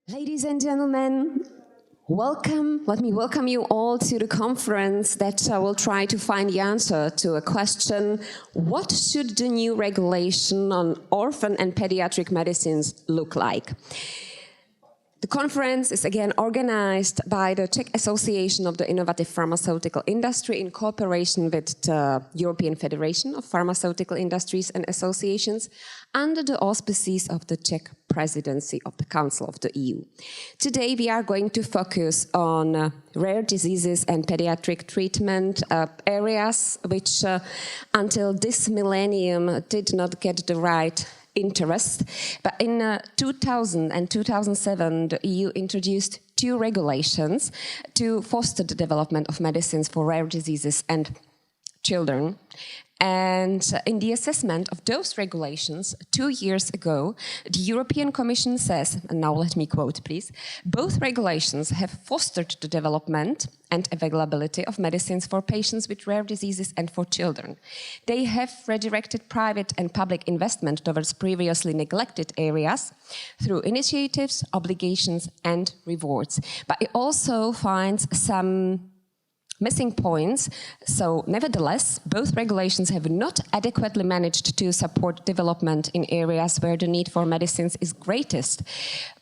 Ladies and gentlemen, welcome. Let me welcome you all to the conference that will try to find the answer to a question: what should the new regulation on orphan and pediatric medicines look like? The conference is again organized by the Czech Association of the Innovative Pharmaceutical Industry in cooperation with the European Federation of Pharmaceutical Industries and Associations under the auspices of the Czech Presidency of the Council of the EU. Today we are going to focus on rare diseases and pediatric treatment areas which until this millennium did not get the right interest, but in 2000 and 2007 the EU introduced two regulations to foster the development of medicines for rare diseases and children. And in the assessment of those regulations 2 years ago, the European Commission says, and now let me quote please, both regulations have fostered the development and availability of medicines for patients with rare diseases and for children. They have redirected private and public investment towards previously neglected areas through initiatives, obligations and rewards. But it also finds some missing points. So nevertheless, both regulations have not adequately managed to support development in areas where the need for medicines is greatest.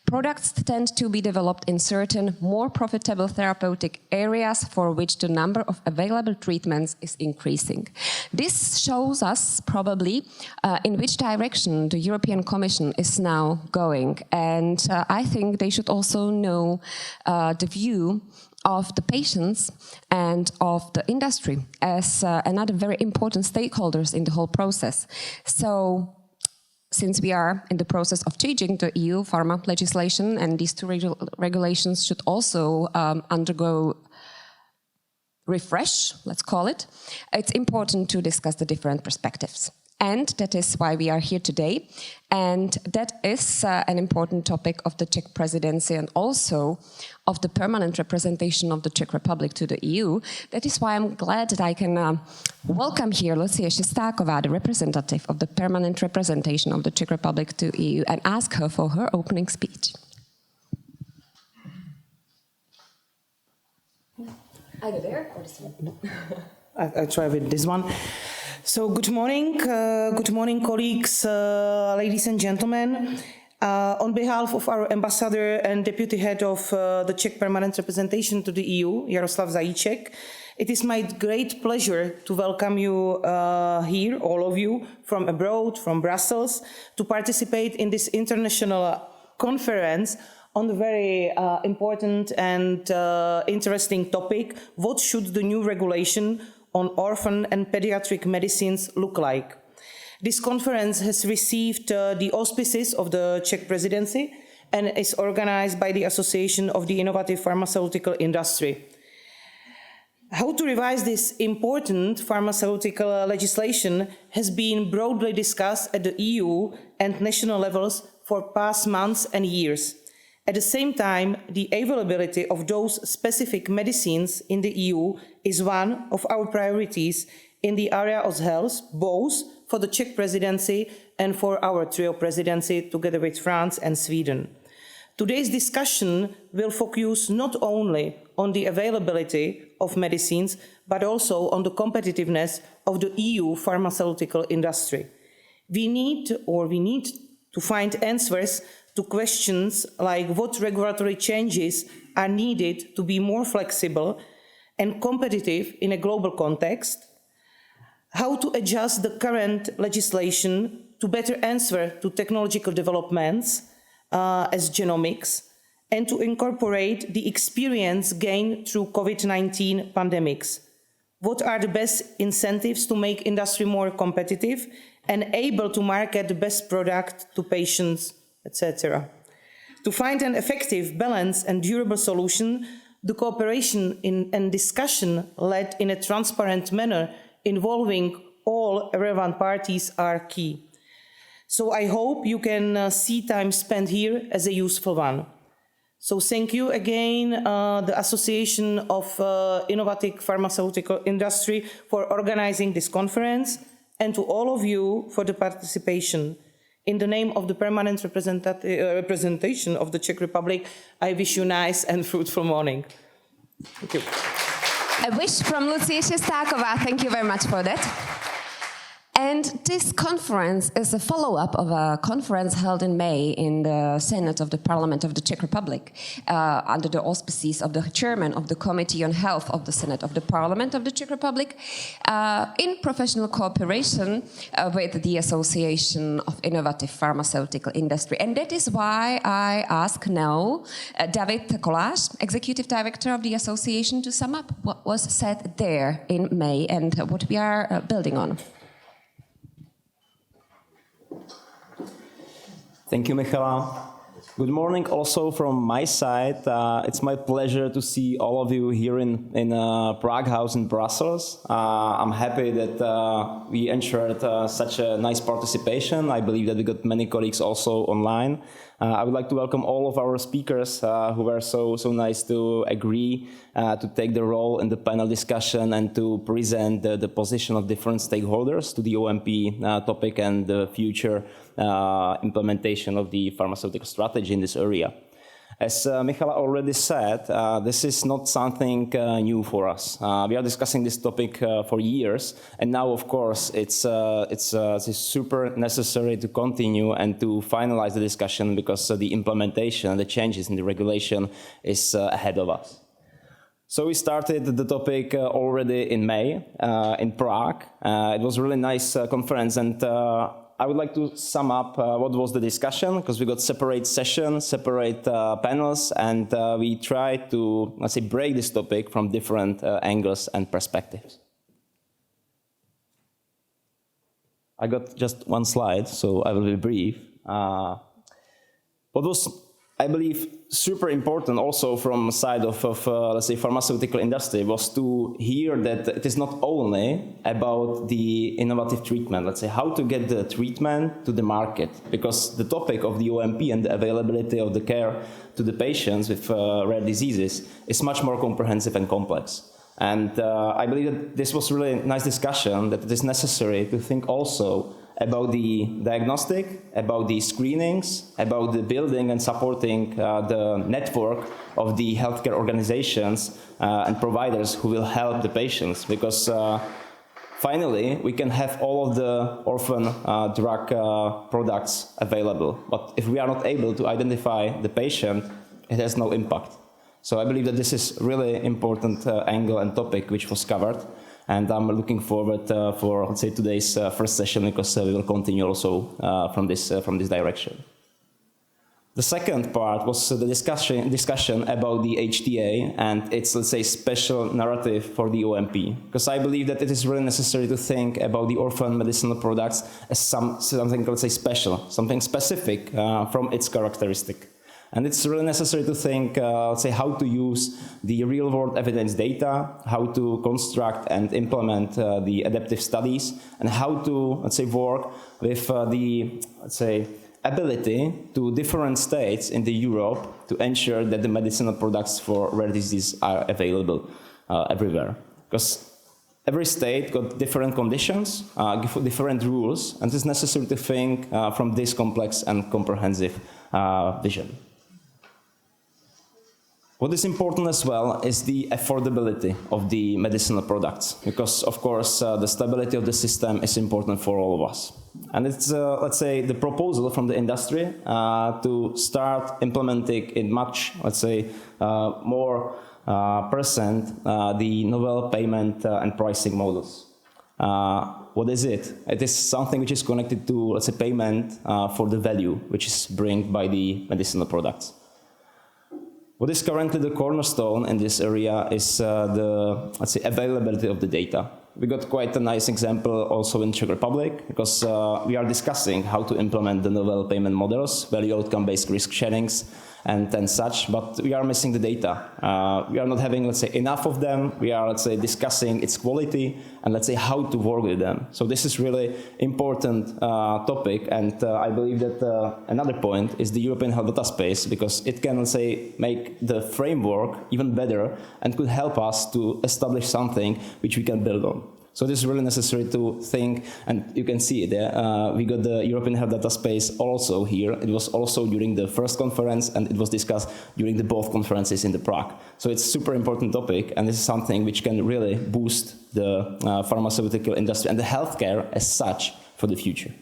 Products tend to be developed in certain more profitable therapeutic areas for which the number of available treatments is increasing. This shows us probably in which direction the European Commission is now going. And I think they should also know the view of the patients and of the industry as another very important stakeholders in the whole process. So, since we are in the process of changing the EU pharma legislation, and these two regulations should also undergo refresh, let's call it, it's important to discuss the different perspectives. And that is why we are here today. And that is an important topic of the Czech Presidency and also of the permanent representation of the Czech Republic to the EU. That is why I'm glad that I can welcome here Lucie Šestáková, the representative of the permanent representation of the Czech Republic to EU, and ask her for her opening speech. Either there or this one. I try with this one. So good morning colleagues, ladies and gentlemen. On behalf of our ambassador and deputy head of the Czech permanent representation to the EU, Jaroslav Zajíček, it is my great pleasure to welcome you here, all of you, from abroad, from Brussels, to participate in this international conference on the very important and interesting topic: what should the new regulation on orphan and pediatric medicines look like? This conference has received the auspices of the Czech Presidency and is organized by the Association of the Innovative Pharmaceutical Industry. How to revise this important pharmaceutical legislation has been broadly discussed at the EU and national levels for past months and years. At the same time, the availability of those specific medicines in the EU is one of our priorities in the area of health, both for the Czech Presidency and for our trio presidency together with France and Sweden. Today's discussion will focus not only on the availability of medicines, but also on the competitiveness of the EU pharmaceutical industry. We need to find answers to questions like what regulatory changes are needed to be more flexible and competitive in a global context, how to adjust the current legislation to better answer to technological developments as genomics, and to incorporate the experience gained through COVID-19 pandemics. What are the best incentives to make industry more competitive and able to market the best product to patients, etc. To find an effective, balanced and durable solution, the cooperation and discussion led in a transparent manner involving all relevant parties are key. So I hope you can see time spent here as a useful one. So thank you again, the Association of Innovative Pharmaceutical Industry, for organizing this conference, and to all of you for the participation. In the name of the permanent representation of the Czech Republic, I wish you a nice and fruitful morning. Thank you. A wish from Lucie Šestáková. Thank you very much for that. And this conference is a follow-up of a conference held in May in the Senate of the Parliament of the Czech Republic, under the auspices of the chairman of the Committee on Health of the Senate of the Parliament of the Czech Republic, in professional cooperation with the Association of Innovative Pharmaceutical Industry. And that is why I ask now David Kolář, Executive Director of the Association, to sum up what was said there in May and what we are building on. Thank you, Michala. Good morning also from my side. It's my pleasure to see all of you here in Prague House in Brussels. I'm happy that we ensured such a nice participation. I believe that we got many colleagues also online. I would like to welcome all of our speakers who were so nice to agree to take the role in the panel discussion and to present the position of different stakeholders to the OMP topic and the future implementation of the pharmaceutical strategy in this area. As Michala already said, this is not something new for us. We are discussing this topic for years, and now, of course, it's super necessary to continue and to finalize the discussion because the implementation and the changes in the regulation is ahead of us. So we started the topic already in May in Prague. It was a really nice conference, and I would like to sum up what was the discussion, because we got separate sessions, separate panels, and we tried to, let's say, break this topic from different angles and perspectives. I got just one slide, so I will be brief. What was, I believe, super important also from the side of let's say, pharmaceutical industry was to hear that it is not only about the innovative treatment, let's say, how to get the treatment to the market, because the topic of the OMP and the availability of the care to the patients with rare diseases is much more comprehensive and complex. And I believe that this was really a nice discussion, that it is necessary to think also about the diagnostic, about the screenings, about the building and supporting the network of the healthcare organizations and providers who will help the patients, because finally we can have all of the orphan drug products available. But if we are not able to identify the patient, it has no impact. So I believe that this is really important angle and topic which was covered. And I'm looking forward for, let's say, today's first session, because we will continue also from this direction. The second part was the discussion about the HTA and its, let's say, special narrative for the OMP. Because I believe that it is really necessary to think about the orphan medicinal products as something, let's say, special, something specific from its characteristic. And it's really necessary to think, let's say, how to use the real-world evidence data, how to construct and implement the adaptive studies, and how to, let's say, work with the, let's say, ability to different states in the Europe to ensure that the medicinal products for rare disease are available everywhere. Because every state got different conditions, different rules, and it's necessary to think from this complex and comprehensive vision. What is important as well is the affordability of the medicinal products, because, of course, the stability of the system is important for all of us. And it's, let's say, the proposal from the industry to start implementing in much, let's say, more percent the novel payment and pricing models. What is it? It is something which is connected to, let's say, payment for the value which is brought by the medicinal products. What is currently the cornerstone in this area is the, let's say, availability of the data. We got quite a nice example also in Czech Republic, because we are discussing how to implement the novel payment models, value outcome-based risk sharings, and such, but we are missing the data. We are not having, let's say, enough of them. We are, let's say, discussing its quality and, let's say, how to work with them. So this is really important topic, and I believe that another point is the European health data space, because it can, let's say, make the framework even better and could help us to establish something which we can build on. So this is really necessary to think, and you can see it. We got the European Health Data Space also here. It was also during the first conference, and it was discussed during the both conferences in the Prague. So it's a super important topic, and this is something which can really boost the pharmaceutical industry and the healthcare as such for the future.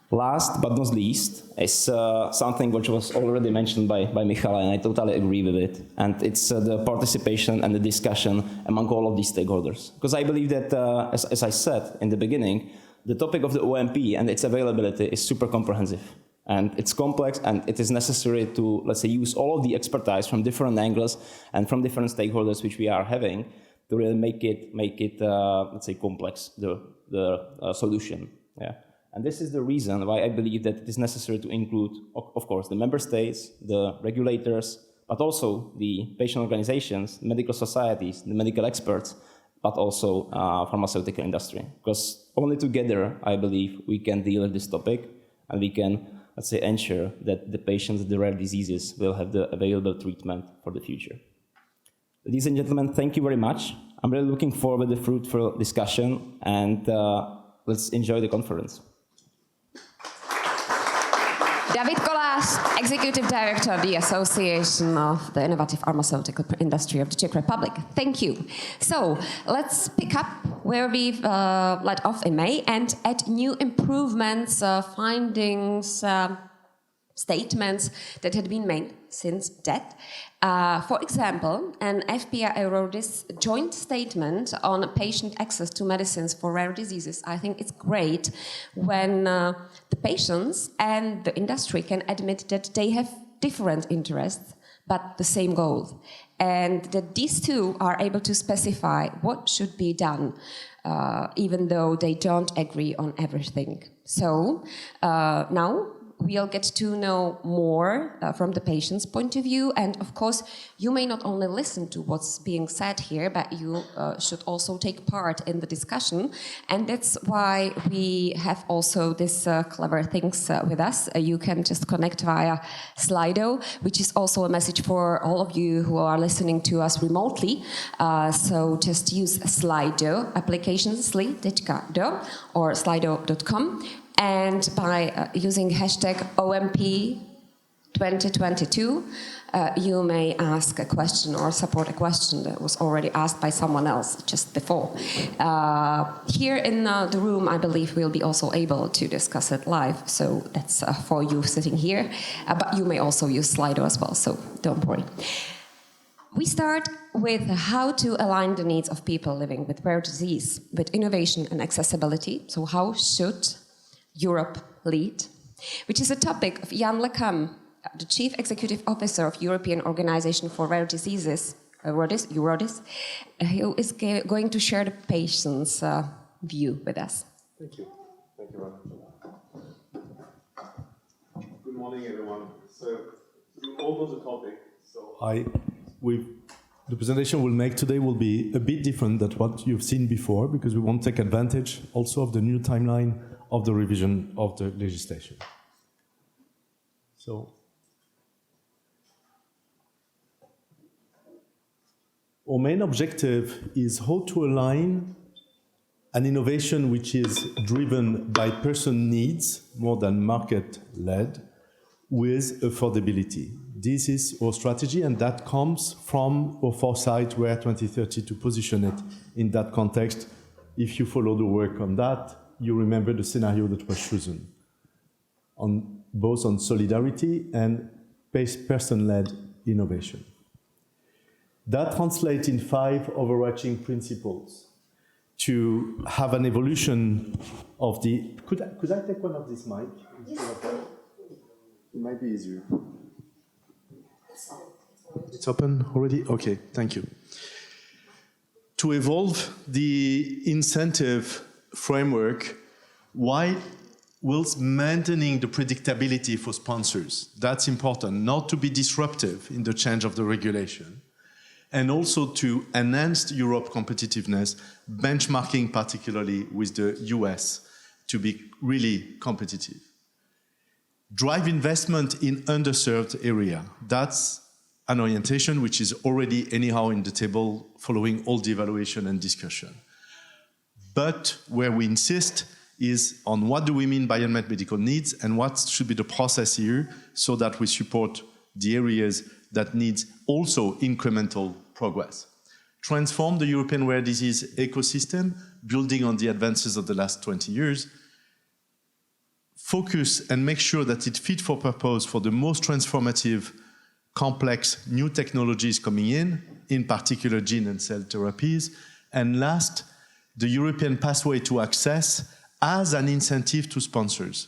Last but not least is something which was already mentioned by Michal, and I totally agree with it. And it's the participation and the discussion among all of these stakeholders. Because I believe that, as I said in the beginning, the topic of the OMP and its availability is super comprehensive. And it's complex, and it is necessary to, let's say, use all of the expertise from different angles and from different stakeholders which we are having to really make it let's say, complex, the solution. Yeah. And this is the reason why I believe that it is necessary to include, of course, the member states, the regulators, but also the patient organizations, medical societies, the medical experts, but also pharmaceutical industry. Because only together, I believe, we can deal with this topic, and we can, let's say, ensure that the patients with the rare diseases will have the available treatment for the future. Ladies and gentlemen, thank you very much. I'm really looking forward to the fruitful discussion, and let's enjoy the conference. David Kolář, Executive Director of the Association of the Innovative Pharmaceutical Industry of the Czech Republic. Thank you. So let's pick up where we've led off in May and add new improvements, findings, statements that had been made since that. For example, an FPI EURORDIS joint statement on patient access to medicines for rare diseases. I think it's great when the patients and the industry can admit that they have different interests, but the same goal. And that these two are able to specify what should be done, even though they don't agree on everything. So now we'll get to know more from the patient's point of view, and of course you may not only listen to what's being said here, but you should also take part in the discussion, and that's why we have also this clever things with us. You can just connect via Slido, which is also a message for all of you who are listening to us remotely. So just use Slido application, sli.do or slido.com. And by using hashtag OMP 2022, you may ask a question or support a question that was already asked by someone else just before. Here in the room, I believe we'll be also able to discuss it live, so that's for you sitting here. But you may also use Slido as well, so don't worry. We start with how to align the needs of people living with rare disease with innovation and accessibility. So how should Europe lead, which is a topic of Yann Le Cam, the Chief Executive Officer of European Organization for Rare Diseases, EURORDIS, who is going to share the patient's view with us. Thank you. Thank you very much. Good morning, everyone. So you all know the topic. So the presentation we'll make today will be a bit different than what you've seen before, because we want to take advantage also of the new timeline of the revision of the legislation. So, our main objective is how to align an innovation which is driven by person needs more than market-led with affordability. This is our strategy, and that comes from our foresight, Rare 2030, to position it in that context. If you follow the work on that, you remember the scenario that was chosen, both on solidarity and person-led innovation. That translates in 5 overarching principles to have an evolution of the... Could I take one of these mics? Yes. It might be easier. It's open already? Okay, thank you. To evolve the incentive framework whilst maintaining the predictability for sponsors. That's important, not to be disruptive in the change of the regulation, and also to enhance Europe's competitiveness, benchmarking particularly with the US to be really competitive. Drive investment in underserved area. That's an orientation which is already anyhow in the table following all the evaluation and discussion. But where we insist is on what do we mean by unmet medical needs and what should be the process here so that we support the areas that need also incremental progress. Transform the European rare disease ecosystem, building on the advances of the last 20 years. Focus and make sure that it's fit for purpose for the most transformative, complex new technologies coming in particular gene and cell therapies. And last, the European pathway to access as an incentive to sponsors.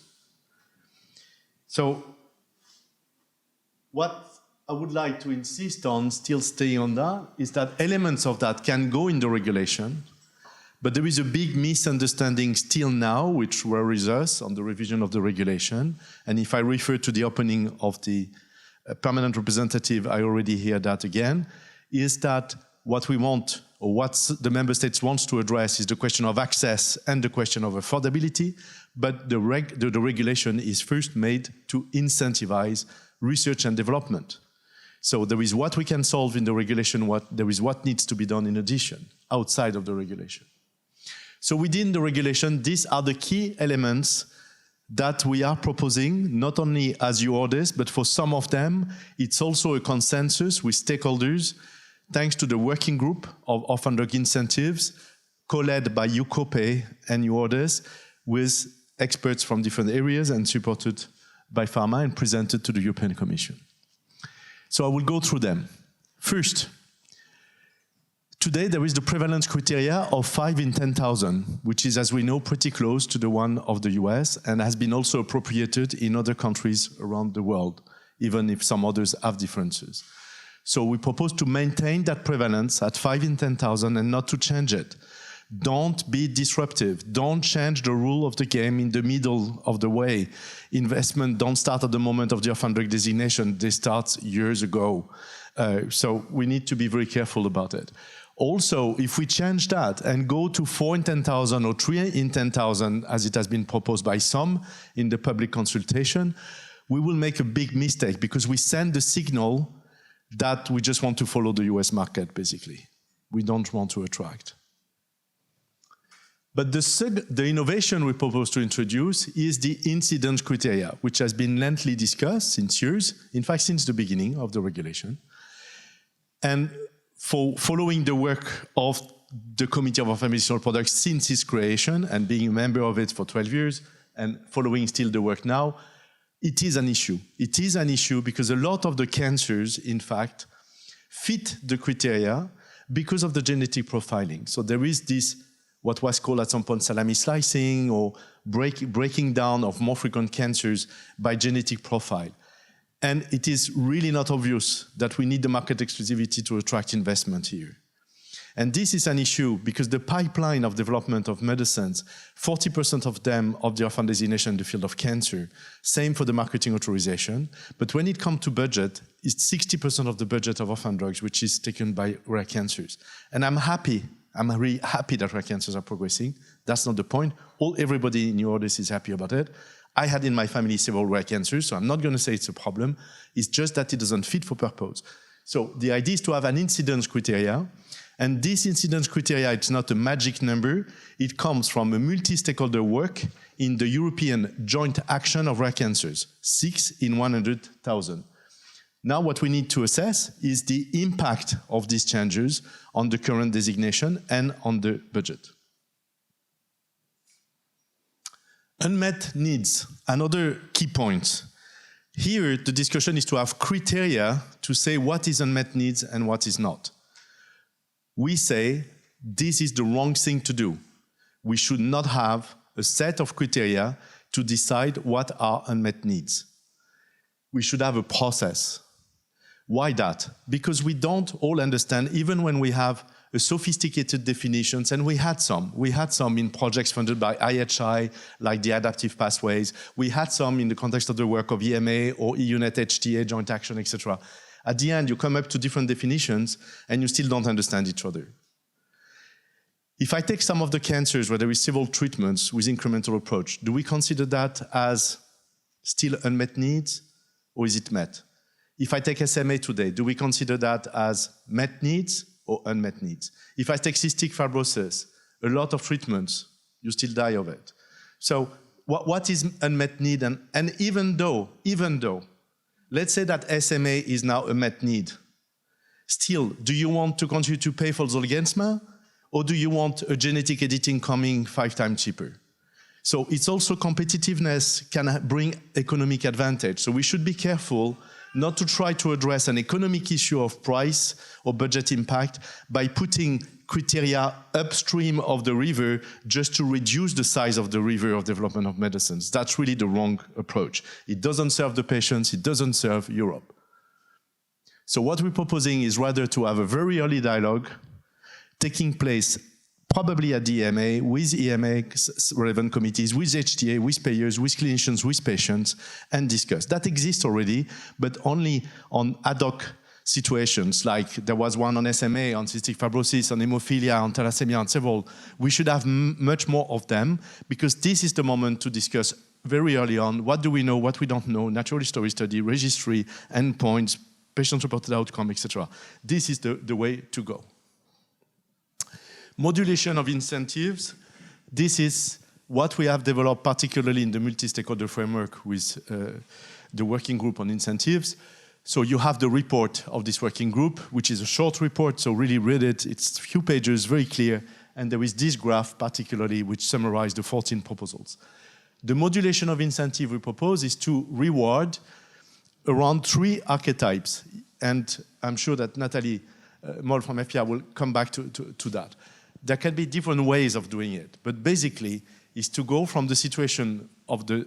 So what I would like to insist on, still staying on that, is that elements of that can go in the regulation, but there is a big misunderstanding still now, which worries us on the revision of the regulation. And if I refer to the opening of the permanent representative, I already hear that again, is that what we want, or what the member states wants to address is the question of access and the question of affordability, but the regulation is first made to incentivize research and development. So there is what we can solve in the regulation, there is what needs to be done in addition, outside of the regulation. So within the regulation, these are the key elements that we are proposing, not only as EURORDIS, but for some of them, it's also a consensus with stakeholders, thanks to the working group of orphan drug incentives, co-led by UCOPE and EURORDIS, with experts from different areas and supported by pharma and presented to the European Commission. So I will go through them. First, today there is the prevalence criteria of 5 in 10,000, which is, as we know, pretty close to the one of the US and has been also appropriated in other countries around the world, even if some others have differences. So we propose to maintain that prevalence at 5 in 10,000 and not to change it. Don't be disruptive. Don't change the rule of the game in the middle of the way. Investment don't start at the moment of the orphan drug designation. They start years ago. So we need to be very careful about it. Also, if we change that and go to 4 in 10,000 or 3 in 10,000, as it has been proposed by some in the public consultation, we will make a big mistake because we send the signal that we just want to follow the US market, basically. We don't want to attract. But the innovation we propose to introduce is the incidence criteria, which has been lengthily discussed since years, in fact, since the beginning of the regulation. And for following the work of the Committee of Orphan Medicinal Products since its creation and being a member of it for 12 years and following still the work now, it is an issue. It is an issue because a lot of the cancers, in fact, fit the criteria because of the genetic profiling. So there is this, what was called at some point salami slicing or breaking down of more frequent cancers by genetic profile. And it is really not obvious that we need the market exclusivity to attract investment here. And this is an issue because the pipeline of development of medicines, 40% of them of the orphan designation in the field of cancer, same for the marketing authorization. But when it comes to budget, it's 60% of the budget of orphan drugs, which is taken by rare cancers. And I'm really happy that rare cancers are progressing. That's not the point. Everybody in EURORDIS is happy about it. I had in my family several rare cancers, so I'm not going to say it's a problem. It's just that it doesn't fit for purpose. So the idea is to have an incidence criteria. And this incidence criteria, it's not a magic number. It comes from a multi-stakeholder work in the European Joint Action of Rare Cancers, 6 in 100,000. Now what we need to assess is the impact of these changes on the current designation and on the budget. Unmet needs, another key point. Here, the discussion is to have criteria to say what is unmet needs and what is not. We say this is the wrong thing to do. We should not have a set of criteria to decide what are unmet needs. We should have a process. Why that? Because we don't all understand, even when we have a sophisticated definitions, and we had some in projects funded by IHI, like the adaptive pathways. We had some in the context of the work of EMA or EUNET HTA, joint action, etc. At the end, you come up to different definitions, and you still don't understand each other. If I take some of the cancers where there is several treatments with incremental approach, do we consider that as still unmet needs, or is it met? If I take SMA today, do we consider that as met needs or unmet needs? If I take cystic fibrosis, a lot of treatments, you still die of it. So what is unmet need? And even though, let's say that SMA is now a met need, still, do you want to continue to pay for Zolgensma, or do you want a genetic editing coming 5 times cheaper? So it's also competitiveness can bring economic advantage. So we should be careful not to try to address an economic issue of price or budget impact by putting criteria upstream of the river just to reduce the size of the river of development of medicines. That's really the wrong approach. It doesn't serve the patients, it doesn't serve Europe. So what we're proposing is rather to have a very early dialogue taking place probably at the EMA, with EMA relevant committees, with HTA, with payers, with clinicians, with patients, and discuss. That exists already, but only on ad hoc situations, like there was one on SMA, on cystic fibrosis, on hemophilia, on thalassemia, and several. We should have much more of them, because this is the moment to discuss very early on what do we know, what we don't know, natural history study, registry, endpoints, patient-reported outcome, etc. This is the way to go. Modulation of incentives. This is what we have developed, particularly in the multi-stakeholder framework with the working group on incentives. So you have the report of this working group, which is a short report, so really read it. It's a few pages, very clear. And there is this graph, particularly, which summarizes the 14 proposals. The modulation of incentive we propose is to reward around 3 archetypes. And I'm sure that Nathalie Moll from FPR will come back to that. There can be different ways of doing it, but basically is to go from the situation of the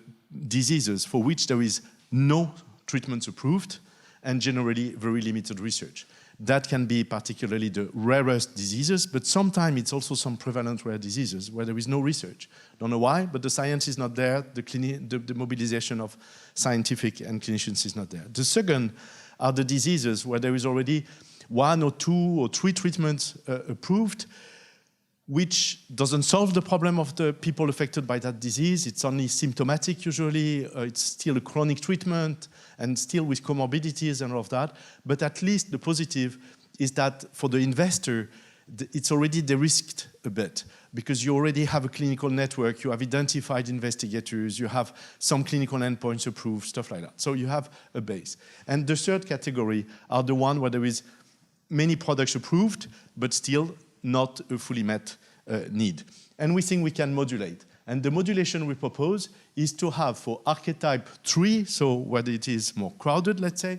diseases for which there is no treatments approved and generally very limited research. That can be particularly the rarest diseases, but sometimes it's also some prevalent rare diseases where there is no research. Don't know why, but the science is not there, the mobilization of scientific and clinicians is not there. The second are the diseases where there is already 1 or 2 or 3 treatments approved, which doesn't solve the problem of the people affected by that disease. It's only symptomatic usually, it's still a chronic treatment, and still with comorbidities and all of that. But at least the positive is that for the investor, it's already de-risked a bit, because you already have a clinical network, you have identified investigators, you have some clinical endpoints approved, stuff like that. So you have a base. And the third category are the one where there is many products approved, but still not a fully met need. And we think we can modulate. And the modulation we propose is to have for archetype 3, so where it is more crowded, let's say,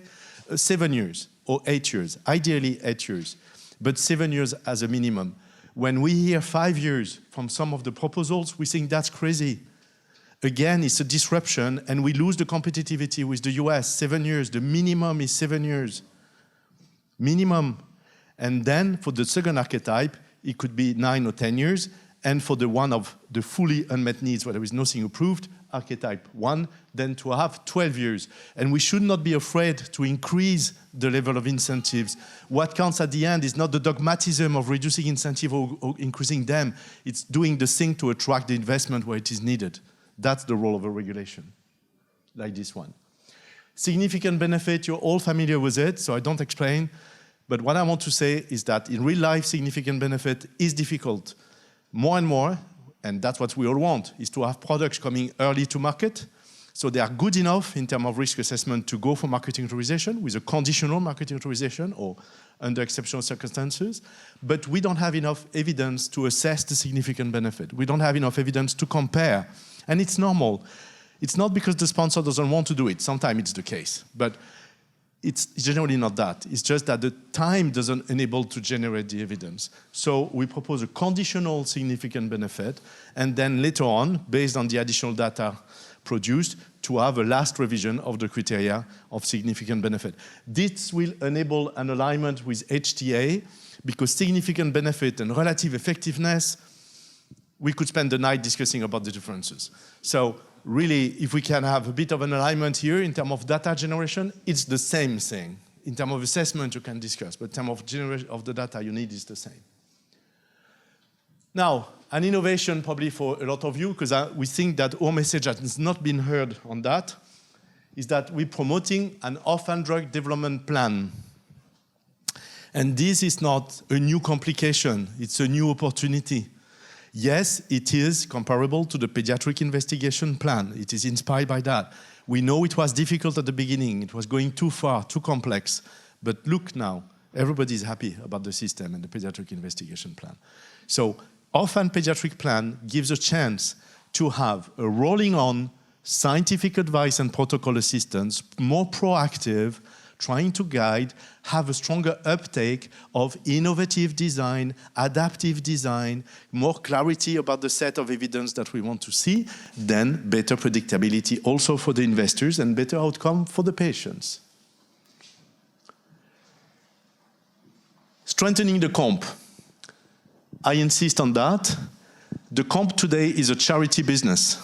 7 years or 8 years, ideally 8 years, but 7 years as a minimum. When we hear 5 years from some of the proposals, we think that's crazy. Again, it's a disruption, and we lose the competitivity with the US. 7 years, the minimum is 7 years. Minimum. And then for the second archetype, it could be 9 or 10 years. And for the one of the fully unmet needs where there is nothing approved, archetype 1, then to have 12 years. And we should not be afraid to increase the level of incentives. What counts at the end is not the dogmatism of reducing incentive or increasing them. It's doing the thing to attract the investment where it is needed. That's the role of a regulation, like this one. Significant benefit, you're all familiar with it, so I don't explain. But what I want to say is that in real life, significant benefit is difficult. More and more, and that's what we all want, is to have products coming early to market. So they are good enough in terms of risk assessment to go for marketing authorization with a conditional marketing authorization or under exceptional circumstances. But we don't have enough evidence to assess the significant benefit. We don't have enough evidence to compare. And it's normal. It's not because the sponsor doesn't want to do it. Sometimes it's the case. But it's generally not that. It's just that the time doesn't enable to generate the evidence. So we propose a conditional significant benefit, and then later on, based on the additional data produced, to have a last revision of the criteria of significant benefit. This will enable an alignment with HTA, because significant benefit and relative effectiveness, we could spend the night discussing about the differences. So really, if we can have a bit of an alignment here in terms of data generation, it's the same thing. In terms of assessment, you can discuss, but in terms of generation of the data you need is the same. Now, an innovation probably for a lot of you, because we think that our message has not been heard on that, is that we're promoting an orphan drug development plan. And this is not a new complication, it's a new opportunity. Yes, it is comparable to the pediatric investigation plan. It is inspired by that. We know it was difficult at the beginning. It was going too far, too complex. But look now, everybody is happy about the system and the pediatric investigation plan. So, Orphan Pediatric Plan gives a chance to have a rolling on scientific advice and protocol assistance, more proactive, trying to guide, have a stronger uptake of innovative design, adaptive design, more clarity about the set of evidence that we want to see, then better predictability also for the investors and better outcome for the patients. Strengthening the comp. I insist on that. The comp today is a charity business.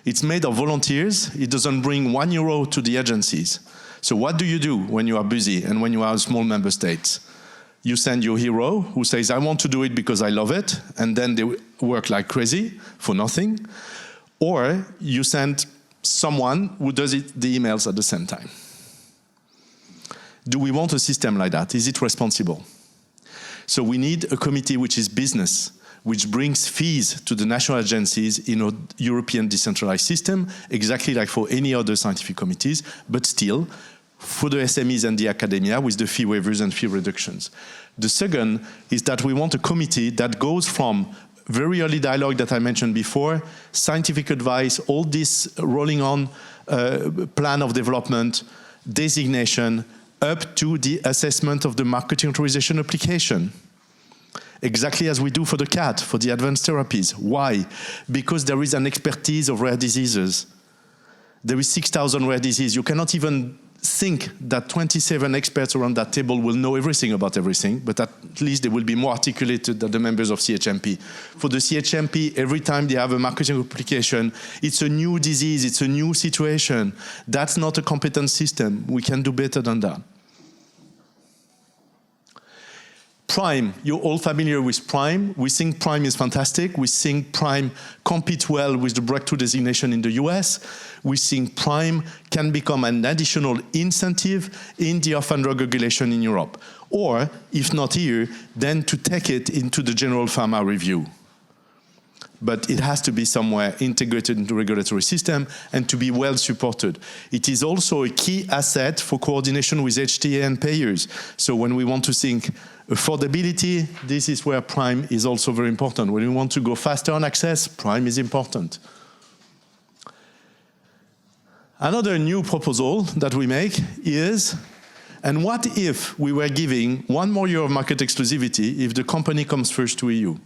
It's made of volunteers. It doesn't bring €1 to the agencies. So what do you do when you are busy and when you are a small member state? You send your hero who says, I want to do it because I love it, and then they work like crazy for nothing. Or you send someone who does the emails at the same time. Do we want a system like that? Is it responsible? So we need a committee which is business, which brings fees to the national agencies in a European decentralized system, exactly like for any other scientific committees, but still for the SMEs and the academia with the fee waivers and fee reductions. The second is that we want a committee that goes from very early dialogue that I mentioned before, scientific advice, all this rolling on plan of development, designation, up to the assessment of the marketing authorization application. Exactly as we do for the CAT, for the advanced therapies. Why? Because there is an expertise of rare diseases. There is 6,000 rare diseases. You cannot even think that 27 experts around that table will know everything about everything, but at least they will be more articulated than the members of CHMP. For the CHMP, every time they have a marketing application, it's a new disease, it's a new situation. That's not a competent system. We can do better than that. Prime, you're all familiar with Prime. We think Prime is fantastic. We think Prime competes well with the breakthrough designation in the US. We think Prime can become an additional incentive in the orphan drug regulation in Europe. Or, if not here, then to take it into the general pharma review. But it has to be somewhere integrated into the regulatory system and to be well supported. It is also a key asset for coordination with HTA and payers. So when we want to think affordability, this is where Prime is also very important. When we want to go faster on access, Prime is important. Another new proposal that we make is, and what if we were giving 1 more year of market exclusivity if the company comes first to EU?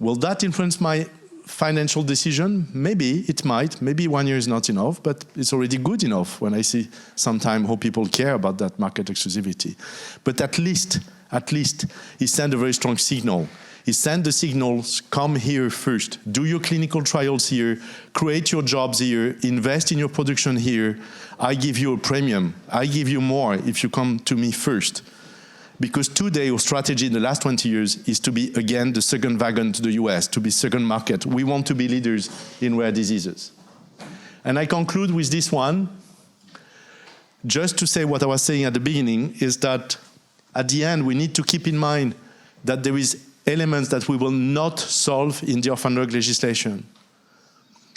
Will that influence my financial decision? Maybe it might. Maybe 1 year is not enough, but it's already good enough when I see sometimes how people care about that market exclusivity. But at least, it sends a very strong signal. It sends the signals, come here first, do your clinical trials here, create your jobs here, invest in your production here. I give you a premium. I give you more if you come to me first. Because today, our strategy in the last 20 years is to be, again, the second wagon to the US, to be second market. We want to be leaders in rare diseases. And I conclude with this one. Just to say what I was saying at the beginning is that at the end, we need to keep in mind that there is elements that we will not solve in the orphan drug legislation.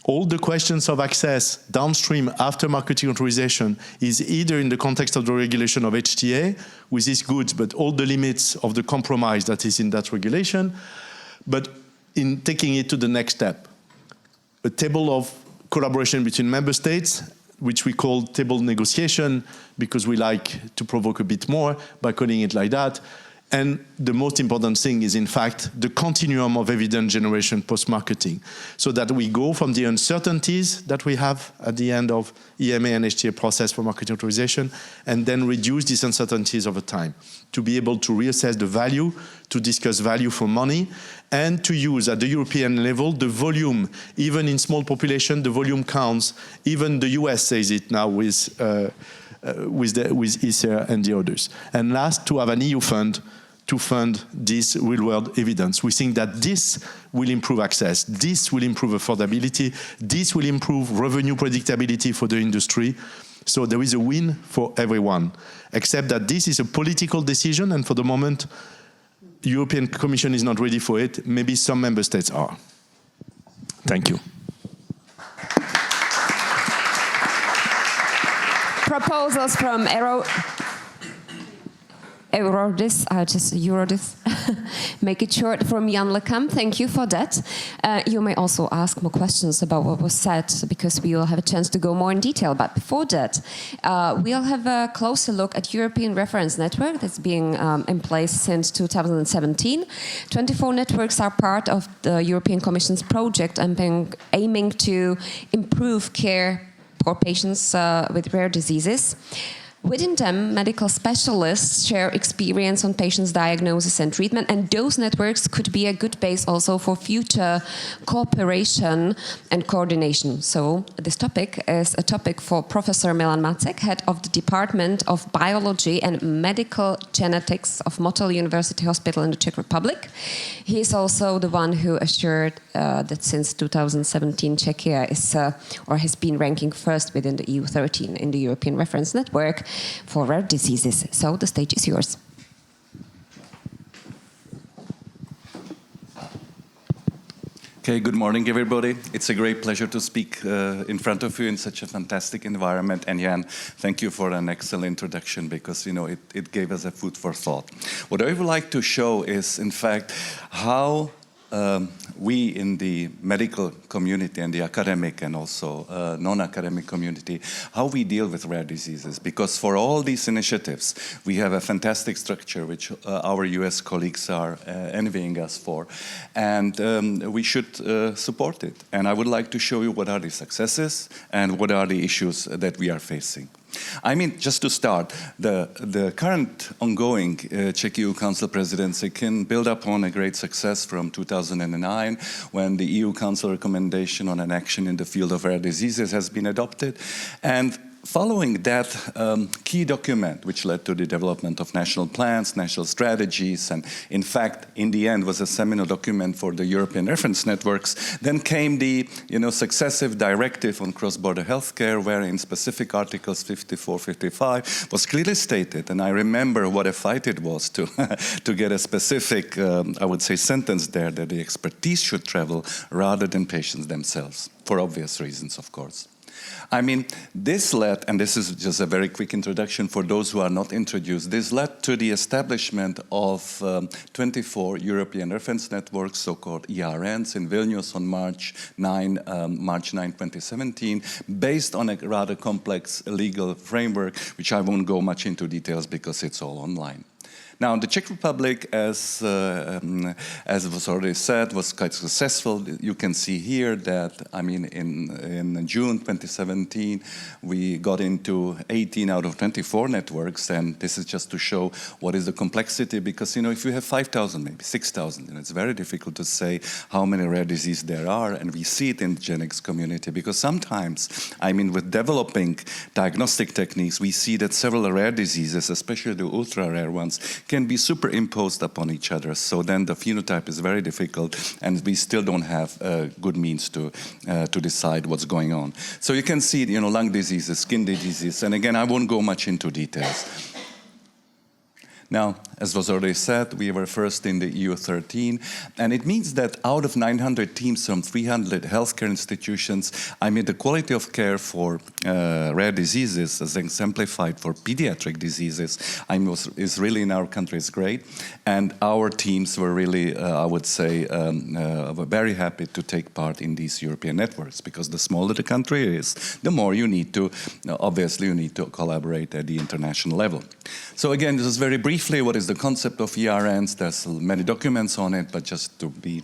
All the questions of access downstream after marketing authorization is either in the context of the regulation of HTA with these goods, but all the limits of the compromise that is in that regulation, but in taking it to the next step. A table of collaboration between member states, which we call table negotiation, because we like to provoke a bit more by calling it like that. And the most important thing is, in fact, the continuum of evidence generation post-marketing, so that we go from the uncertainties that we have at the end of EMA and HTA process for marketing authorization, and then reduce these uncertainties over time, to be able to reassess the value, to discuss value for money, and to use at the European level the volume. Even in small population, the volume counts. Even the US says it now with ICER and the others. And last, to have an EU fund to fund this real-world evidence. We think that this will improve access, this will improve affordability, this will improve revenue predictability for the industry. So there is a win for everyone, except that this is a political decision, and for the moment, the European Commission is not ready for it. Maybe some member states are. Thank you. Proposals from EURORDIS, make it short, from Yann Le Cam. Thank you for that. You may also ask more questions about what was said, because we will have a chance to go more in detail. But before that, we'll have a closer look at European Reference Network that's being in place since 2017. 24 networks are part of the European Commission's project and aiming to improve care for patients with rare diseases. Within them, medical specialists share experience on patients' diagnosis and treatment, and those networks could be a good base also for future cooperation and coordination. So this topic is a topic for Professor Milan Macek, head of the Department of Biology and Medical Genetics of Motol University Hospital in the Czech Republic. He is also the one who assured that since 2017, Czechia is or has been ranking first within the EU13 in the European Reference Network for rare diseases. So the stage is yours. Okay, good morning, everybody. It's a great pleasure to speak in front of you in such a fantastic environment. And Yann, thank you for an excellent introduction, because it gave us a food for thought. What I would like to show is, in fact, how we in the medical community and the academic and also non-academic community, how we deal with rare diseases. Because for all these initiatives, we have a fantastic structure which our US colleagues are envying us for. And we should support it. And I would like to show you what are the successes and what are the issues that we are facing. I mean, just to start, the current ongoing Czech EU Council presidency can build upon a great success from 2009, when the EU Council recommendation on an action in the field of rare diseases has been adopted. And following that key document, which led to the development of national plans, national strategies, and in fact, in the end, was a seminal document for the European reference networks, then came the successive directive on cross-border healthcare, where in specific articles 54, 55 was clearly stated, and I remember what a fight it was to, to get a specific, I would say, sentence there, that the expertise should travel rather than patients themselves, for obvious reasons, of course. I mean, this led, and this is just a very quick introduction for those who are not introduced, this led to the establishment of 24 European reference networks, so-called ERNs, in Vilnius on March 9, 2017, based on a rather complex legal framework, which I won't go much into details because it's all online. Now, the Czech Republic, as was already said, was quite successful. You can see here that, I mean, in June 2017, we got into 18 out of 24 networks, and this is just to show what is the complexity, because, if you have 5,000, maybe 6,000, it's very difficult to say how many rare diseases there are, and we see it in the genetics community, because sometimes, I mean, with developing diagnostic techniques, we see that several rare diseases, especially the ultra-rare ones, can be superimposed upon each other. So then the phenotype is very difficult, and we still don't have good means to decide what's going on. So you can see, lung diseases, skin diseases, and again, I won't go much into details. Now, as was already said, we were first in the EU13, and it means that out of 900 teams from 300 healthcare institutions, I mean, the quality of care for rare diseases, as exemplified for pediatric diseases, is really in our country is great, and our teams were really, I would say, were very happy to take part in these European networks, because the smaller the country is, the more you need to, obviously, you need to collaborate at the international level. So again, this is very briefly what is the concept of ERNs. There's many documents on it, but just to be,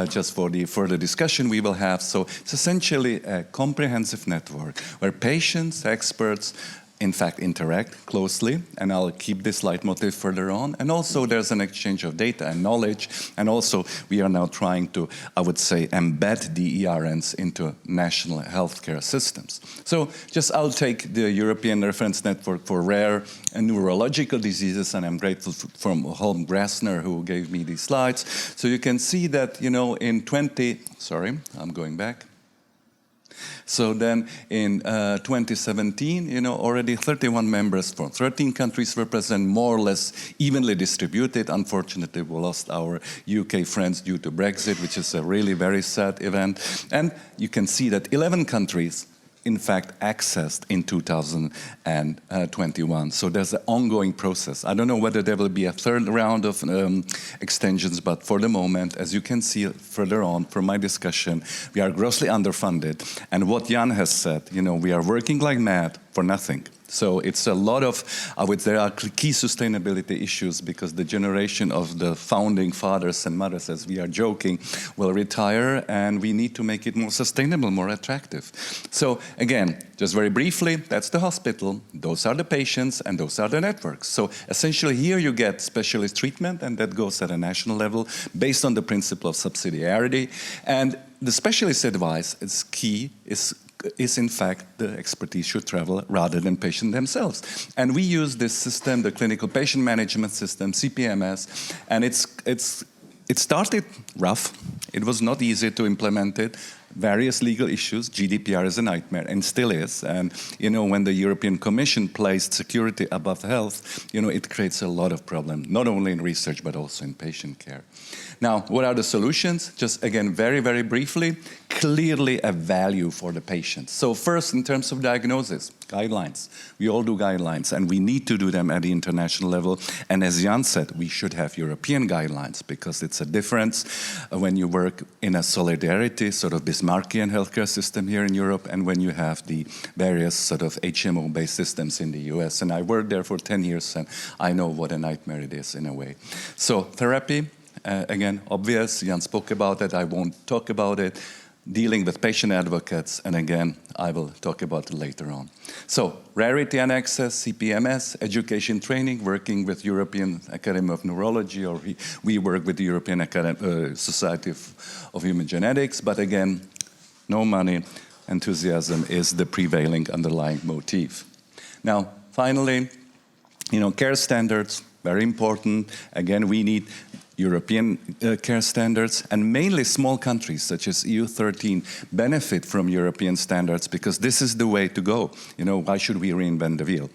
just for the further discussion we will have. So it's essentially a comprehensive network where patients, experts, in fact, interact closely, and I'll keep this leitmotif further on. And also there's an exchange of data and knowledge, and also we are now trying to, I would say, embed the ERNs into national healthcare systems. So just I'll take the European Reference Network for Rare and Neurological Diseases, and I'm grateful from Holm Grasner who gave me these slides. So you can see that, in So then in 2017, already 31 members from 13 countries were present, more or less evenly distributed. Unfortunately, we lost our UK friends due to Brexit, which is a really very sad event. And you can see that 11 countries in fact accessed in 2021. So there's an ongoing process. I don't know whether there will be a third round of extensions, but for the moment, as you can see further on from my discussion, we are grossly underfunded. And what Yann has said, we are working like mad for nothing. So it's a lot of, there are key sustainability issues because the generation of the founding fathers and mothers, as we are joking, will retire, and we need to make it more sustainable, more attractive. So again, just very briefly, that's the hospital, those are the patients, and those are the networks. So essentially here you get specialist treatment, and that goes at a national level based on the principle of subsidiarity. And the specialist advice is key, is in fact the expertise should travel rather than patient themselves. And we use this system, the Clinical Patient Management System, CPMS, and it started rough. It was not easy to implement it. Various legal issues, GDPR is a nightmare, and still is. And, when the European Commission placed security above health, it creates a lot of problems, not only in research, but also in patient care. Now, what are the solutions? Just again, very, very briefly, clearly a value for the patient. So first, in terms of diagnosis, guidelines. We all do guidelines, and we need to do them at the international level. And as Yann said, we should have European guidelines because it's a difference when you work in a solidarity, sort of Bismarckian healthcare system here in Europe, and when you have the various sort of HMO-based systems in the US. And I worked there for 10 years, and I know what a nightmare it is in a way. So therapy, again, obvious. Yann spoke about it. I won't talk about it. Dealing with patient advocates, and again, I will talk about it later on. So, rarity and access, CPMS, education training, working with European Academy of Neurology, or we work with the European Society of Human Genetics, but again, no money, enthusiasm is the prevailing underlying motif. Now, finally, care standards, very important. Again, we need European care standards, and mainly small countries such as EU13 benefit from European standards because this is the way to go. Why should we reinvent the wheel?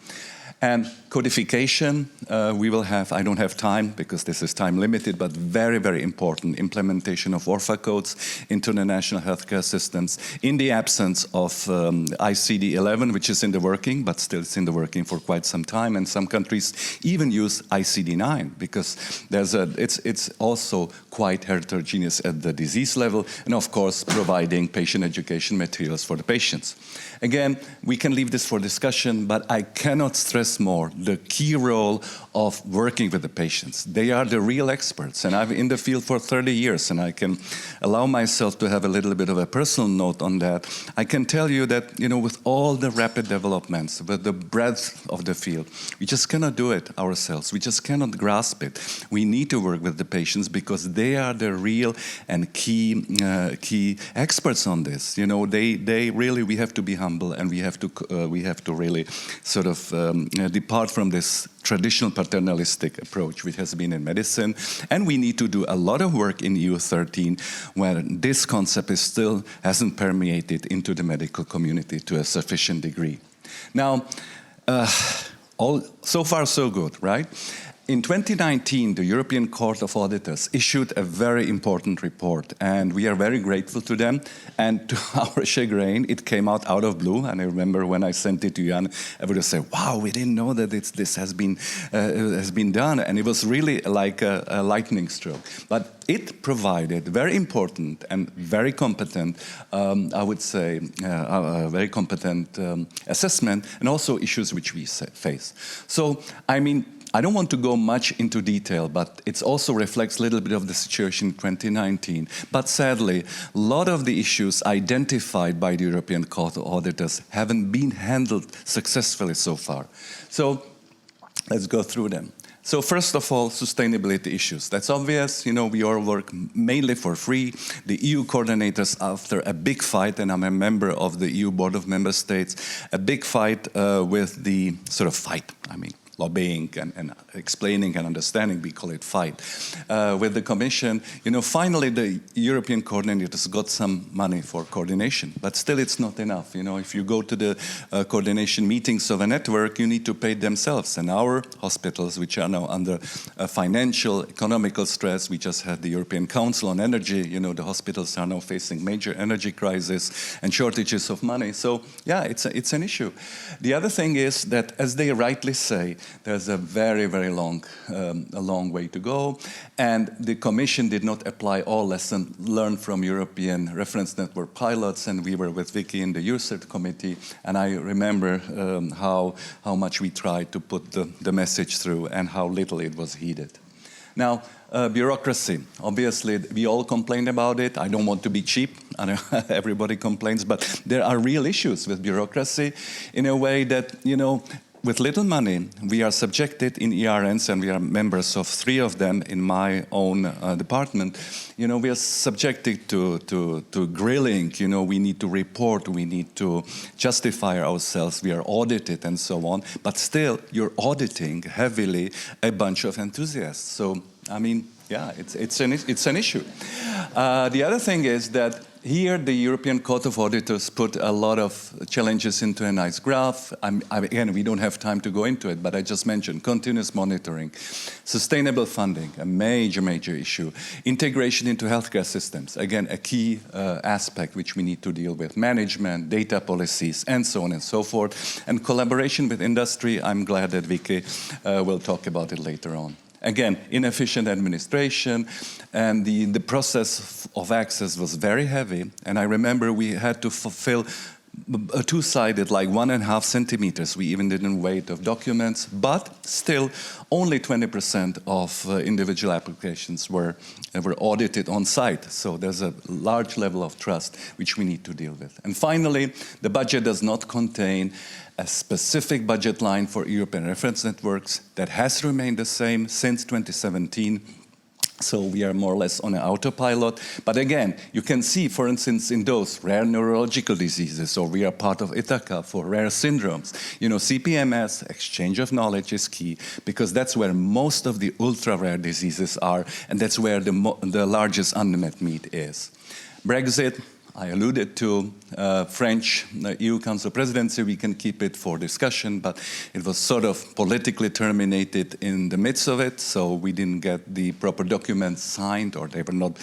And codification, we will have, I don't have time because this is time limited, but very, very important implementation of ORFA codes into the national healthcare systems in the absence of ICD-11, which is in the working, but still it's in the working for quite some time. And some countries even use ICD-9 because it's also quite heterogeneous at the disease level, and of course providing patient education materials for the patients. Again, we can leave this for discussion, but I cannot stress more the key role of working with the patients. They are the real experts, and I've been in the field for 30 years, and I can allow myself to have a little bit of a personal note on that. I can tell you that, with all the rapid developments, with the breadth of the field, we just cannot do it ourselves. We just cannot grasp it. We need to work with the patients because they are the real and key experts on this. They really, we have to be humble, and we have to really sort of depart from this traditional paternalistic approach which has been in medicine, and we need to do a lot of work in EU13 where this concept still hasn't permeated into the medical community to a sufficient degree. Now, so far so good, right? In 2019, the European Court of Auditors issued a very important report, and we are very grateful to them. And to our chagrin, it came out of blue. And I remember when I sent it to Yann, everybody said, "Wow, we didn't know that this has been done." And it was really like a lightning stroke. But it provided very important and very competent, I would say, very competent assessment, and also issues which we face. So, I don't want to go much into detail, but it also reflects a little bit of the situation in 2019. But sadly, a lot of the issues identified by the European Court of Auditors haven't been handled successfully so far. So let's go through them. So first of all, sustainability issues. That's obvious. You know, we all work mainly for free. The EU coordinators, after a big fight, and I'm a member of the EU Board of Member States, a big fight with the sort of fight, lobbying and explaining and understanding, we call it fight, with the Commission. You know, finally the European coordinators got some money for coordination, but still it's not enough. You know, if you go to the coordination meetings of a network, you need to pay themselves. And our hospitals, which are now under financial, economical stress, we just had the European Council on Energy, you know, the hospitals are now facing major energy crisis and shortages of money. So yeah, it's an issue. The other thing is that, as they rightly say, there's a very, very long way to go, and the Commission did not apply all lessons learned from European reference network pilots, and we were with Vicky in the EURORDIS committee, and I remember how much we tried to put the message through and how little it was heeded. Now, bureaucracy. Obviously, we all complain about it. I don't want to be cheap. I know everybody complains, but there are real issues with bureaucracy in a way that, you know, with little money, we are subjected in ERNs, and we are members of 3 of them in my own department. You know, we are subjected to grilling. You know, we need to report, we need to justify ourselves, we are audited and so on. But still, you're auditing heavily a bunch of enthusiasts. So, I mean, yeah, it's an issue. The other thing is that here, the European Court of Auditors put a lot of challenges into a nice graph. Again, we don't have time to go into it, but I just mentioned continuous monitoring, sustainable funding, a major issue, integration into healthcare systems, again, a key aspect which we need to deal with, management, data policies, and so on and so forth, and collaboration with industry. I'm glad that Vicky will talk about it later on. Again, inefficient administration, and the process of access was very heavy. And I remember we had to fulfill a two-sided, like 1.5 centimeters. We even didn't weight of documents, but still only 20% of individual applications were audited on site. So there's a large level of trust which we need to deal with. And finally, the budget does not contain a specific budget line for European reference networks. That has remained the same since 2017. So we are more or less on an autopilot. But again, you can see, for instance, in those rare neurological diseases, or we are part of Ithaca for rare syndromes. You know, CPMS, exchange of knowledge, is key, because that's where most of the ultra-rare diseases are, and that's where the largest unmet need is. Brexit, I alluded to French EU Council Presidency. We can keep it for discussion, but it was sort of politically terminated in the midst of it, so we didn't get the proper documents signed, or they were not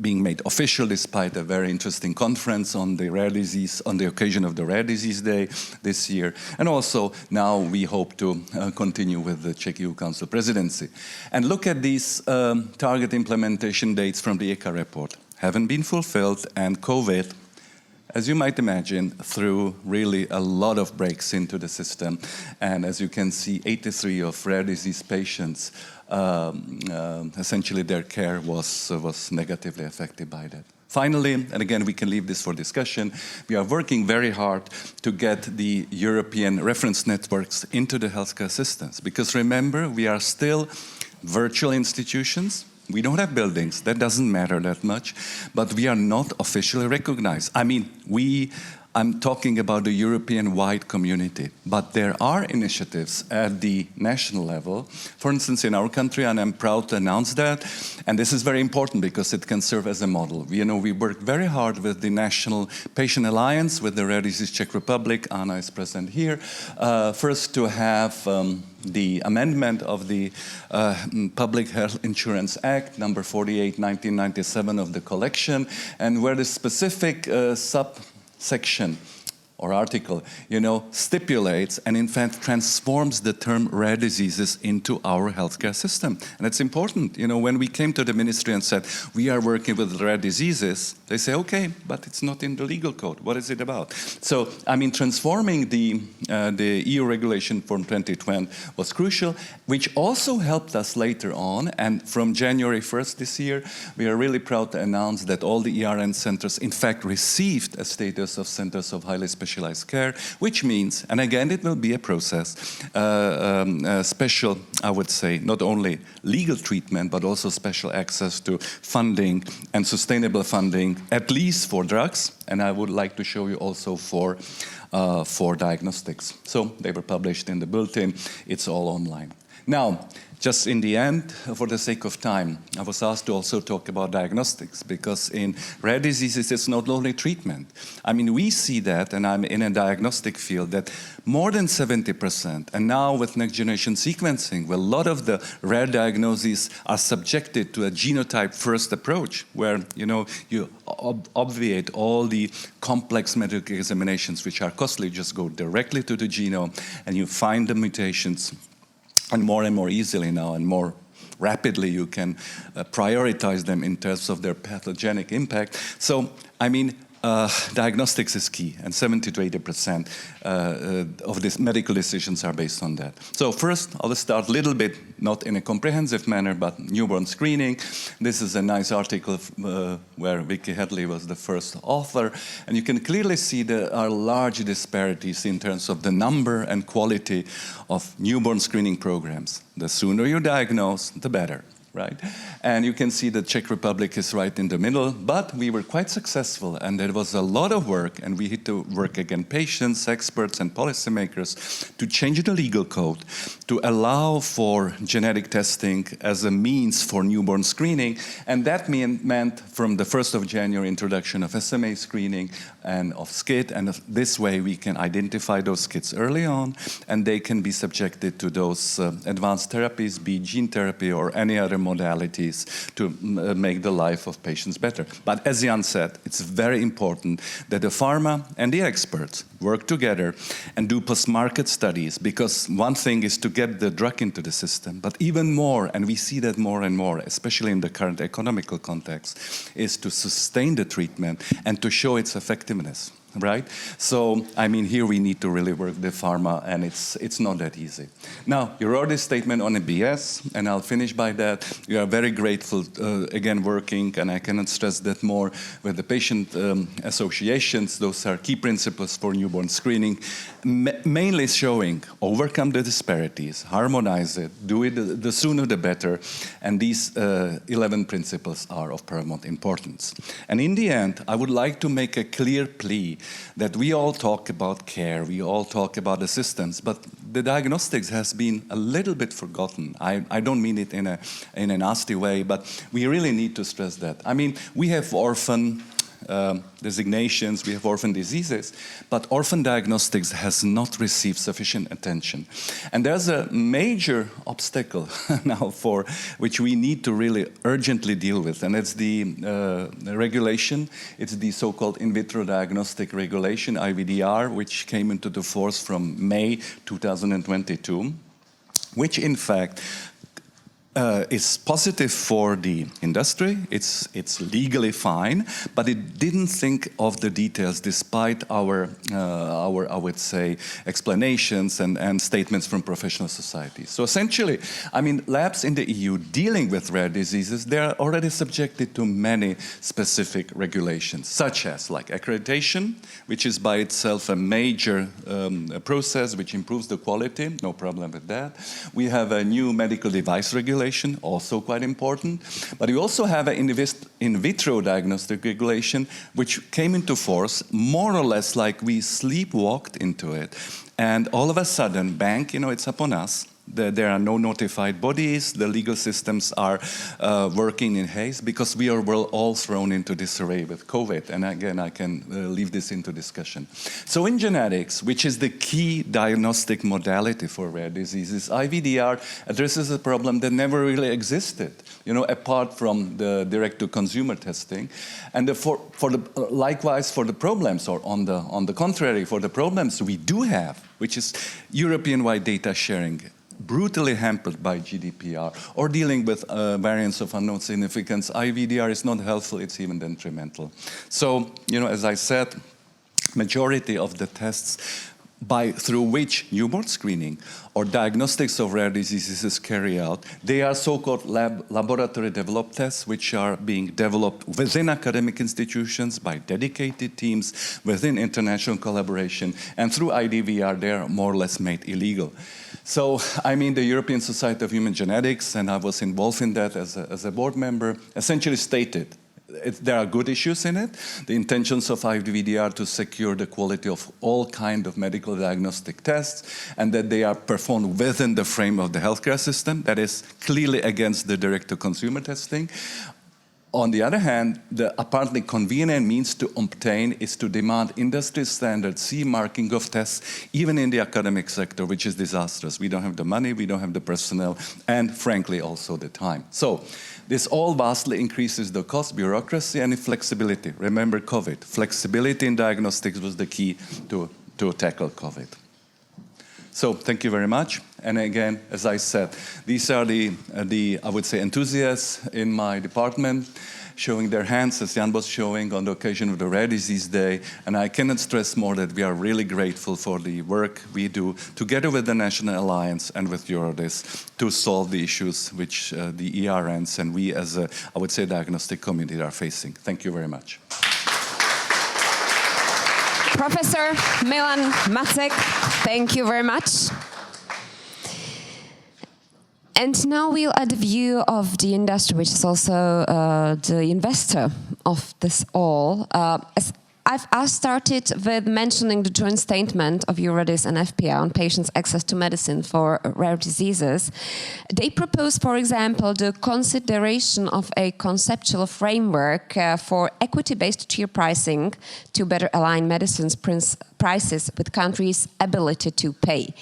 being made official, despite a very interesting conference on the rare disease, on the occasion of the Rare Disease Day this year. And also, now we hope to continue with the Czech EU Council Presidency. And look at these target implementation dates from the ECHA report. Haven't been fulfilled, and COVID, as you might imagine, threw really a lot of breaks into the system. And as you can see, 83 of rare disease patients, essentially their care was negatively affected by that. Finally, and again, we can leave this for discussion, we are working very hard to get the European reference networks into the healthcare systems. Because remember, we are still virtual institutions. We don't have buildings, that doesn't matter that much, but we are not officially recognized. I mean, I'm talking about the European-wide community, but there are initiatives at the national level. For instance, in our country, and I'm proud to announce that, and this is very important because it can serve as a model. You know, we work very hard with the National Patient Alliance, with the Rare Disease Czech Republic. Anna is present here. First to have the amendment of the Public Health Insurance Act, number 48, 1997 of the collection, and where the specific subsection or article, stipulates and in fact transforms the term rare diseases into our healthcare system. And it's important, when we came to the ministry and said, we are working with rare diseases, they say, okay, but it's not in the legal code. What is it about? So, transforming the EU regulation from 2020 was crucial, which also helped us later on. And from January 1st this year, we are really proud to announce that all the ERN centers, in fact, received a status of centers of highly specialized care, which means, and again, it will be a process, special, I would say, not only legal treatment, but also special access to funding and sustainable funding, at least for drugs, and I would like to show you also for diagnostics. So they were published in the bulletin. It's all online. Now, just in the end, for the sake of time, I was asked to also talk about diagnostics, because in rare diseases, it's not only treatment. We see that, and I'm in a diagnostic field, that more than 70%, and now with next generation sequencing, where a lot of the rare diagnoses are subjected to a genotype-first approach, where you obviate all the complex medical examinations, which are costly, just go directly to the genome, and you find the mutations. And more easily now, and more rapidly, you can prioritize them in terms of their pathogenic impact. So, diagnostics is key, and 70 to 80% of these medical decisions are based on that. So first, I'll start a little bit, not in a comprehensive manner, but newborn screening. This is a nice article where Vicky Hedley was the first author, and you can clearly see there are large disparities in terms of the number and quality of newborn screening programs. The sooner you diagnose, the better. Right? And you can see the Czech Republic is right in the middle, but we were quite successful, and there was a lot of work, and we had to work against patients, experts, and policymakers to change the legal code to allow for genetic testing as a means for newborn screening, and that meant from the 1st of January introduction of SMA screening and of SCID, and this way we can identify those kids early on, and they can be subjected to those advanced therapies, be it gene therapy or any other modalities to make the life of patients better. But as Yann said, it's very important that the pharma and the experts work together and do post-market studies, because one thing is to get the drug into the system, but even more, and we see that more and more, especially in the current economical context, is to sustain the treatment and to show its effectiveness. Right? So, here we need to really work the pharma, and it's not that easy. Now, EURORDIS statement on ABS, and I'll finish by that. We are very grateful, again, working, and I cannot stress that more, with the patient associations. Those are key principles for newborn screening, mainly showing overcome the disparities, harmonize it, do it the sooner the better, and these 11 principles are of paramount importance. And in the end, I would like to make a clear plea that we all talk about care, we all talk about assistance, but the diagnostics has been a little bit forgotten. I don't mean it in a nasty way, but we really need to stress that. We have orphan designations, we have orphan diseases, but orphan diagnostics has not received sufficient attention. And there's a major obstacle now for which we need to really urgently deal with, and it's the regulation. It's the so-called in vitro diagnostic regulation, IVDR, which came into the force from May 2022, which in fact is positive for the industry. It's legally fine, but it didn't think of the details despite our I would say explanations and statements from professional societies. So essentially, labs in the EU dealing with rare diseases, they are already subjected to many specific regulations, such as accreditation, which is by itself a major process which improves the quality, no problem with that. We have a new medical device regulation, also quite important. But we also have an in vitro diagnostic regulation, which came into force more or less like we sleepwalked into it. And all of a sudden, bang, it's upon us. There are no notified bodies. The legal systems are working in haste because we are all thrown into disarray with COVID. And again, I can leave this into discussion. So in genetics, which is the key diagnostic modality for rare diseases, IVDR addresses a problem that never really existed, apart from the direct-to-consumer testing. And likewise for the problems, or on the contrary, for the problems we do have, which is European-wide data sharing, brutally hampered by GDPR, or dealing with variants of unknown significance, IVDR is not helpful, it's even detrimental. So, as I said, majority of the tests through which newborn screening or diagnostics of rare diseases is carried out, they are so-called laboratory developed tests, which are being developed within academic institutions by dedicated teams within international collaboration, and through IDVR they are more or less made illegal. So, the European Society of Human Genetics, and I was involved in that as a board member, essentially stated there are good issues in it. The intentions of IVDR to secure the quality of all kinds of medical diagnostic tests, and that they are performed within the frame of the healthcare system. That is clearly against the direct-to-consumer testing. On the other hand, the apparently convenient means to obtain is to demand industry standard CE marking of tests, even in the academic sector, which is disastrous. We don't have the money, we don't have the personnel, and frankly also the time. So this all vastly increases the cost, bureaucracy, and flexibility. Remember COVID. Flexibility in diagnostics was the key to tackle COVID. So thank you very much. And again, as I said, these are the I would say, enthusiasts in my department showing their hands, as Jan was showing on the occasion of the Rare Disease Day. And I cannot stress more that we are really grateful for the work we do together with the National Alliance and with EURORDIS to solve the issues which the ERNs and we as a, I would say, diagnostic community are facing. Thank you very much. Professor Milan Macek, thank you very much. And now we'll add a view of the industry, which is also the investor of this all. I started with mentioning the joint statement of EURORDIS and FPA on patients' access to medicine for rare diseases. They propose, for example, the consideration of a conceptual framework for equity-based tier pricing to better align medicines prices with countries' ability to pay,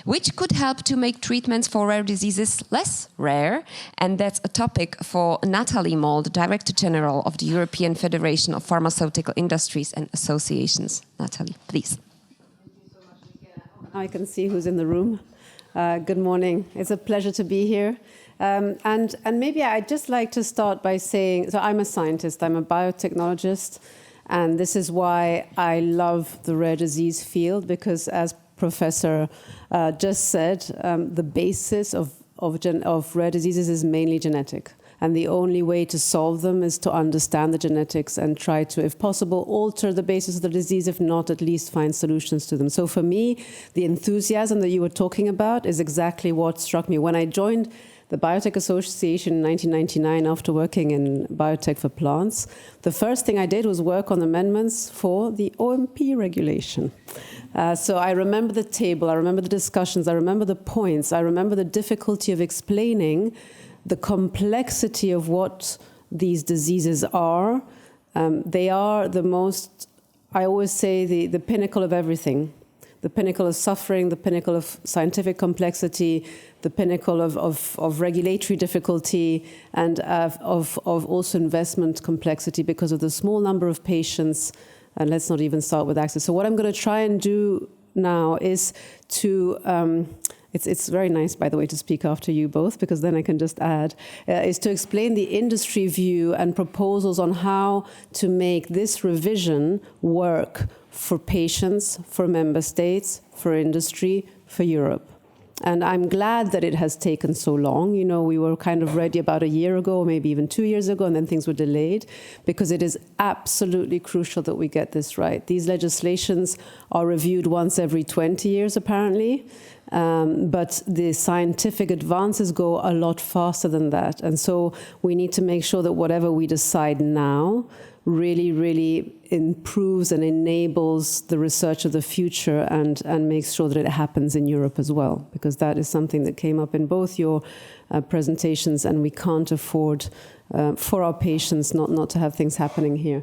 which could help to make treatments for rare diseases less rare. And that's a topic for Nathalie Moll, the Director General of the European Federation of Pharmaceutical Industries and Associations. Nathalie, please. I can see who's in the room. Good morning. It's a pleasure to be here. And maybe I'd just like to start by saying, so I'm a scientist, I'm a biotechnologist, and this is why I love the rare disease field, because as Professor just said, the basis of rare diseases is mainly genetic. And the only way to solve them is to understand the genetics and try to, if possible, alter the basis of the disease, if not, at least find solutions to them. So for me, the enthusiasm that you were talking about is exactly what struck me. When I joined the Biotech Association in 1999 after working in biotech for plants, the first thing I did was work on amendments for the OMP regulation. So I remember the table, I remember the discussions, I remember the points, I remember the difficulty of explaining the complexity of what these diseases are. They are the most, I always say, the pinnacle of everything. The pinnacle of suffering, the pinnacle of scientific complexity, the pinnacle of regulatory difficulty, and of also investment complexity because of the small number of patients. And let's not even start with access. So what I'm going to try and do now is to, it's very nice, by the way, to speak after you both, because then I can just add, is to explain the industry view and proposals on how to make this revision work for patients, for member states, for industry, for Europe. And I'm glad that it has taken so long. You know, we were kind of ready about a year ago, maybe even 2 years ago, and then things were delayed, because it is absolutely crucial that we get this right. These legislations are reviewed once every 20 years, apparently, but the scientific advances go a lot faster than that. And so we need to make sure that whatever we decide now really, really improves and enables the research of the future and makes sure that it happens in Europe as well, because that is something that came up in both your presentations, and we can't afford for our patients not to have things happening here.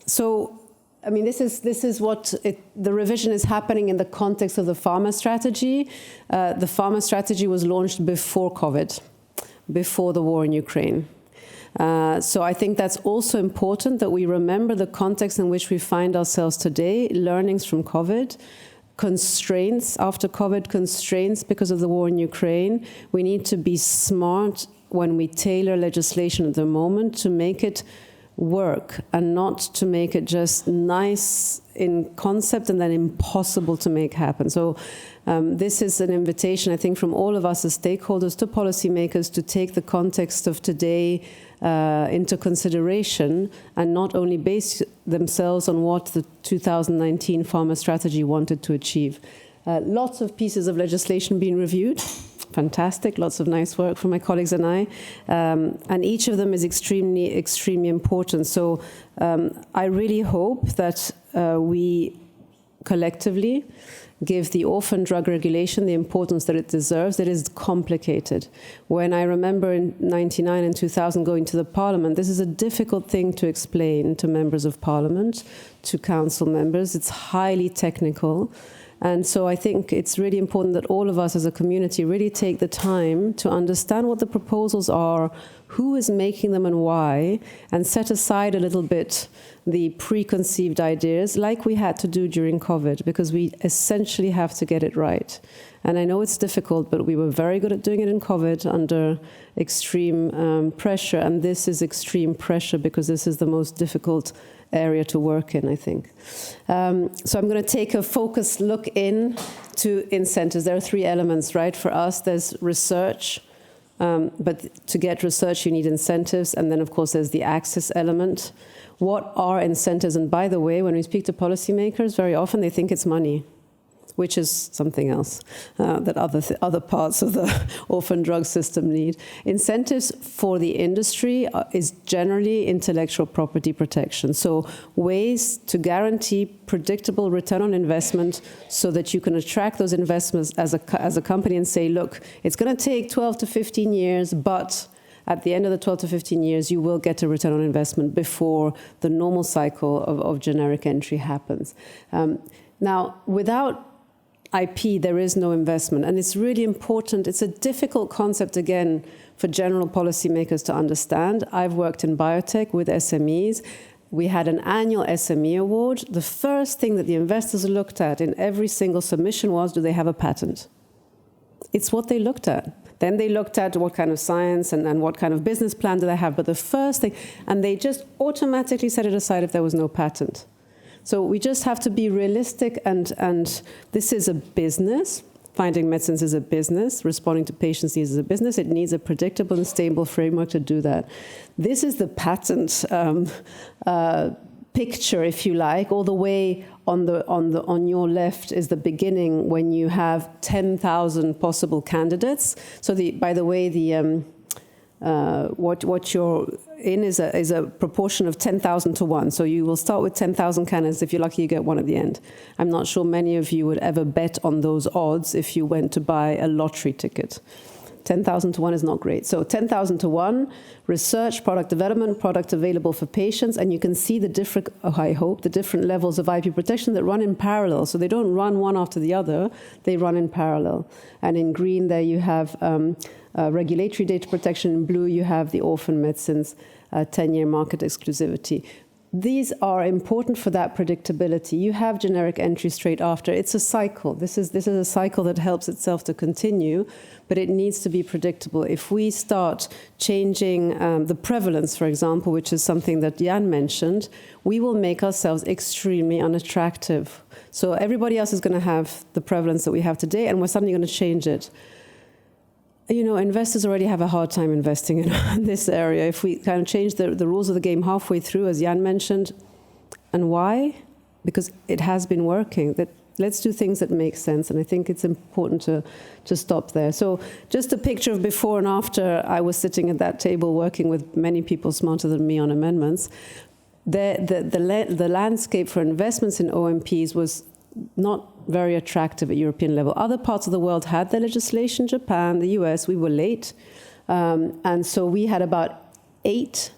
So, I mean, this is what the revision is happening in the context of the pharma strategy. The pharma strategy was launched before COVID, before the war in Ukraine. So I think that's also important that we remember the context in which we find ourselves today, learnings from COVID, constraints after COVID, constraints because of the war in Ukraine. We need to be smart when we tailor legislation at the moment to make it work and not to make it just nice in concept and then impossible to make happen. So this is an invitation, I think, from all of us as stakeholders to policymakers to take the context of today into consideration and not only base themselves on what the 2019 pharma strategy wanted to achieve. Lots of pieces of legislation being reviewed. Fantastic, lots of nice work from my colleagues and I. And each of them is extremely, extremely important. So I really hope that we collectively give the orphan drug regulation the importance that it deserves. It is complicated. When I remember in 1999 and 2000 going to the parliament, this is a difficult thing to explain to members of parliament, to council members. It's highly technical. And so I think it's really important that all of us as a community really take the time to understand what the proposals are, who is making them and why, and set aside a little bit the preconceived ideas like we had to do during COVID, because we essentially have to get it right. And I know it's difficult, but we were very good at doing it in COVID under extreme pressure, and this is extreme pressure because this is the most difficult area to work in, I think. So I'm going to take a focused look into incentives. There are three elements, right? For us, there's research, but to get research, you need incentives. And then, of course, there's the access element. What are incentives? And by the way, when we speak to policymakers, very often they think it's money, which is something else that other parts of the orphan drug system need. Incentives for the industry is generally intellectual property protection. So ways to guarantee predictable return on investment so that you can attract those investments as a company and say, look, it's going to take 12 to 15 years, but at the end of the 12 to 15 years, you will get a return on investment before the normal cycle of generic entry happens. Now, without IP, there is no investment. And it's really important. It's a difficult concept, again, for general policymakers to understand. I've worked in biotech with SMEs. We had an annual SME award. The first thing that the investors looked at in every single submission was, do they have a patent? It's what they looked at. Then they looked at what kind of science and what kind of business plan do they have. But the first thing, and they just automatically set it aside if there was no patent. So we just have to be realistic, and this is a business. Finding medicines is a business. Responding to patients' needs is a business. It needs a predictable and stable framework to do that. This is the patent picture, if you like. All the way on your left is the beginning when you have 10,000 possible candidates. So by the way, what you're in is a proportion of 10,000 to 1. So you will start with 10,000 candidates. If you're lucky, you get one at the end. I'm not sure many of you would ever bet on those odds if you went to buy a lottery ticket. 10,000 to 1 is not great. So 10,000 to 1, research, product development, product available for patients, and you can see the different, I hope, the different levels of IP protection that run in parallel. So they don't run one after the other, they run in parallel. And in green there you have regulatory data protection. In blue you have the orphan medicines 10-year market exclusivity. These are important for that predictability. You have generic entry straight after. It's a cycle. This is a cycle that helps itself to continue, but it needs to be predictable. If we start changing the prevalence, for example, which is something that Yann mentioned, we will make ourselves extremely unattractive. So everybody else is going to have the prevalence that we have today, and we're suddenly going to change it. You know, investors already have a hard time investing in this area. If we kind of change the rules of the game halfway through, as Yann mentioned, and why? Because it has been working. Let's do things that make sense, and I think it's important to stop there. So just a picture of before and after. I was sitting at that table working with many people smarter than me on amendments. the landscape for investments in OMPs was not very attractive at European level. Other parts of the world had their legislation, Japan, the US, we were late. And so we had about 8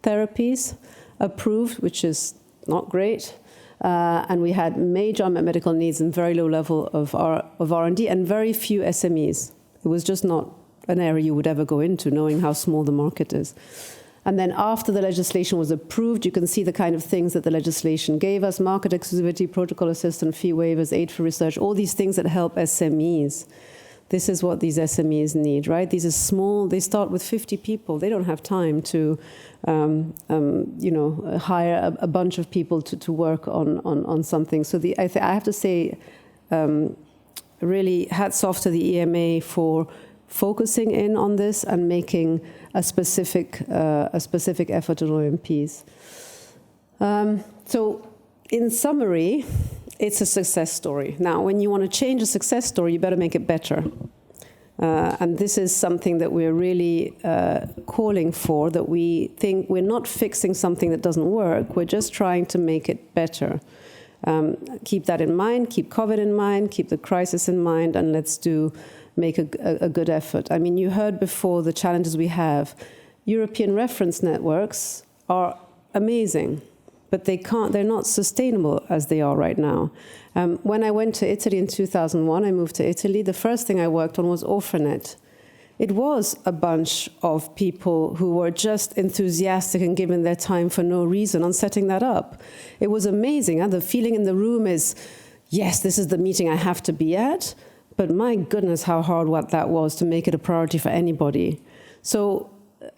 therapies approved, which is not great. And we had major unmet medical needs and very low level of R&D and very few SMEs. It was just not an area you would ever go into, knowing how small the market is. And then after the legislation was approved, you can see the kind of things that the legislation gave us: market exclusivity, protocol assistance, fee waivers, aid for research, all these things that help SMEs. This is what these SMEs need, right? These are small, they start with 50 people. They don't have time to hire a bunch of people to work on something. So I have to say, really hats off to the EMA for focusing in on this and making a specific effort on OMPs. So in summary, it's a success story. Now, when you want to change a success story, you better make it better. And this is something that we're really calling for, that we think we're not fixing something that doesn't work, we're just trying to make it better. Keep that in mind, keep COVID in mind, keep the crisis in mind, and let's make a good effort. I mean, you heard before the challenges we have. European reference networks are amazing, but they're not sustainable as they are right now. When I went to Italy in 2001, I moved to Italy, the first thing I worked on was Orphanet. It was a bunch of people who were just enthusiastic and giving their time for no reason on setting that up. It was amazing. The feeling in the room is, yes, this is the meeting I have to be at, but my goodness, how hard what that was to make it a priority for anybody. So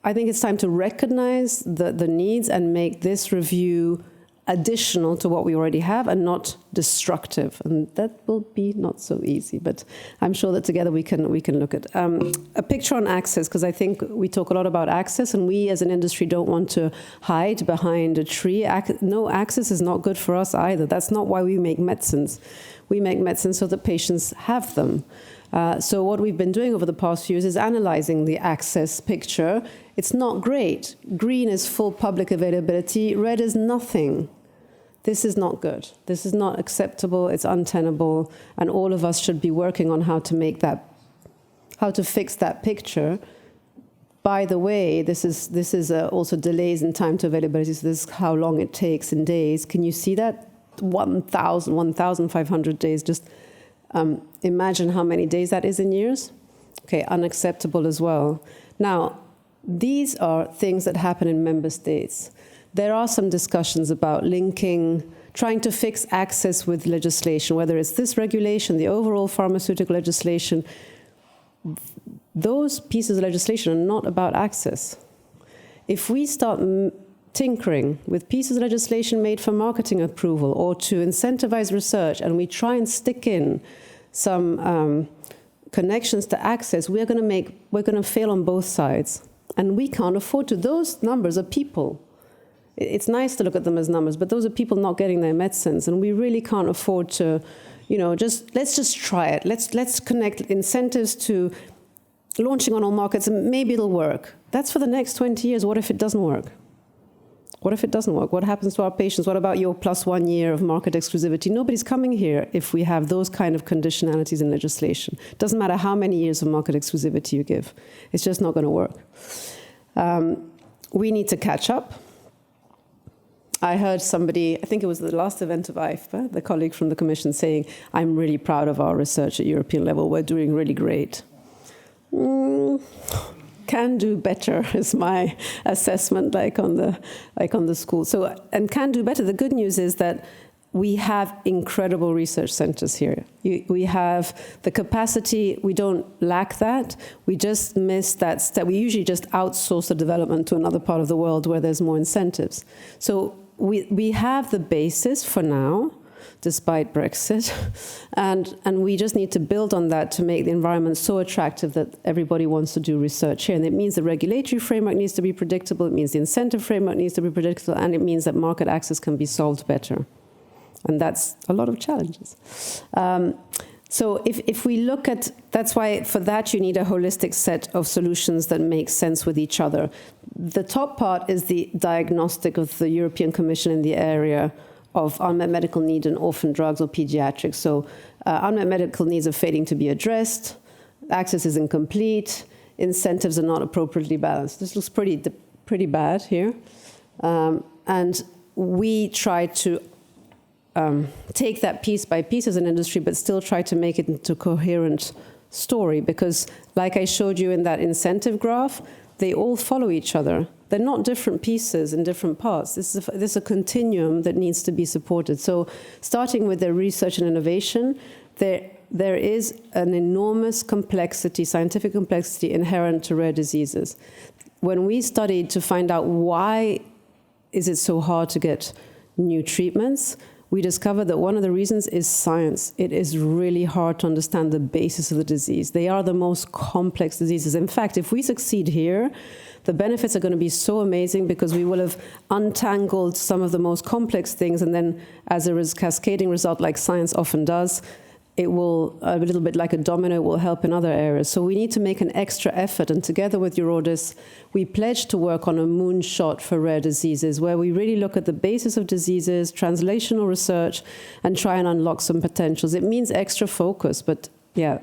I think it's time to recognize the needs and make this review additional to what we already have and not destructive. And that will be not so easy, but I'm sure that together we can look at a picture on access, because I think we talk a lot about access, and we as an industry don't want to hide behind a tree. No, access is not good for us either. That's not why we make medicines. We make medicines so that patients have them. So what we've been doing over the past few years is analyzing the access picture. It's not great. Green is full public availability. Red is nothing. This is not good. This is not acceptable. It's untenable. And all of us should be working on how to fix that picture. By the way, this is also delays in time to availability. So this is how long it takes in days. Can you see that? 1,500 days. Just imagine how many days that is in years. Okay, unacceptable as well. Now, these are things that happen in member states. There are some discussions about trying to fix access with legislation, whether it's this regulation, the overall pharmaceutical legislation. Those pieces of legislation are not about access. If we start tinkering with pieces of legislation made for marketing approval or to incentivize research, and we try and stick in some connections to access, we're going to fail on both sides. And we can't afford to. Those numbers are people. It's nice to look at them as numbers, but those are people not getting their medicines, and we really can't afford to, let's just try it. Let's connect incentives to launching on all markets, and maybe it'll work. That's for the next 20 years. What if it doesn't work? What if it doesn't work? What happens to our patients? What about your plus 1 year of market exclusivity? Nobody's coming here if we have those kind of conditionalities in legislation. It doesn't matter how many years of market exclusivity you give. It's just not going to work. We need to catch up. I heard somebody, I think it was the last event of IFPA, the colleague from the Commission saying, I'm really proud of our research at European level. We're doing really great. Can do better is my assessment, like on the school. So, and can do better. The good news is that we have incredible research centers here. We have the capacity. We don't lack that. We just miss that step. We usually just outsource the development to another part of the world where there's more incentives. So we have the basis for now, despite Brexit, and we just need to build on that to make the environment so attractive that everybody wants to do research here. And it means the regulatory framework needs to be predictable, it means the incentive framework needs to be predictable, and it means that market access can be solved better. And that's a lot of challenges. So if we look at, that's why for that you need a holistic set of solutions that make sense with each other. The top part is the diagnostic of the European Commission in the area of unmet medical need in orphan drugs or pediatrics. So unmet medical needs are failing to be addressed, access is incomplete, incentives are not appropriately balanced. This looks pretty bad here. And we try to take that piece by piece as an industry, but still try to make it into a coherent story, because like I showed you in that incentive graph, they all follow each other. They're not different pieces in different parts. This is a continuum that needs to be supported. So starting with the research and innovation, there is an enormous complexity, scientific complexity inherent to rare diseases. When we studied to find out why is it so hard to get new treatments, we discovered that one of the reasons is science. It is really hard to understand the basis of the disease. They are the most complex diseases. In fact, if we succeed here, the benefits are going to be so amazing, because we will have untangled some of the most complex things, and then as a cascading result, like science often does, it will, a little bit like a domino, will help in other areas. So we need to make an extra effort, and together with EURORDIS, we pledged to work on a moonshot for rare diseases, where we really look at the basis of diseases, translational research, and try and unlock some potentials. It means extra focus, but yeah,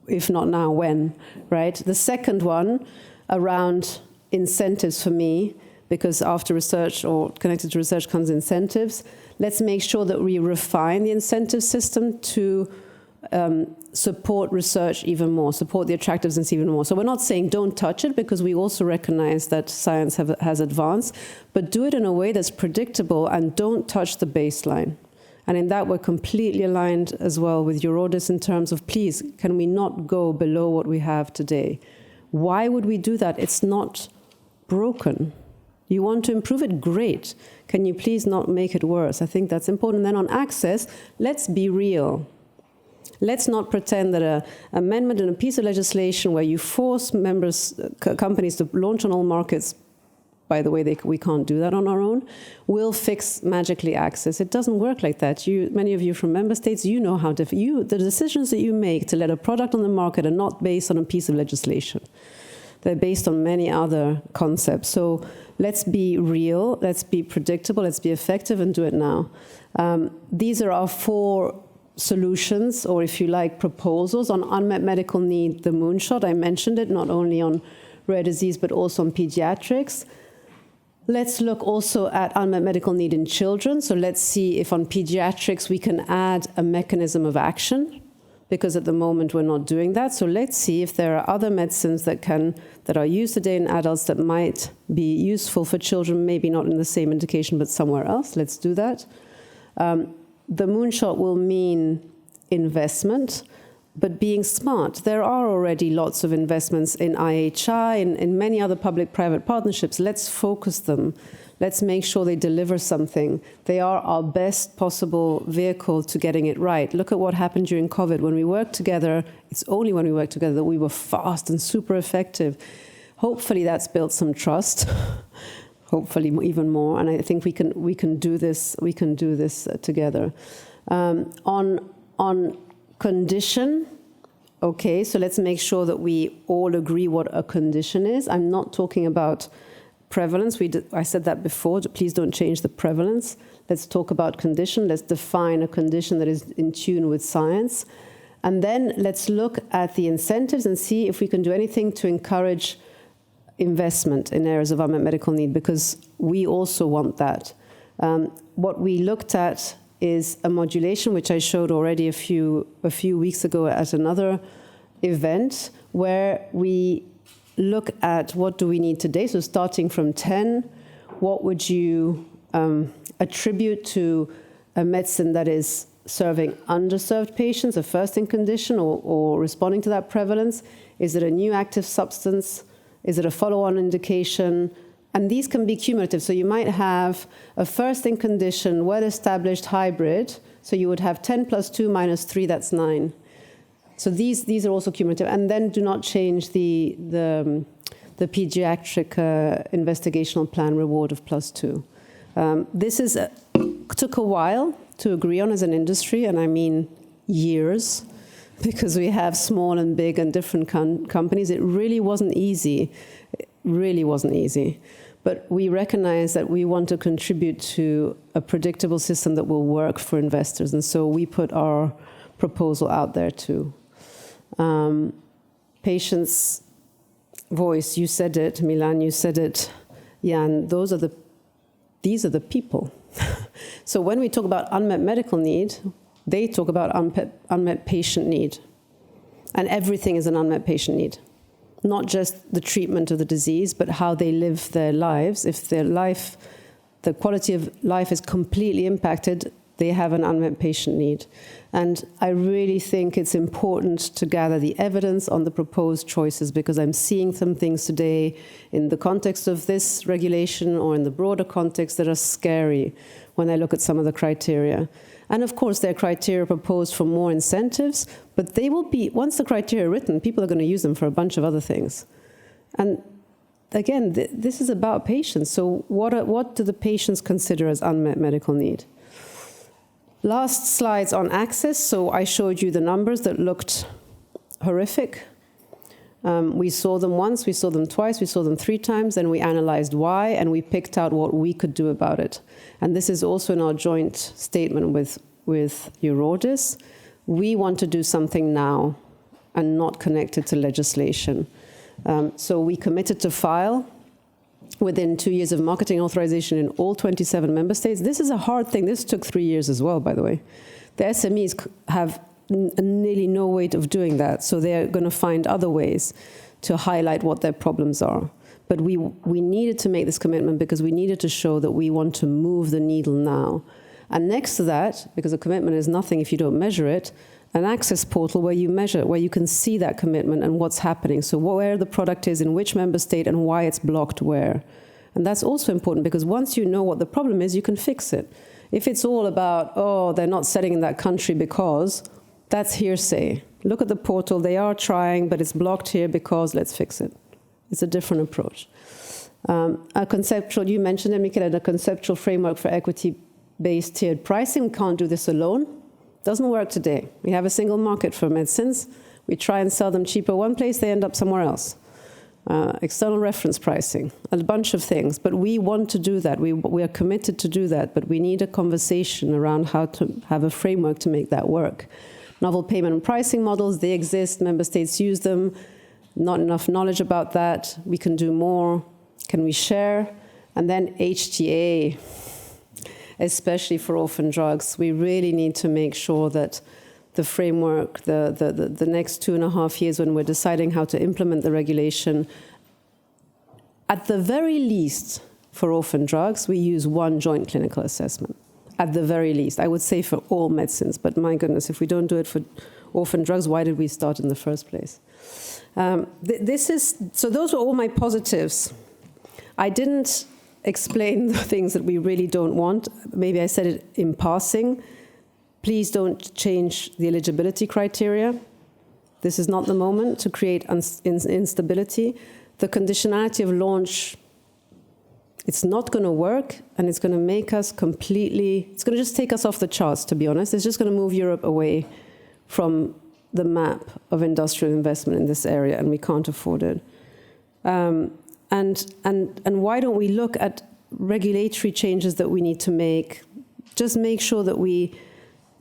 if not now, when, right? The second one, around incentives for me, because after research or connected to research comes incentives, let's make sure that we refine the incentive system to support research even more, support the attractiveness even more. So we're not saying don't touch it, because we also recognize that science has advanced, but do it in a way that's predictable and don't touch the baseline. And in that, we're completely aligned as well with EURORDIS in terms of, please, can we not go below what we have today? Why would we do that? It's not broken. You want to improve it? Great. Can you please not make it worse? I think that's important. Then on access, let's be real. Let's not pretend that an amendment in a piece of legislation where you force companies to launch on all markets, by the way, we can't do that on our own, will fix magically access. It doesn't work like that. Many of you from member states, you know how the decisions that you make to let a product on the market are not based on a piece of legislation. They're based on many other concepts. So let's be real, let's be predictable, let's be effective, and do it now. These are our 4 solutions, or if you like, proposals on unmet medical need, the moonshot. I mentioned it, not only on rare disease, but also on pediatrics. Let's look also at unmet medical need in children. So let's see if on pediatrics we can add a mechanism of action, because at the moment we're not doing that. So let's see if there are other medicines that are used today in adults that might be useful for children, maybe not in the same indication, but somewhere else. Let's do that. The moonshot will mean investment, but being smart. There are already lots of investments in IHI, in many other public-private partnerships. Let's focus them. Let's make sure they deliver something. They are our best possible vehicle to getting it right. Look at what happened during COVID. When we worked together, it's only when we worked together that we were fast and super effective. Hopefully that's built some trust. Hopefully even more. And I think we can do this. We can do this together. On condition. Okay, so let's make sure that we all agree what a condition is. I'm not talking about prevalence. I said that before. Please don't change the prevalence. Let's talk about condition. Let's define a condition that is in tune with science. And then let's look at the incentives and see if we can do anything to encourage investment in areas of unmet medical need, because we also want that. What we looked at is a modulation, which I showed already a few weeks ago at another event, where we look at what do we need today. So starting from 10, what would you attribute to a medicine that is serving underserved patients, a first-in condition, or responding to that prevalence? Is it a new active substance? Is it a follow-on indication? And these can be cumulative. So you might have a first-in condition, well-established hybrid. So you would have 10 plus 2 minus 3, that's 9. So these are also cumulative. And then do not change the pediatric investigational plan reward of plus 2. This took a while to agree on as an industry, and I mean years, because we have small and big and different companies. It really wasn't easy. It really wasn't easy. But we recognize that we want to contribute to a predictable system that will work for investors. And so we put our proposal out there too. Patients' voice, you said it, Milan, you said it, Yann, these are the people. So when we talk about unmet medical need, they talk about unmet patient need. And everything is an unmet patient need. Not just the treatment of the disease, but how they live their lives. If their life, the quality of life is completely impacted, they have an unmet patient need. And I really think it's important to gather the evidence on the proposed choices, because I'm seeing some things today in the context of this regulation or in the broader context that are scary when I look at some of the criteria. And of course, there are criteria proposed for more incentives, but they will be, once the criteria are written, people are going to use them for a bunch of other things. And again, this is about patients. So what do the patients consider as unmet medical need? Last slides on access. So I showed you the numbers that looked horrific. We saw them once, we saw them twice, we saw them 3 times, and we analyzed why, and we picked out what we could do about it. And this is also in our joint statement with EURORDIS. We want to do something now and not connect it to legislation. So we committed to file within 2 years of marketing authorization in all 27 member states. This is a hard thing. This took 3 years as well, by the way. The SMEs have nearly no way of doing that, so they're going to find other ways to highlight what their problems are. But we needed to make this commitment because we needed to show that we want to move the needle now. And next to that, because a commitment is nothing if you don't measure it, an access portal where you measure, where you can see that commitment and what's happening. So where the product is, in which member state, and why it's blocked where. And that's also important, because once you know what the problem is, you can fix it. If it's all about, oh, they're not selling in that country because, that's hearsay. Look at the portal, they are trying, but it's blocked here because, let's fix it. It's a different approach. A conceptual, you mentioned it, Michaela, a conceptual framework for equity-based tiered pricing. We can't do this alone. Doesn't work today. We have a single market for medicines. We try and sell them cheaper one place, they end up somewhere else. External reference pricing, a bunch of things. But we want to do that. We are committed to do that, but we need a conversation around how to have a framework to make that work. Novel payment and pricing models, they exist. Member states use them. Not enough knowledge about that. We can do more. Can we share? And then HTA, especially for orphan drugs. We really need to make sure that the framework, the next 2.5 years when we're deciding how to implement the regulation, at the very least, for orphan drugs, we use one joint clinical assessment. At the very least. I would say for all medicines, but my goodness, if we don't do it for orphan drugs, why did we start in the first place? So those were all my positives. I didn't explain the things that we really don't want. Maybe I said it in passing. Please don't change the eligibility criteria. This is not the moment to create instability. The conditionality of launch, it's not going to work, and it's going to make us completely, it's going to just take us off the charts, to be honest. It's just going to move Europe away from the map of industrial investment in this area, and we can't afford it. And why don't we look at regulatory changes that we need to make? Just make sure that we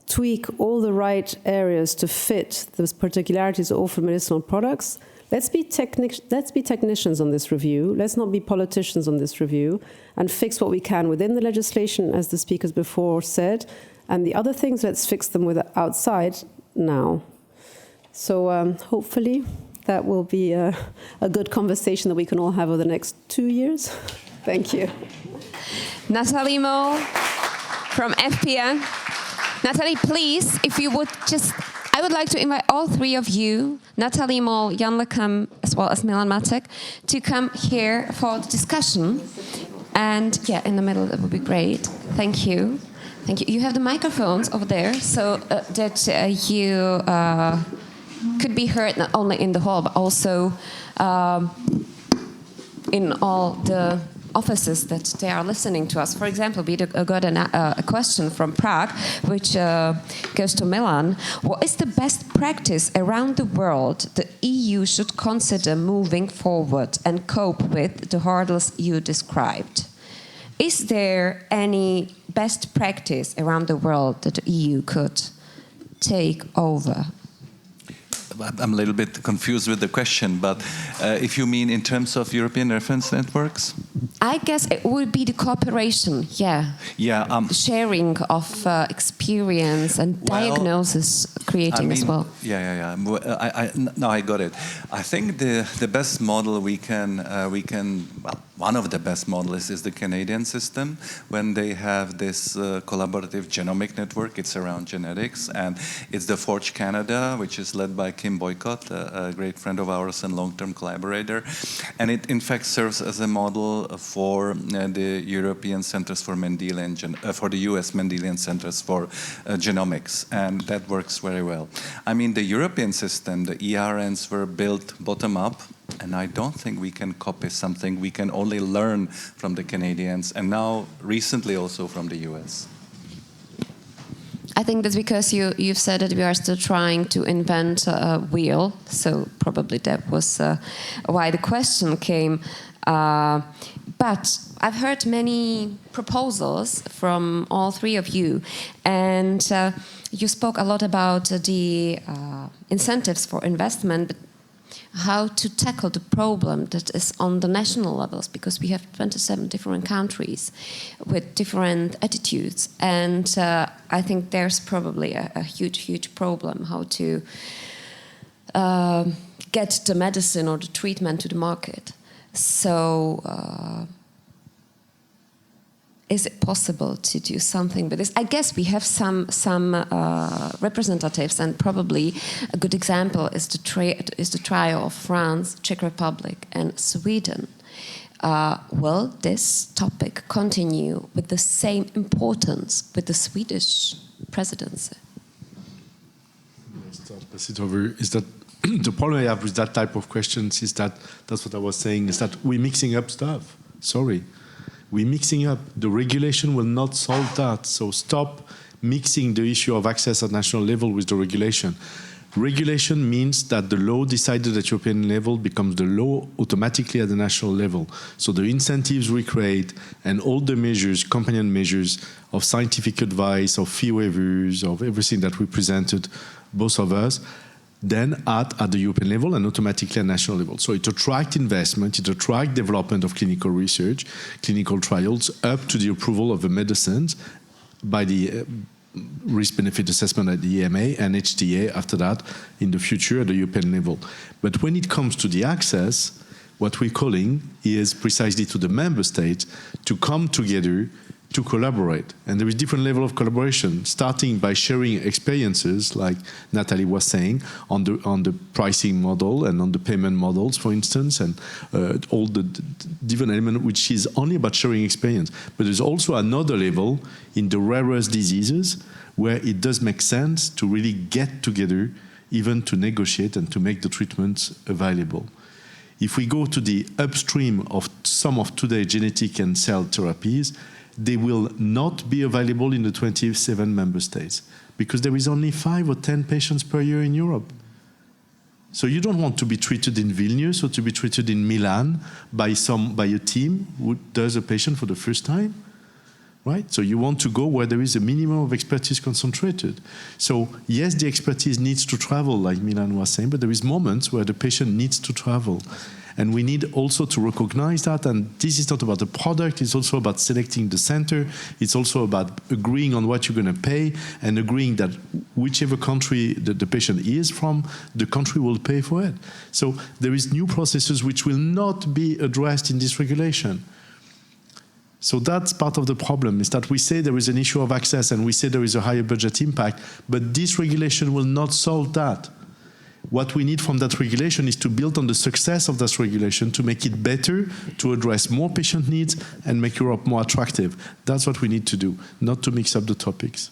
tweak all the right areas to fit the particularities of orphan medicinal products. Let's be technicians on this review. Let's not be politicians on this review, and fix what we can within the legislation, as the speakers before said. And the other things, let's fix them with outside now. So hopefully that will be a good conversation that we can all have over the next 2 years. Thank you. Nathalie Moll from FPA. Nathalie, please, if you would just, I would like to invite all 3 of you, Nathalie Moll, Yann Le Cam, as well as Milan Macek, to come here for the discussion. And yeah, in the middle, that would be great. Thank you. Thank you. You have the microphones over there, so that you could be heard not only in the hall, but also in all the offices that they are listening to us. For example, we got a question from Prague, which goes to Milan. What is the best practice around the world the EU should consider moving forward and cope with the hurdles you described? Is there any best practice around the world that the EU could take over? I'm a little bit confused with the question, but if you mean in terms of European reference networks? I guess it would be the cooperation, yeah. Yeah. Sharing of experience and diagnosis creating as well. Yeah. Now I got it. I think the best model we can one of the best models is the Canadian system, when they have this collaborative genomic network. It's around genetics, and it's the Forge Canada, which is led by Kim Boycott, a great friend of ours and long-term collaborator. And it in fact serves as a model for the European Centers for Mendelian, for the US Mendelian Centers for Genomics, and that works very well. I mean, the European system, the ERNs were built bottom-up, and I don't think we can copy something. We can only learn from the Canadians, and now recently also from the US. I think that's because you've said that we are still trying to invent a wheel, so probably that was why the question came. But I've heard many proposals from all three of you, and you spoke a lot about the incentives for investment, but how to tackle the problem that is on the national levels, because we have 27 different countries with different attitudes, and I think there's probably a huge problem how to get the medicine or the treatment to the market. So is it possible to do something with this? I guess we have some representatives, and probably a good example is the trial of France, Czech Republic, and Sweden. Will this topic continue with the same importance with the Swedish presidency? Pass it over. Is that the problem I have with that type of questions is that's what I was saying, is that we're mixing up stuff. Sorry. We're mixing up. The regulation will not solve that. So stop mixing the issue of access at national level with the regulation. Regulation means that the law decided at European level becomes the law automatically at the national level. So the incentives we create and all the measures, companion measures of scientific advice, of fee waivers, of everything that we presented, both of us, then at the European level and automatically at national level. So it attracts investment, it attracts development of clinical research, clinical trials, up to the approval of the medicines by the risk-benefit assessment at the EMA and HTA after that in the future at the European level. But when it comes to the access, what we're calling is precisely to the member states to come together to collaborate. And there is different level of collaboration, starting by sharing experiences, like Nathalie was saying, on the pricing model and on the payment models, for instance, and all the different elements, which is only about sharing experience. But there's also another level in the rarest diseases where it does make sense to really get together, even to negotiate and to make the treatments available. If we go to the upstream of some of today's genetic and cell therapies, they will not be available in the 27 member states because there is only 5 or 10 patients per year in Europe. So you don't want to be treated in Vilnius or to be treated in Milan by a team who does a patient for the first time, right? So you want to go where there is a minimum of expertise concentrated. So yes, the expertise needs to travel, like Milan was saying, but there is moments where the patient needs to travel. And we need also to recognize that, and this is not about the product, it's also about selecting the center, it's also about agreeing on what you're going to pay, and agreeing that whichever country that the patient is from, the country will pay for it. So there is new processes which will not be addressed in this regulation. So that's part of the problem, is that we say there is an issue of access and we say there is a higher budget impact, but this regulation will not solve that. What we need from that regulation is to build on the success of that regulation to make it better, to address more patient needs and make Europe more attractive. That's what we need to do, not to mix up the topics.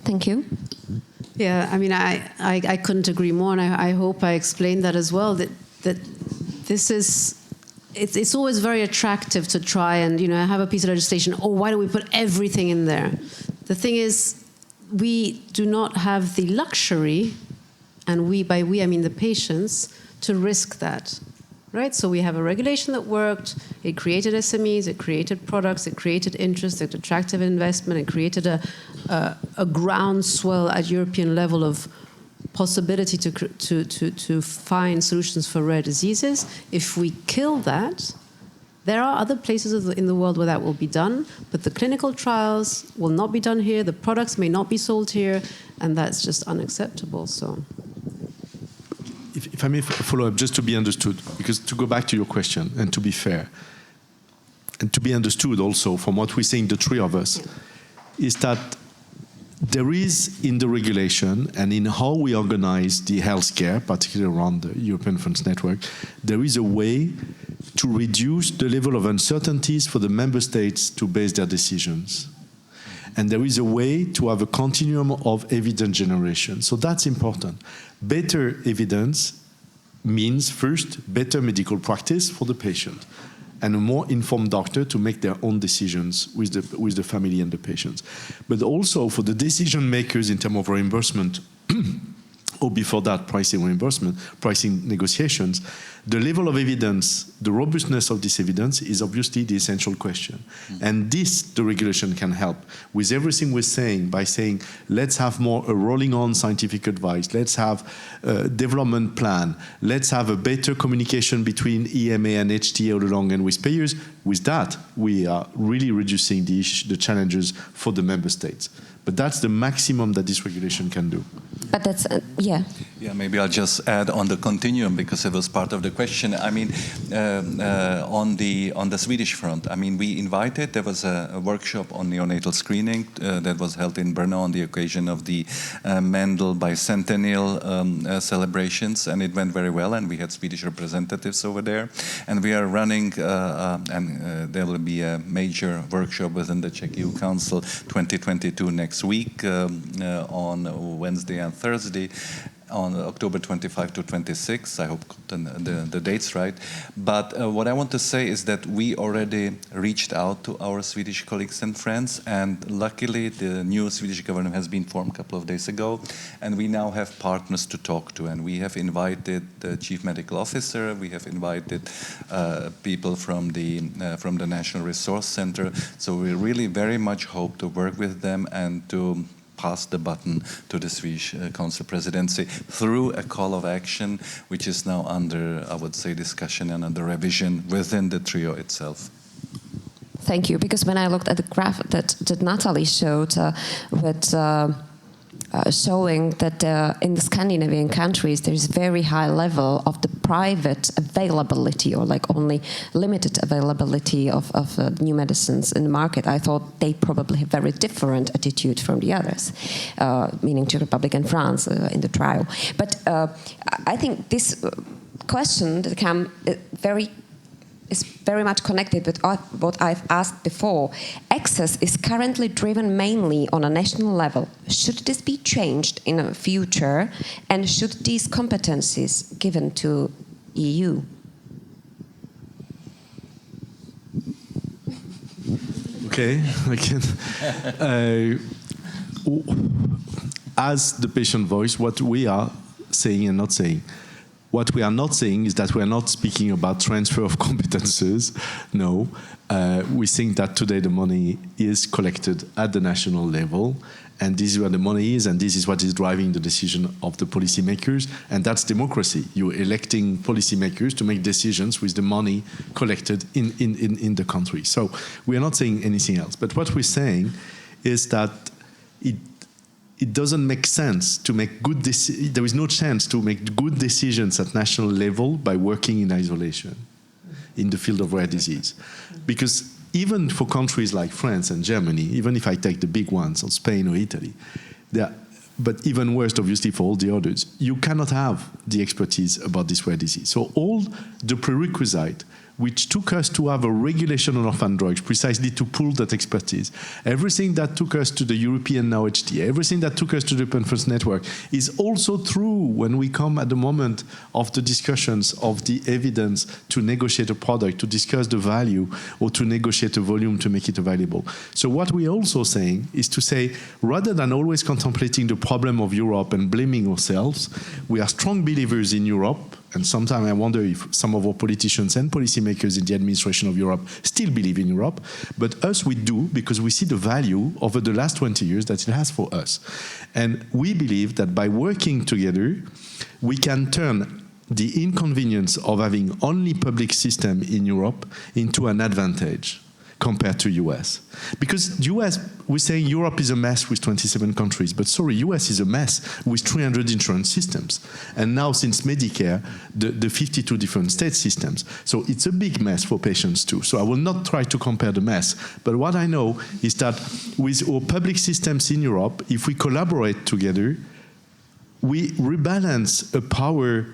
Thank you. Yeah, I mean, I couldn't agree more, and I hope I explained that as well, that this is it's always very attractive to try and, you know, have a piece of legislation. Oh, why don't we put everything in there? The thing is, we do not have the luxury, and by we I mean the patients, to risk that, right? So we have a regulation that worked, it created SMEs, it created products, it created interest, it attracted investment, it created a groundswell at European level of possibility to find solutions for rare diseases. If we kill that, there are other places in the world where that will be done, but the clinical trials will not be done here, the products may not be sold here, and that's just unacceptable. So, if I may follow up, just to be understood, because to go back to your question, and to be fair, and to be understood also from what we're saying, the three of us, is that there is in the regulation and in how we organize the healthcare, particularly around the European Funds Network, there is a way to reduce the level of uncertainties for the member states to base their decisions. And there is a way to have a continuum of evidence generation. So that's important. Better evidence means, first, better medical practice for the patient and a more informed doctor to make their own decisions with the family and the patients. But also for the decision makers in terms of reimbursement, or before that, pricing reimbursement, pricing negotiations, the level of evidence, the robustness of this evidence is obviously the essential question. Mm-hmm. And this, the regulation can help with everything we're saying by saying, let's have more a rolling on scientific advice, let's have a development plan, let's have a better communication between EMA and HTA all along and with payers. With that, we are really reducing the challenges for the member states. But that's the maximum that this regulation can do. But that's, yeah. Yeah, maybe I'll just add on the continuum, because it was part of the question. I mean, on the Swedish front, I mean, we invited, there was a workshop on neonatal screening that was held in Brno on the occasion of the Mendel bicentennial celebrations, and it went very well, and we had Swedish representatives over there. And we are running, and there will be a major workshop within the Czech EU Council 2022 next week on Wednesday and Thursday, on October 25 to 26. I hope the date's right. But what I want to say is that we already reached out to our Swedish colleagues and friends, and luckily the new Swedish government has been formed a couple of days ago, and we now have partners to talk to, and we have invited the chief medical officer, we have invited people from the National Resource Center, so we really very much hope to work with them and to pass the baton to the Swedish Council Presidency through a call of action, which is now under, I would say, discussion and under revision within the trio itself. Thank you, because when I looked at the graph that Nathalie showed showing that in the Scandinavian countries there's very high level of the private availability, or like only limited availability of new medicines in the market, I thought they probably have very different attitude from the others, meaning Czech Republic and France in the trial. But I think this question that is very much connected with what I've asked before. Access is currently driven mainly on a national level. Should this be changed in the future, and should these competencies given to EU? Okay, I can. As the patient voice, what we are saying and not saying. What we are not saying is that we are not speaking about transfer of competences. No, we think that today the money is collected at the national level, and this is where the money is, and this is what is driving the decision of the policymakers, and that's democracy. You're electing policymakers to make decisions with the money collected in the country. So we are not saying anything else. But what we're saying is that it doesn't make sense to make good decisions. There is no chance to make good decisions at national level by working in isolation in the field of rare disease. Because even for countries like France and Germany, even if I take the big ones, or Spain or Italy, but even worse, obviously, for all the others, you cannot have the expertise about this rare disease. So all the prerequisite which took us to have a regulation on orphan drugs, precisely to pool that expertise. Everything that took us to the European now HTA, everything that took us to the Open First Network is also true when we come at the moment of the discussions of the evidence to negotiate a product, to discuss the value, or to negotiate a volume to make it available. So what we're also saying is to say, rather than always contemplating the problem of Europe and blaming ourselves, we are strong believers in Europe. And sometimes I wonder if some of our politicians and policymakers in the administration of Europe still believe in Europe. But us, we do, because we see the value over the last 20 years that it has for us. And we believe that by working together, we can turn the inconvenience of having only public system in Europe into an advantage compared to US. Because US, we're saying Europe is a mess with 27 countries, but sorry, US is a mess with 300 insurance systems. And now since Medicare, the 52 different state systems. So it's a big mess for patients too. So I will not try to compare the mess, but what I know is that with our public systems in Europe, if we collaborate together, we rebalance a power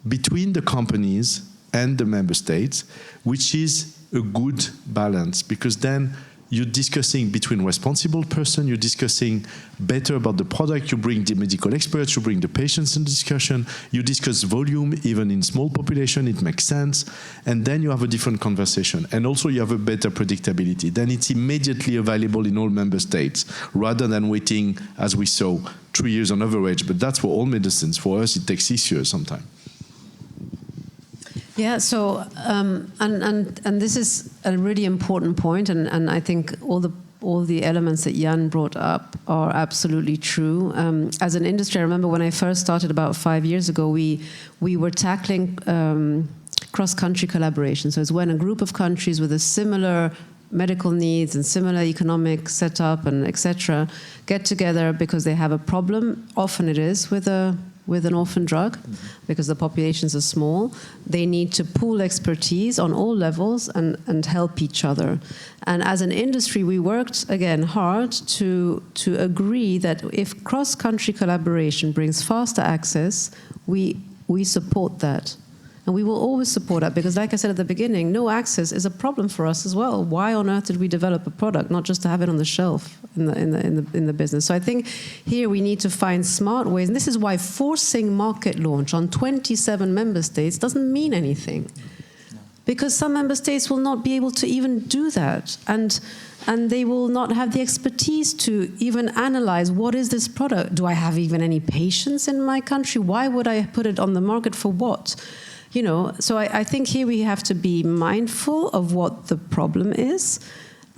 between the companies and the member states, which is a good balance, because then you're discussing between responsible person, you're discussing better about the product, you bring the medical experts, you bring the patients in discussion, you discuss volume, even in small population, it makes sense, and then you have a different conversation. And also you have a better predictability. Then it's immediately available in all member states, rather than waiting, as we saw, 3 years on average, but that's for all medicines. For us, it takes 6 years sometimes. Yeah, so and this is a really important point, and I think all the elements that Yann brought up are absolutely true. As an industry, I remember when I first started about 5 years ago, we were tackling cross-country collaboration. So it's when a group of countries with a similar medical needs and similar economic setup and etc. get together because they have a problem. Often it is with an orphan drug, because the populations are small. They need to pool expertise on all levels and help each other. And as an industry, we worked, again, hard to agree that if cross-country collaboration brings faster access, we support that. And we will always support that, because like I said at the beginning, no access is a problem for us as well. Why on earth did we develop a product, not just to have it on the shelf in the business? So I think here we need to find smart ways, and this is why forcing market launch on 27 member states doesn't mean anything. Because some member states will not be able to even do that, and they will not have the expertise to even analyze, what is this product? Do I have even any patients in my country? Why would I put it on the market for what? You know, so I think here we have to be mindful of what the problem is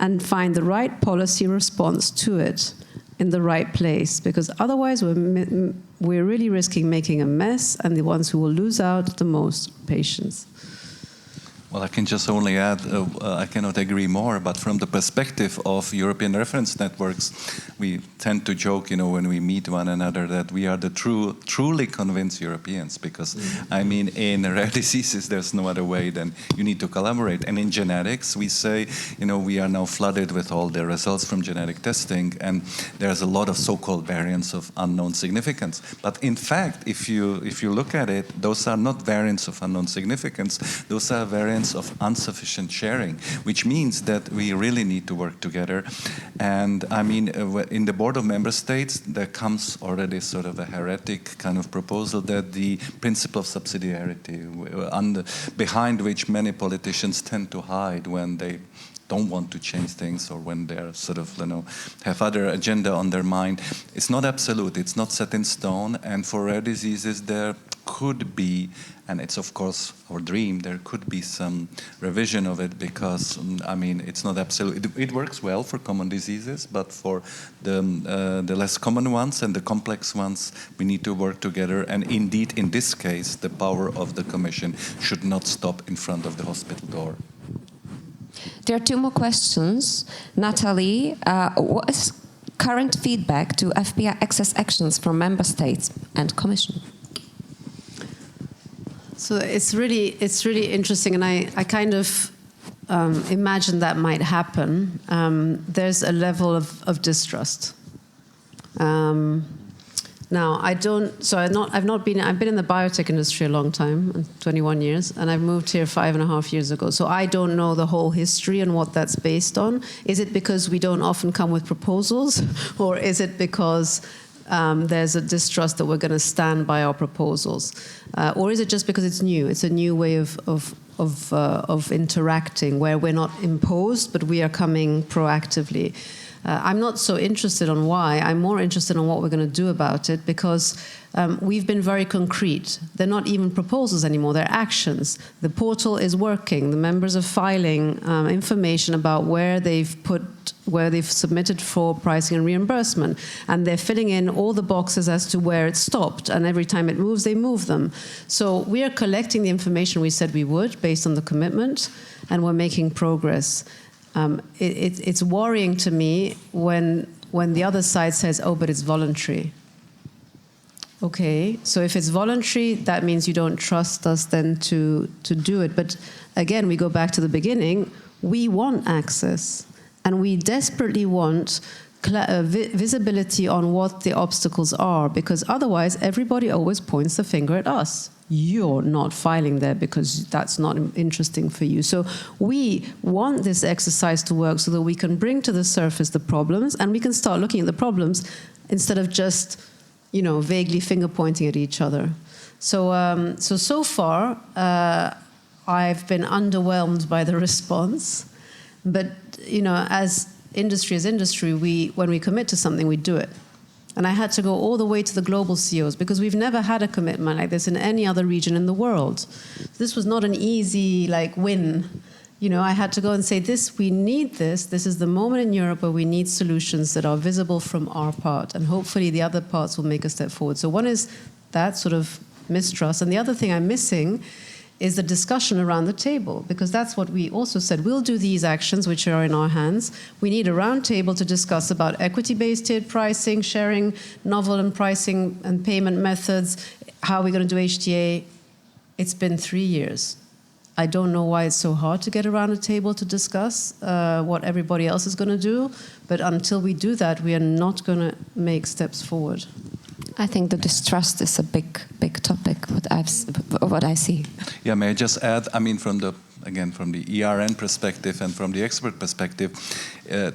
and find the right policy response to it in the right place, because otherwise we're really risking making a mess, and the ones who will lose out the most, patients. Well, I can just only add, I cannot agree more, but from the perspective of European reference networks, we tend to joke, you know, when we meet one another, that we are the truly convinced Europeans, because, I mean, in rare diseases, there's no other way than you need to collaborate. And in genetics, we say, you know, we are now flooded with all the results from genetic testing, and there's a lot of so-called variants of unknown significance. But in fact, if you look at it, those are not variants of unknown significance, those are variants of insufficient sharing, which means that we really need to work together. And I mean, in the board of member states, there comes already sort of a heretic kind of proposal that the principle of subsidiarity, behind which many politicians tend to hide when they don't want to change things, or when they're sort of, you know, have other agenda on their mind. It's not absolute, it's not set in stone, and for rare diseases there could be, and it's of course our dream, there could be some revision of it, because I mean, it's not absolute. It works well for common diseases, but for the less common ones and the complex ones, we need to work together. And indeed, in this case, the power of the Commission should not stop in front of the hospital door. There are two more questions. Nathalie, what is current feedback to FBI access actions from member states and Commission? So it's really interesting, and I kind of imagine that might happen. There's a level of distrust. Now, I've been in the biotech industry a long time, 21 years, and I've moved here 5.5 years ago. So I don't know the whole history and what that's based on. Is it because we don't often come with proposals, or is it because there's a distrust that we're going to stand by our proposals? Or is it just because it's new? It's a new way of interacting where we're not imposed, but we are coming proactively. I'm not so interested on why. I'm more interested in what we're going to do about it, because we've been very concrete. They're not even proposals anymore, they're actions. The portal is working. The members are filing information about where they've submitted for pricing and reimbursement, and they're filling in all the boxes as to where it stopped, and every time it moves, they move them. So we are collecting the information we said we would based on the commitment, and we're making progress. It's worrying to me when the other side says, oh, but it's voluntary. Okay, so if it's voluntary, that means you don't trust us then to do it. But again, we go back to the beginning. We want access, and we desperately want visibility on what the obstacles are, because otherwise everybody always points the finger at us. You're not filing there because that's not interesting for you. So we want this exercise to work so that we can bring to the surface the problems, and we can start looking at the problems instead of just, vaguely finger pointing at each other. So far, I've been underwhelmed by the response. But, as industry, when we commit to something, we do it. And I had to go all the way to the global CEOs, because we've never had a commitment like this in any other region in the world. This was not an easy, win. I had to go and say, we need this. This is the moment in Europe where we need solutions that are visible from our part. And hopefully the other parts will make a step forward. So one is that sort of mistrust. And the other thing I'm missing is the discussion around the table, because that's what we also said. We'll do these actions, which are in our hands. We need a round table to discuss about equity-based tiered pricing, sharing novel and pricing and payment methods, how we're going to do HTA. It's been 3 years. I don't know why it's so hard to get around a table to discuss what everybody else is going to do, but until we do that, we are not going to make steps forward. I think the distrust is a big topic, what I see. Yeah, may I just add, from the ERN perspective and from the expert perspective,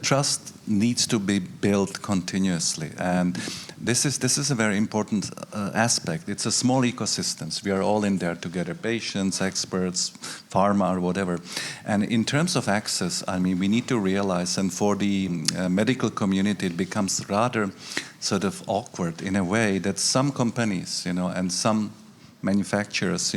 trust needs to be built continuously. And this is a very important aspect. It's a small ecosystem. We are all in there together, patients, experts, pharma, or whatever. And in terms of access, we need to realize, and for the medical community, it becomes rather sort of awkward in a way that some companies, and some manufacturers,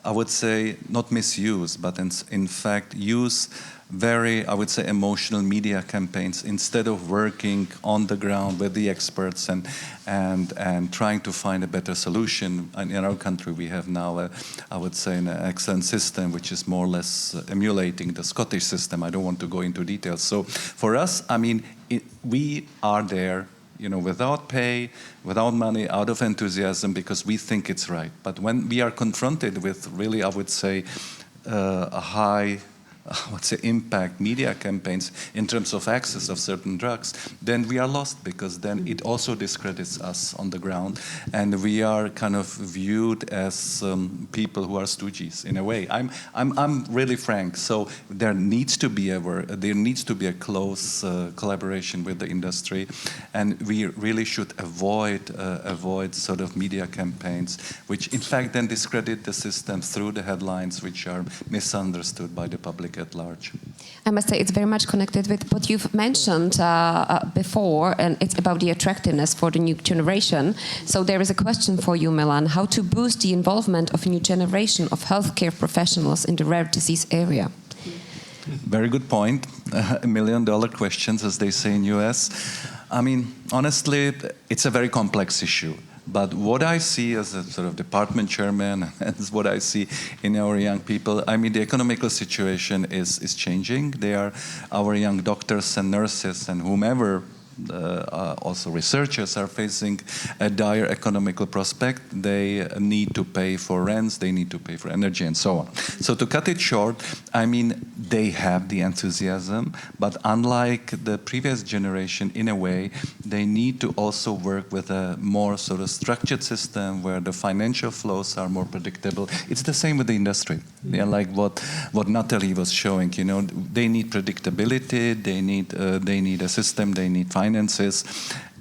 I would say not misuse, but in fact use very, I would say, emotional media campaigns instead of working on the ground with the experts and trying to find a better solution. And in our country, we have now, I would say, an excellent system which is more or less emulating the Scottish system. I don't want to go into details. So for us, we are there, without pay, without money, out of enthusiasm, because we think it's right. But when we are confronted with really, I would say, a high, impact media campaigns in terms of access of certain drugs, then we are lost, because then it also discredits us on the ground, and we are kind of viewed as people who are stooges in a way. I'm really frank. So there needs to be a close collaboration with the industry, and we really should avoid sort of media campaigns, which in fact then discredit the system through the headlines, which are misunderstood by the public at large. I must say it's very much connected with what you've mentioned before, and it's about the attractiveness for the new generation. So there is a question for you, Milan: how to boost the involvement of a new generation of healthcare professionals in the rare disease area? Very good point. $1 million questions, as they say in US. Honestly, it's a very complex issue. But what I see as a sort of department chairman, and what I see in our young people, the economical situation is changing. They are our young doctors and nurses and whomever also researchers are facing a dire economical prospect. They need to pay for rents, they need to pay for energy and so on. So to cut it short, I mean, they have the enthusiasm, but unlike the previous generation, in a way, they need to also work with a more sort of structured system where the financial flows are more predictable. It's the same with the industry. Yeah, like what Nathalie was showing, you know, they need predictability, they need a system, they need finances,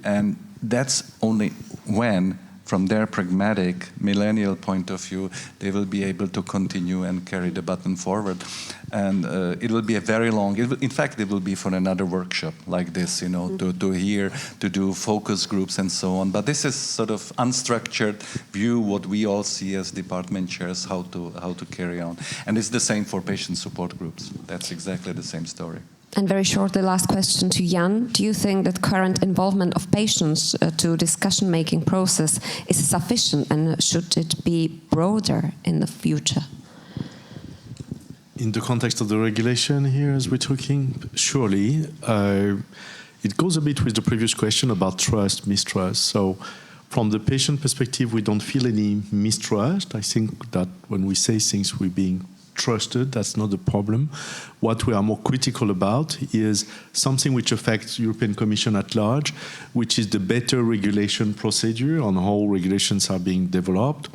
and that's only when, from their pragmatic millennial point of view, they will be able to continue and carry the baton forward. And it will be a very long, in fact, it will be for another workshop like this, you know, to hear, to do focus groups and so on. But this is sort of unstructured view, what we all see as department chairs, how to carry on. And it's the same for patient support groups. That's exactly the same story. And very shortly, last question to Yann. Do you think that current involvement of patients to discussion-making process is sufficient, and should it be broader in the future? In the context of the regulation here, as we're talking, surely it goes a bit with the previous question about trust, mistrust. So from the patient perspective, we don't feel any mistrust. I think that when we say things, we're being trusted, that's not the problem. What we are more critical about is something which affects European Commission at large, which is the better regulation procedure on how regulations are being developed.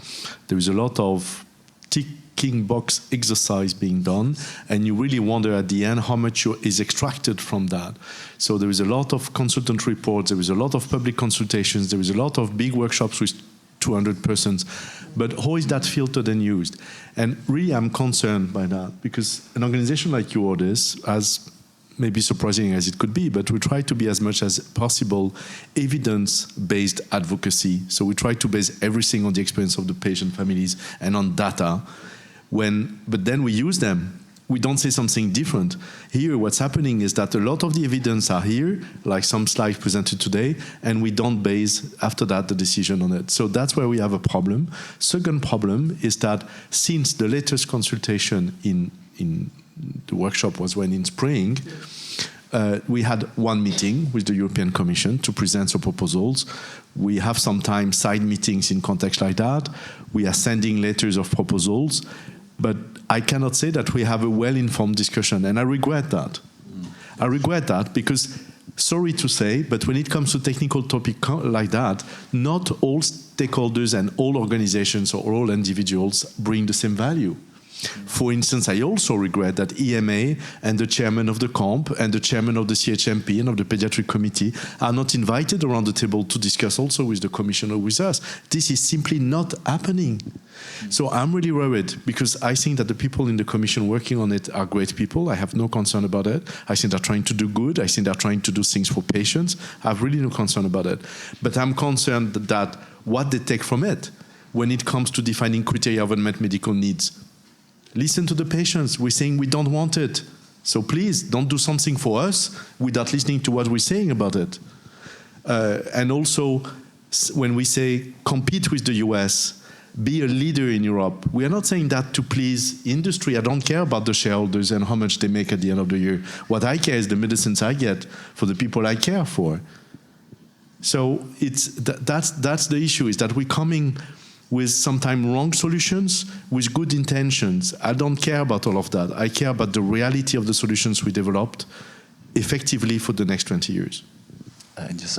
There is a lot of ticking box exercise being done, and you really wonder at the end how much is extracted from that. So there is a lot of consultant reports, there is a lot of public consultations, there is a lot of big workshops with 200 persons, but how is that filtered and used? And really I'm concerned by that, because an organization like EURORDIS, as maybe surprising as it could be, but we try to be as much as possible evidence-based advocacy. So we try to base everything on the experience of the patient families and on data, but then we use them. We don't say something different. Here, what's happening is that a lot of the evidence are here, like some slides presented today, and we don't base, after that, the decision on it. So that's where we have a problem. Second problem is that since the latest consultation in the workshop was when in spring, we had one meeting with the European Commission to present the proposals. We have sometimes side meetings in context like that. We are sending letters of proposals. But I cannot say that we have a well-informed discussion, and I regret that. I regret that because, sorry to say, but when it comes to technical topic like that, not all stakeholders and all organizations or all individuals bring the same value. For instance, I also regret that EMA and the chairman of the COMP and the chairman of the CHMP and of the pediatric committee are not invited around the table to discuss also with the commissioner with us. This is simply not happening. So I'm really worried because I think that the people in the commission working on it are great people. I have no concern about it. I think they're trying to do good. I think they're trying to do things for patients. I have really no concern about it. But I'm concerned that what they take from it when it comes to defining criteria of unmet medical needs. Listen to the patients. We're saying we don't want it. So please don't do something for us without listening to what we're saying about it. And also, when we say compete with the US, be a leader in Europe, we are not saying that to please industry. I don't care about the shareholders and how much they make at the end of the year. What I care is the medicines I get for the people I care for. So that's the issue, is that we're coming with sometimes wrong solutions, with good intentions. I don't care about all of that. I care about the reality of the solutions we developed effectively for the next 20 years.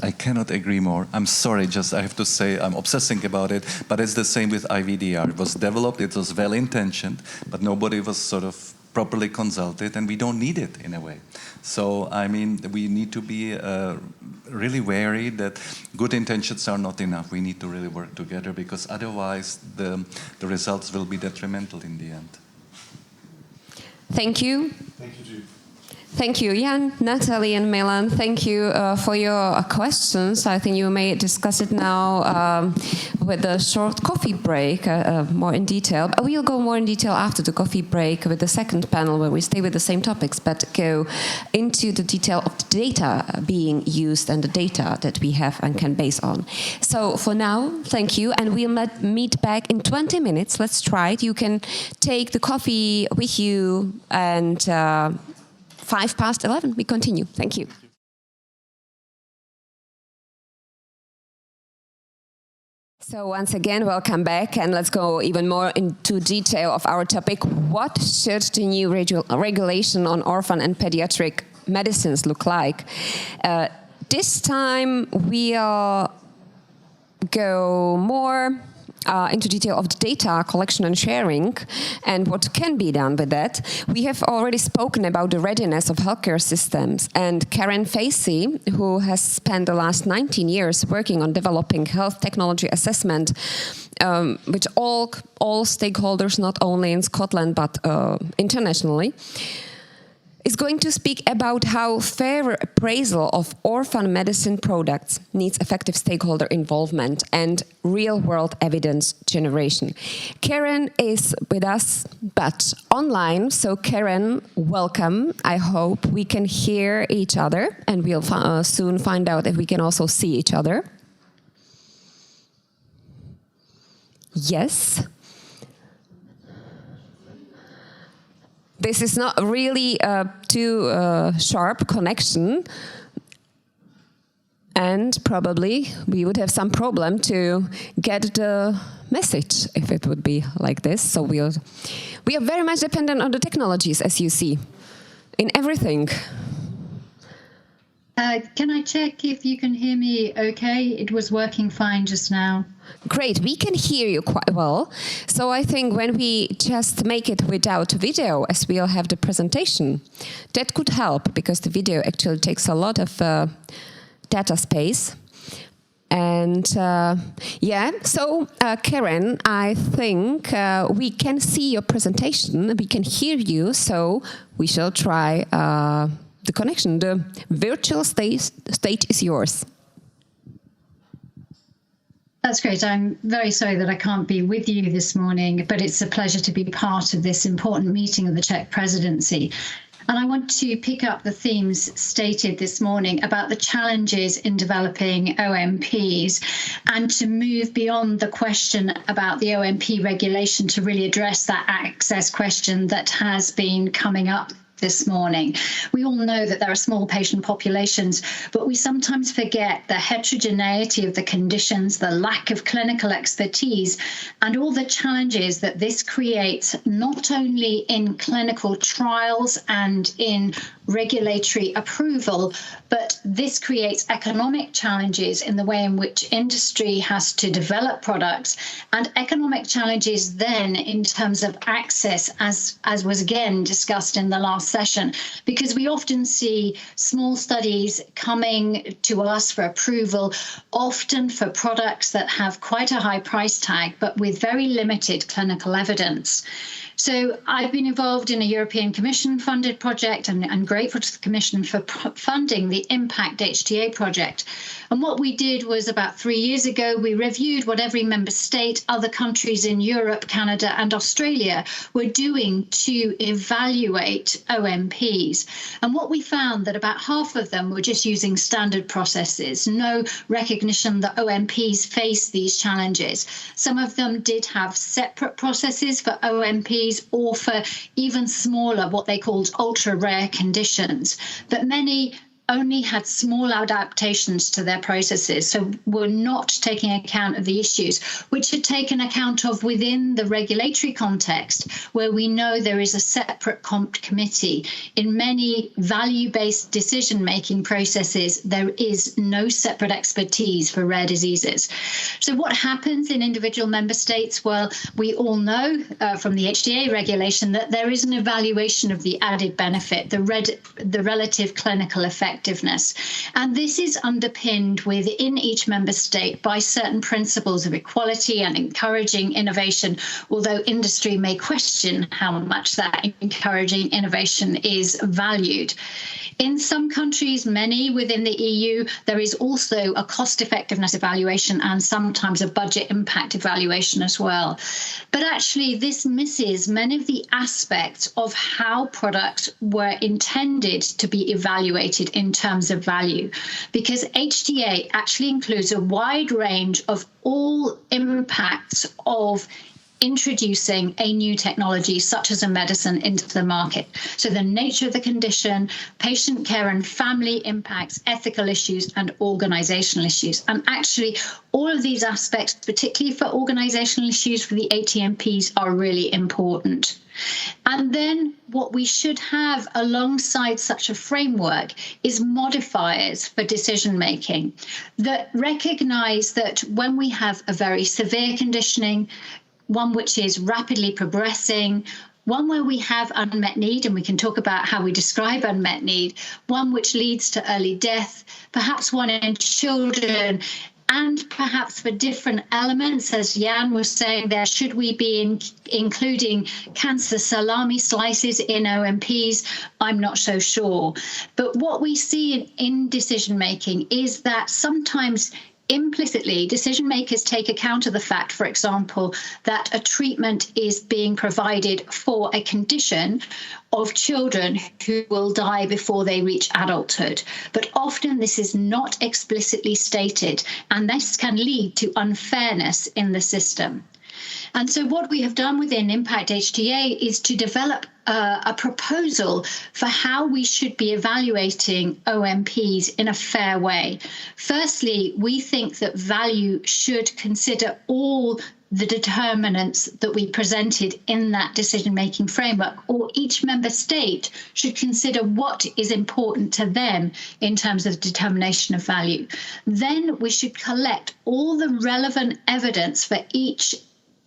I cannot agree more. I'm sorry, I have to say I'm obsessing about it, but it's the same with IVDR. It was developed, it was well-intentioned, but nobody was sort of properly consulted, and we don't need it in a way. So, I mean, we need to be really wary that good intentions are not enough. We need to really work together, because otherwise the results will be detrimental in the end. Thank you. Thank you, Jude. Thank you, Yann, Nathalie, and Milan. Thank you for your questions. I think you may discuss it now with a short coffee break, more in detail. We'll go more in detail after the coffee break with the second panel, where we stay with the same topics, but go into the detail of the data being used and the data that we have and can base on. So for now, thank you, and we'll meet back in 20 minutes. Let's try it. You can take the coffee with you, and 11:05, we continue. Thank you. So once again, welcome back, and let's go even more into detail of our topic. What should the new regulation on orphan and pediatric medicines look like? This time we'll go more into detail of the data collection and sharing and what can be done with that. We have already spoken about the readiness of healthcare systems, and Karen Facey, who has spent the last 19 years working on developing health technology assessment, which all stakeholders, not only in Scotland but internationally, is going to speak about how fair appraisal of orphan medicine products needs effective stakeholder involvement and real-world evidence generation. Karen is with us, but online. So Karen, welcome. I hope we can hear each other, and we'll soon find out if we can also see each other. Yes. This is not really too sharp connection, and probably we would have some problem to get the message if it would be like this. So we are very much dependent on the technologies, as you see, in everything. Can I check if you can hear me okay? It was working fine just now. Great, we can hear you quite well. So I think when we just make it without video, as we'll have the presentation, that could help, because the video actually takes a lot of data space. And so Karen, I think we can see your presentation, we can hear you, so we shall try the connection. The virtual stage is yours. That's great. I'm very sorry that I can't be with you this morning, but it's a pleasure to be part of this important meeting of the Czech Presidency. And I want to pick up the themes stated this morning about the challenges in developing OMPs, and to move beyond the question about the OMP regulation to really address that access question that has been coming up this morning. We all know that there are small patient populations, but we sometimes forget the heterogeneity of the conditions, the lack of clinical expertise, and all the challenges that this creates, not only in clinical trials and in regulatory approval, but this creates economic challenges in the way in which industry has to develop products, and economic challenges then in terms of access, as was again discussed in the last session, because we often see small studies coming to us for approval, often for products that have quite a high price tag, but with very limited clinical evidence. So I've been involved in a European Commission funded project, and I'm grateful to the Commission for funding the Impact HTA project. And what we did was, about 3 years ago, we reviewed what every member state, other countries in Europe, Canada and Australia were doing to evaluate OMPs. And what we found, that about half of them were just using standard processes, no recognition that OMPs face these challenges. Some of them did have separate processes for OMPs, or for even smaller, what they called ultra rare conditions. But many only had small adaptations to their processes, so were not taking account of the issues, which are taken account of within the regulatory context, where we know there is a separate committee. In many value-based decision-making processes, there is no separate expertise for rare diseases. So what happens in individual member states? Well, we all know from the HTA regulation that there is an evaluation of the added benefit, the relative clinical effectiveness. And this is underpinned within each member state by certain principles of equality and encouraging innovation, although industry may question how much that encouraging innovation is valued. In some countries, many within the EU, there is also a cost effectiveness evaluation and sometimes a budget impact evaluation as well. But actually, this misses many of the aspects of how products were intended to be evaluated in terms of value, because HTA actually includes a wide range of all impacts of introducing a new technology such as a medicine into the market. So the nature of the condition, patient care and family impacts, ethical issues and organizational issues. And actually all of these aspects, particularly for organizational issues for the ATMPs, are really important. And then what we should have alongside such a framework is modifiers for decision making that recognize that when we have a very severe conditioning, one which is rapidly progressing, one where we have unmet need, and we can talk about how we describe unmet need, one which leads to early death, perhaps one in children, and perhaps for different elements, as Yann was saying, there should we be including cancer salami slices in OMPs? I'm not so sure. But what we see in decision making is that sometimes implicitly, decision makers take account of the fact, for example, that a treatment is being provided for a condition of children who will die before they reach adulthood. But often this is not explicitly stated, and this can lead to unfairness in the system. And so what we have done within Impact HTA is to develop a proposal for how we should be evaluating OMPs in a fair way. Firstly, we think that value should consider all the determinants that we presented in that decision-making framework, or each member state should consider what is important to them in terms of determination of value. Then we should collect all the relevant evidence for each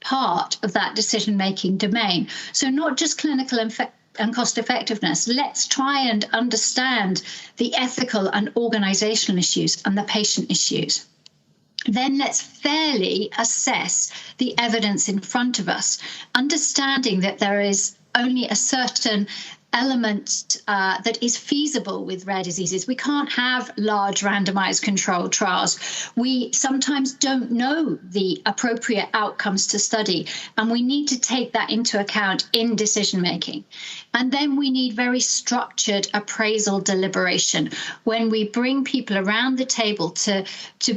part of that decision-making domain. So not just clinical and cost effectiveness. Let's try and understand the ethical and organizational issues and the patient issues. Then let's fairly assess the evidence in front of us, understanding that there is only a certain element that is feasible with rare diseases. We can't have large randomized controlled trials. We sometimes don't know the appropriate outcomes to study, and we need to take that into account in decision making. And then we need very structured appraisal deliberation when we bring people around the table to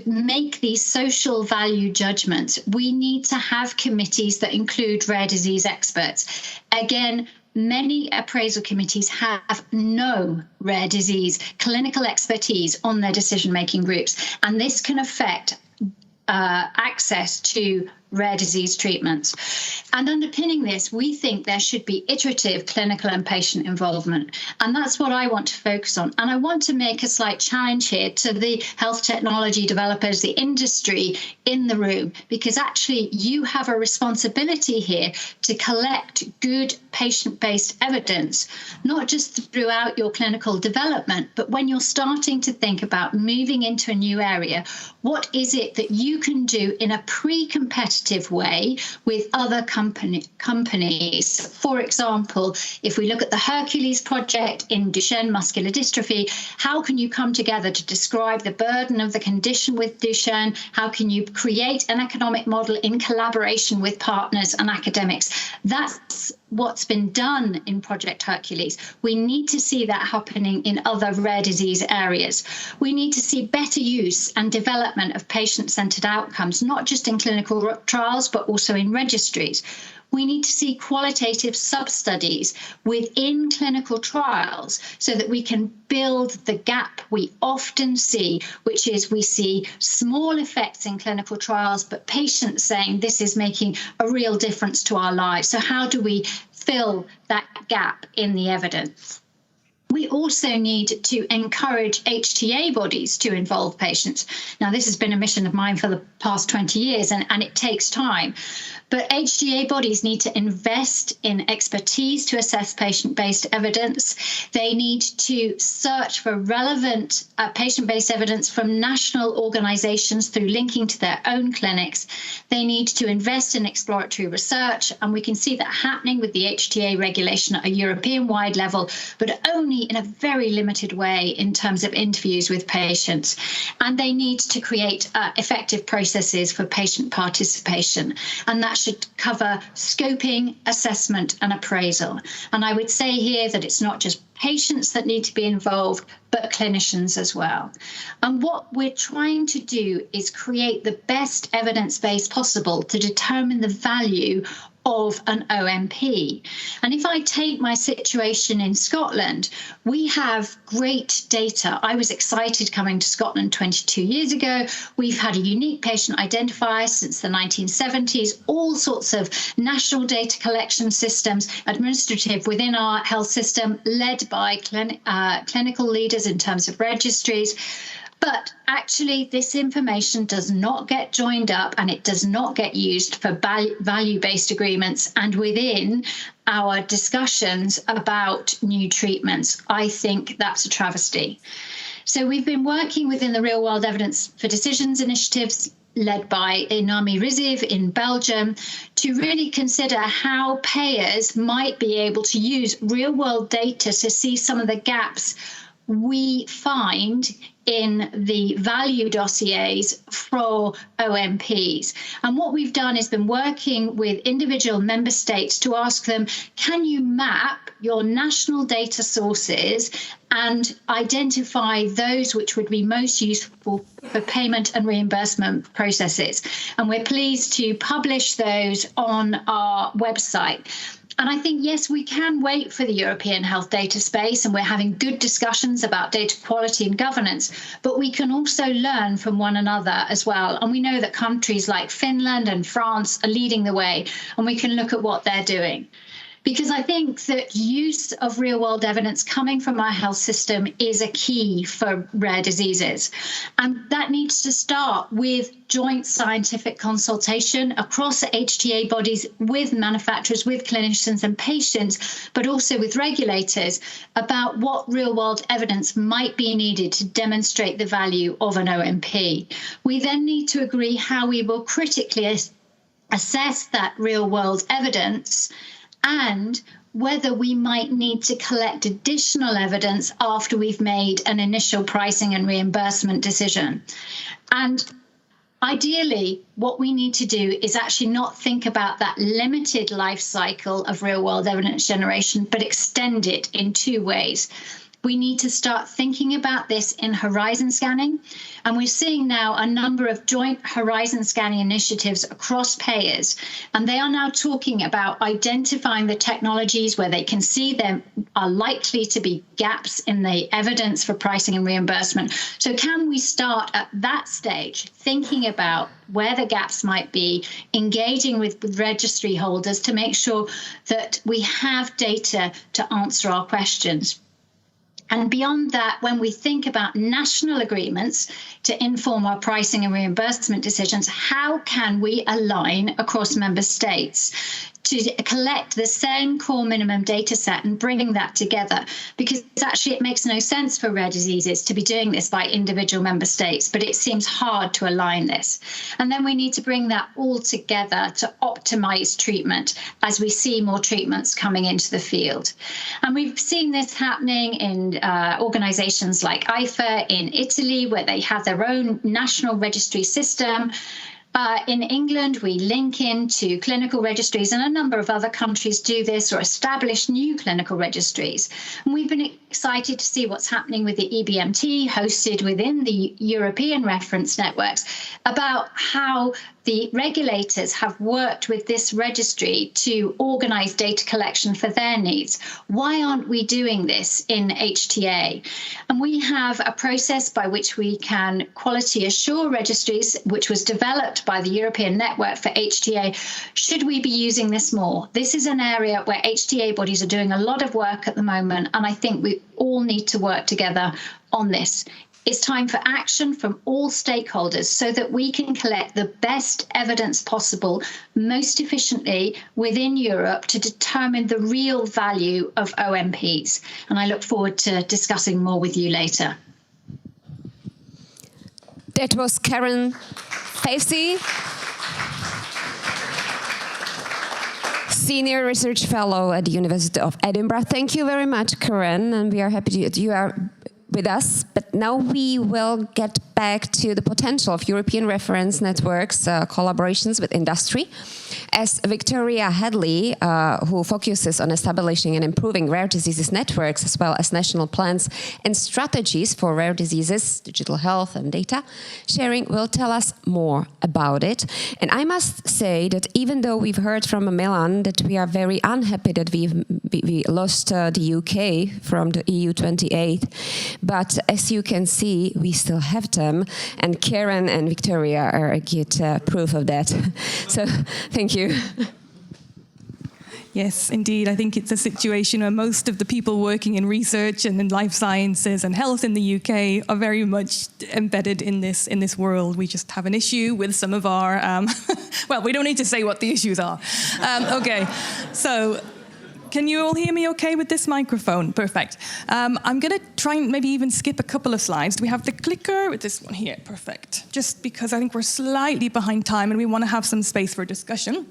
make these social value judgments. We need to have committees that include rare disease experts. Again, many appraisal committees have no rare disease clinical expertise on their decision-making groups, and this can affect access to rare disease treatments. And underpinning this, we think there should be iterative clinical and patient involvement. And that's what I want to focus on. And I want to make a slight challenge here to the health technology developers, the industry in the room, because actually you have a responsibility here to collect good patient-based evidence, not just throughout your clinical development, but when you're starting to think about moving into a new area, what is it that you can do in a pre-competitive way with other companies? For example, if we look at the Hercules project in Duchenne muscular dystrophy, how can you come together to describe the burden of the condition with Duchenne? How can you create an economic model in collaboration with partners and academics? That's what's been done in Project Hercules. We need to see that happening in other rare disease areas. We need to see better use and development of patient-centered outcomes, not just in clinical trials, but also in registries. We need to see qualitative sub-studies within clinical trials so that we can build the gap we often see, which is we see small effects in clinical trials, but patients saying this is making a real difference to our lives. So how do we fill that gap in the evidence? We also need to encourage HTA bodies to involve patients. Now, this has been a mission of mine for the past 20 years, and it takes time. But HTA bodies need to invest in expertise to assess patient-based evidence. They need to search for relevant patient-based evidence from national organizations through linking to their own clinics. They need to invest in exploratory research, and we can see that happening with the HTA regulation at a European-wide level, but only in a very limited way in terms of interviews with patients, and they need to create effective processes for patient participation, and that should cover scoping, assessment and appraisal. And I would say here that it's not just patients that need to be involved, but clinicians as well. And what we're trying to do is create the best evidence base possible to determine the value of an OMP. And if I take my situation in Scotland, we have great data. I was excited coming to Scotland 22 years ago. We've had a unique patient identifier since the 1970s, all sorts of national data collection systems, administrative within our health system, led by clinical leaders in terms of registries. But actually, this information does not get joined up and it does not get used for value-based agreements and within our discussions about new treatments. I think that's a travesty. So we've been working within the Real World Evidence for Decisions initiatives led by Inami Riziv in Belgium to really consider how payers might be able to use real-world data to see some of the gaps we find in the value dossiers for OMPs. And what we've done is been working with individual member states to ask them, can you map your national data sources and identify those which would be most useful for payment and reimbursement processes? And we're pleased to publish those on our website. And I think, yes, we can wait for the European health data space, and we're having good discussions about data quality and governance, but we can also learn from one another as well. And we know that countries like Finland and France are leading the way, and we can look at what they're doing. Because I think that use of real-world evidence coming from our health system is a key for rare diseases. And that needs to start with joint scientific consultation across HTA bodies with manufacturers, with clinicians and patients, but also with regulators about what real-world evidence might be needed to demonstrate the value of an OMP. We then need to agree how we will critically assess that real-world evidence and whether we might need to collect additional evidence after we've made an initial pricing and reimbursement decision. And ideally, what we need to do is actually not think about that limited life cycle of real-world evidence generation, but extend it in two ways. We need to start thinking about this in horizon scanning. And we're seeing now a number of joint horizon scanning initiatives across payers. And they are now talking about identifying the technologies where they can see there are likely to be gaps in the evidence for pricing and reimbursement. So can we start at that stage, thinking about where the gaps might be, engaging with registry holders to make sure that we have data to answer our questions? And beyond that, when we think about national agreements to inform our pricing and reimbursement decisions, how can we align across member states to collect the same core minimum data set and bringing that together? Because actually it makes no sense for rare diseases to be doing this by individual member states, but it seems hard to align this. And then we need to bring that all together to optimize treatment as we see more treatments coming into the field. And we've seen this happening in organizations like IFA in Italy, where they have their own national registry system. In England, we link into clinical registries, and a number of other countries do this or establish new clinical registries. And we've been excited to see what's happening with the EBMT hosted within the European reference networks about how the regulators have worked with this registry to organize data collection for their needs. Why aren't we doing this in HTA? And we have a process by which we can quality assure registries, which was developed by the European Network for HTA. Should we be using this more? This is an area where HTA bodies are doing a lot of work at the moment, and I think we all need to work together on this. It's time for action from all stakeholders so that we can collect the best evidence possible, most efficiently within Europe to determine the real value of OMPs. And I look forward to discussing more with you later. That was Karen Facey, Senior Research Fellow at the University of Edinburgh. Thank you very much, Karen, and we are happy that you are with us. But now we will get back to the potential of European reference networks, collaborations with industry. As Victoria Hedley, who focuses on establishing and improving rare diseases networks, as well as national plans and strategies for rare diseases, digital health and data sharing, will tell us more about it. And I must say that even though we've heard from Milan that we are very unhappy that we lost the UK from the EU 28, but as you can see, we still have them, and Karen and Victoria are a good proof of that. So thank you. Yes, indeed. I think it's a situation where most of the people working in research and in life sciences and health in the UK are very much embedded in this world. We just have an issue with some of our, well, we don't need to say what the issues are. Okay, so can you all hear me okay with this microphone? Perfect. I'm going to try and maybe even skip a couple of slides. Do we have the clicker with this one here? Perfect. Just because I think we're slightly behind time and we want to have some space for discussion.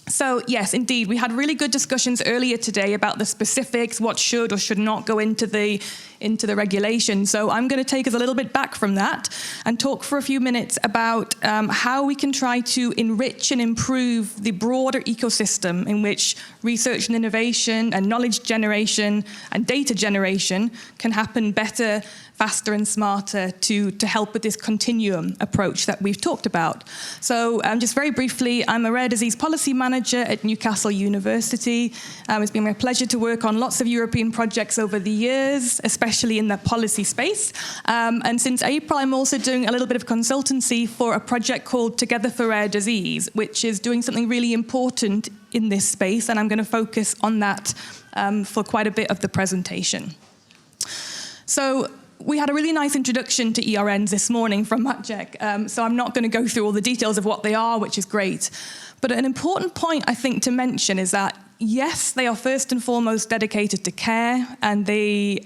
So yes, indeed, we had really good discussions earlier today about the specifics, what should or should not go into the regulation. So I'm going to take us a little bit back from that and talk for a few minutes about how we can try to enrich and improve the broader ecosystem in which research and innovation and knowledge generation and data generation can happen better, faster and smarter to help with this continuum approach that we've talked about. So just very briefly, I'm a rare disease policy manager at Newcastle University. It's been my pleasure to work on lots of European projects over the years, especially in the policy space. And since April, I'm also doing a little bit of consultancy for a project called Together for Rare Disease, which is doing something really important in this space. And I'm going to focus on that for quite a bit of the presentation. So we had a really nice introduction to ERNs this morning from Macek, so I'm not going to go through all the details of what they are, which is great. But an important point, I think, to mention is that, yes, they are first and foremost dedicated to care, and they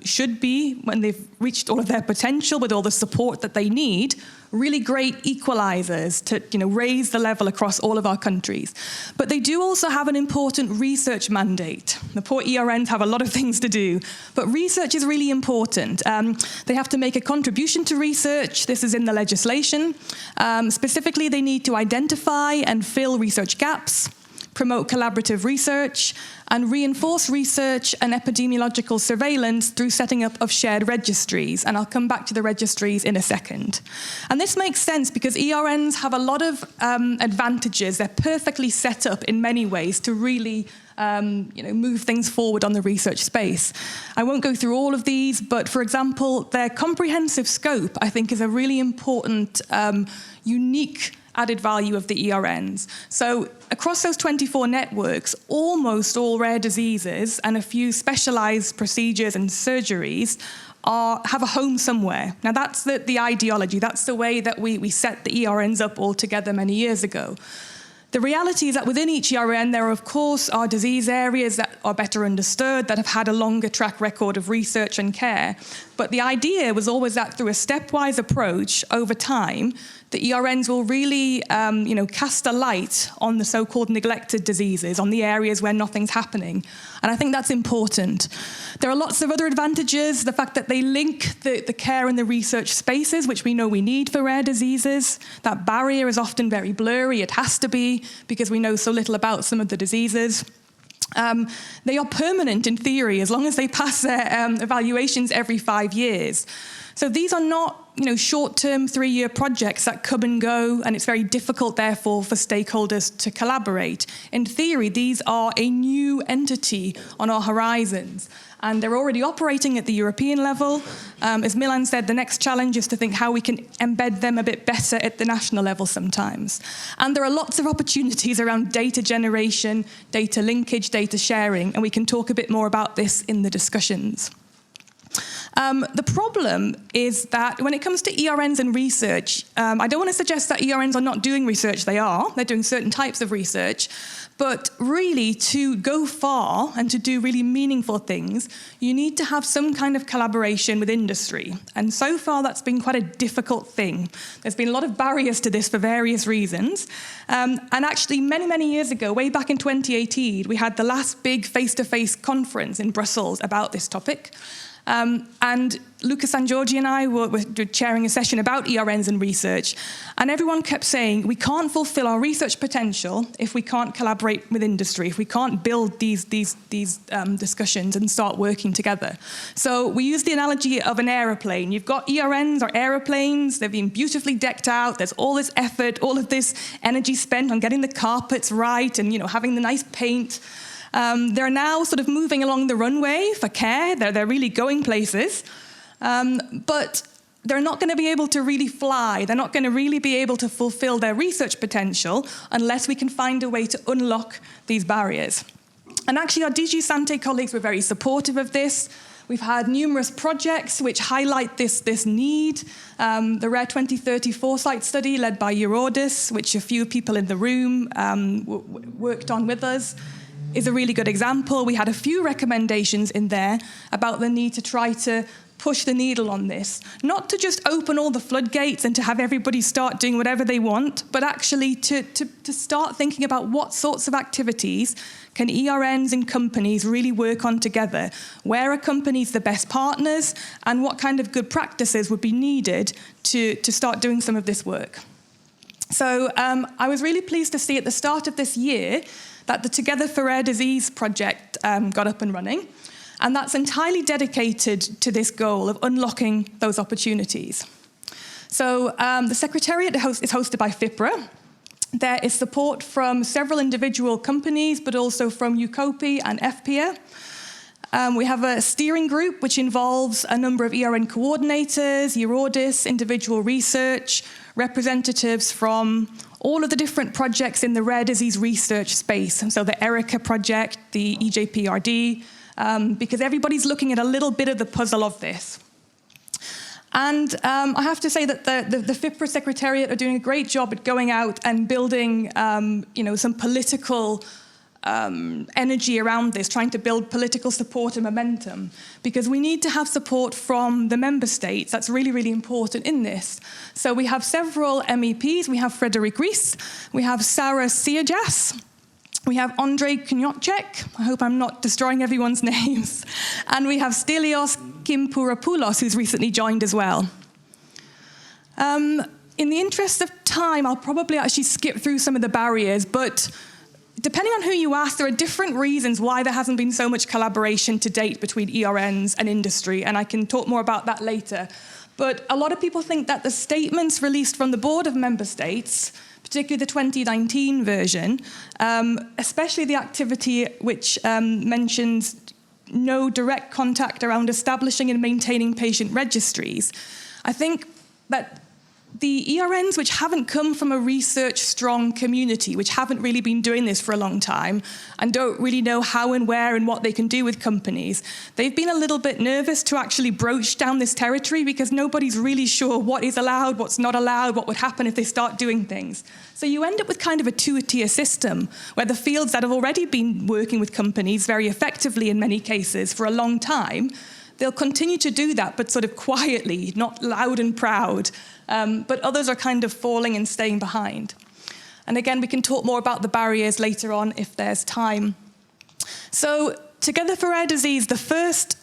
should be, when they've reached all of their potential with all the support that they need, really great equalizers to raise the level across all of our countries. But they do also have an important research mandate. The poor ERNs have a lot of things to do, but research is really important. They have to make a contribution to research. This is in the legislation. Specifically, they need to identify and fill research gaps, promote collaborative research, and reinforce research and epidemiological surveillance through setting up of shared registries. And I'll come back to the registries in a second. And this makes sense because ERNs have a lot of advantages. They're perfectly set up in many ways to really move things forward on the research space. I won't go through all of these, but for example, their comprehensive scope, I think, is a really important, unique added value of the ERNs. So across those 24 networks, almost all rare diseases and a few specialized procedures and surgeries have a home somewhere. Now that's the ideology, that's the way that we set the ERNs up all together many years ago. The reality is that within each ERN, there, of course, are disease areas that are better understood, that have had a longer track record of research and care. But the idea was always that through a stepwise approach over time, the ERNs will really cast a light on the so-called neglected diseases, on the areas where nothing's happening. And I think that's important. There are lots of other advantages, the fact that they link the care and the research spaces, which we know we need for rare diseases. That barrier is often very blurry. It has to be, because we know so little about some of the diseases. They are permanent in theory, as long as they pass their evaluations every 5 years. So these are not short-term 3-year projects that come and go, and it's very difficult, therefore, for stakeholders to collaborate. In theory, these are a new entity on our horizons, and they're already operating at the European level. As Milan said, the next challenge is to think how we can embed them a bit better at the national level sometimes. And there are lots of opportunities around data generation, data linkage, data sharing, and we can talk a bit more about this in the discussions. The problem is that when it comes to ERNs and research, I don't want to suggest that ERNs are not doing research. They are. They're doing certain types of research. But really, to go far and to do really meaningful things, you need to have some kind of collaboration with industry. And so far, that's been quite a difficult thing. There's been a lot of barriers to this for various reasons. And actually, many, many years ago, way back in 2018, we had the last big face-to-face conference in Brussels about this topic. And Luca Sangiorgi and I were chairing a session about ERNs and research, and everyone kept saying, we can't fulfill our research potential if we can't collaborate with industry, if we can't build these discussions and start working together. So we use the analogy of an aeroplane. You've got ERNs or aeroplanes, they've been beautifully decked out, there's all this effort, all of this energy spent on getting the carpets right and having the nice paint. They're now sort of moving along the runway for care. They're really going places. But they're not going to be able to really fly. They're not going to really be able to fulfill their research potential unless we can find a way to unlock these barriers. And actually, our DG Santé colleagues were very supportive of this. We've had numerous projects which highlight this need. The Rare 2030 Foresight study led by EURORDIS, which a few people in the room worked on with us, is a really good example. We had a few recommendations in there about the need to try to push the needle on this. Not to just open all the floodgates and to have everybody start doing whatever they want, but actually to start thinking about what sorts of activities can ERNs and companies really work on together? Where are companies the best partners? And what kind of good practices would be needed to start doing some of this work? So I was really pleased to see at the start of this year that the Together for Rare Disease project got up and running. And that's entirely dedicated to this goal of unlocking those opportunities. So the Secretariat is hosted by FIPRA. There is support from several individual companies, but also from UCOPE and FPA. We have a steering group which involves a number of ERN coordinators, EURORDIS, individual research, representatives from all of the different projects in the rare disease research space. And so the ERICA project, the EJPRD, because everybody's looking at a little bit of the puzzle of this. And I have to say that the FIPRA Secretariat are doing a great job at going out and building some political energy around this, trying to build political support and momentum, because we need to have support from the member states. That's really, really important in this. So we have several MEPs. We have Frédéric Ries, we have Sarah Siajas, we have Andrei Knyotchek, I hope I'm not destroying everyone's names, and we have Stelios Kimpourapoulos, who's recently joined as well. In the interest of time, I'll probably actually skip through some of the barriers, but depending on who you ask, there are different reasons why there hasn't been so much collaboration to date between ERNs and industry, and I can talk more about that later. But a lot of people think that the statements released from the Board of Member States, particularly the 2019 version, especially the activity which mentions no direct contact around establishing and maintaining patient registries, I think that the ERNs which haven't come from a research-strong community, which haven't really been doing this for a long time and don't really know how and where and what they can do with companies, they've been a little bit nervous to actually broach down this territory because nobody's really sure what is allowed, what's not allowed, what would happen if they start doing things. So you end up with kind of a two-tier system where the fields that have already been working with companies very effectively in many cases for a long time, they'll continue to do that, but sort of quietly, not loud and proud. But others are kind of falling and staying behind. And again, we can talk more about the barriers later on if there's time. So Together for Rare Disease, the first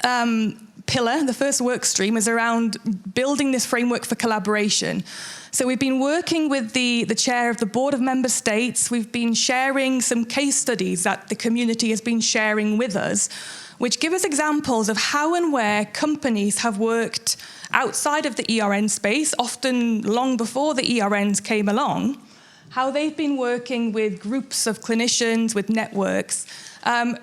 pillar, the first work stream is around building this framework for collaboration. So we've been working with the chair of the Board of Member States. We've been sharing some case studies that the community has been sharing with us, which give us examples of how and where companies have worked outside of the ERN space, often long before the ERNs came along, how they've been working with groups of clinicians, with networks,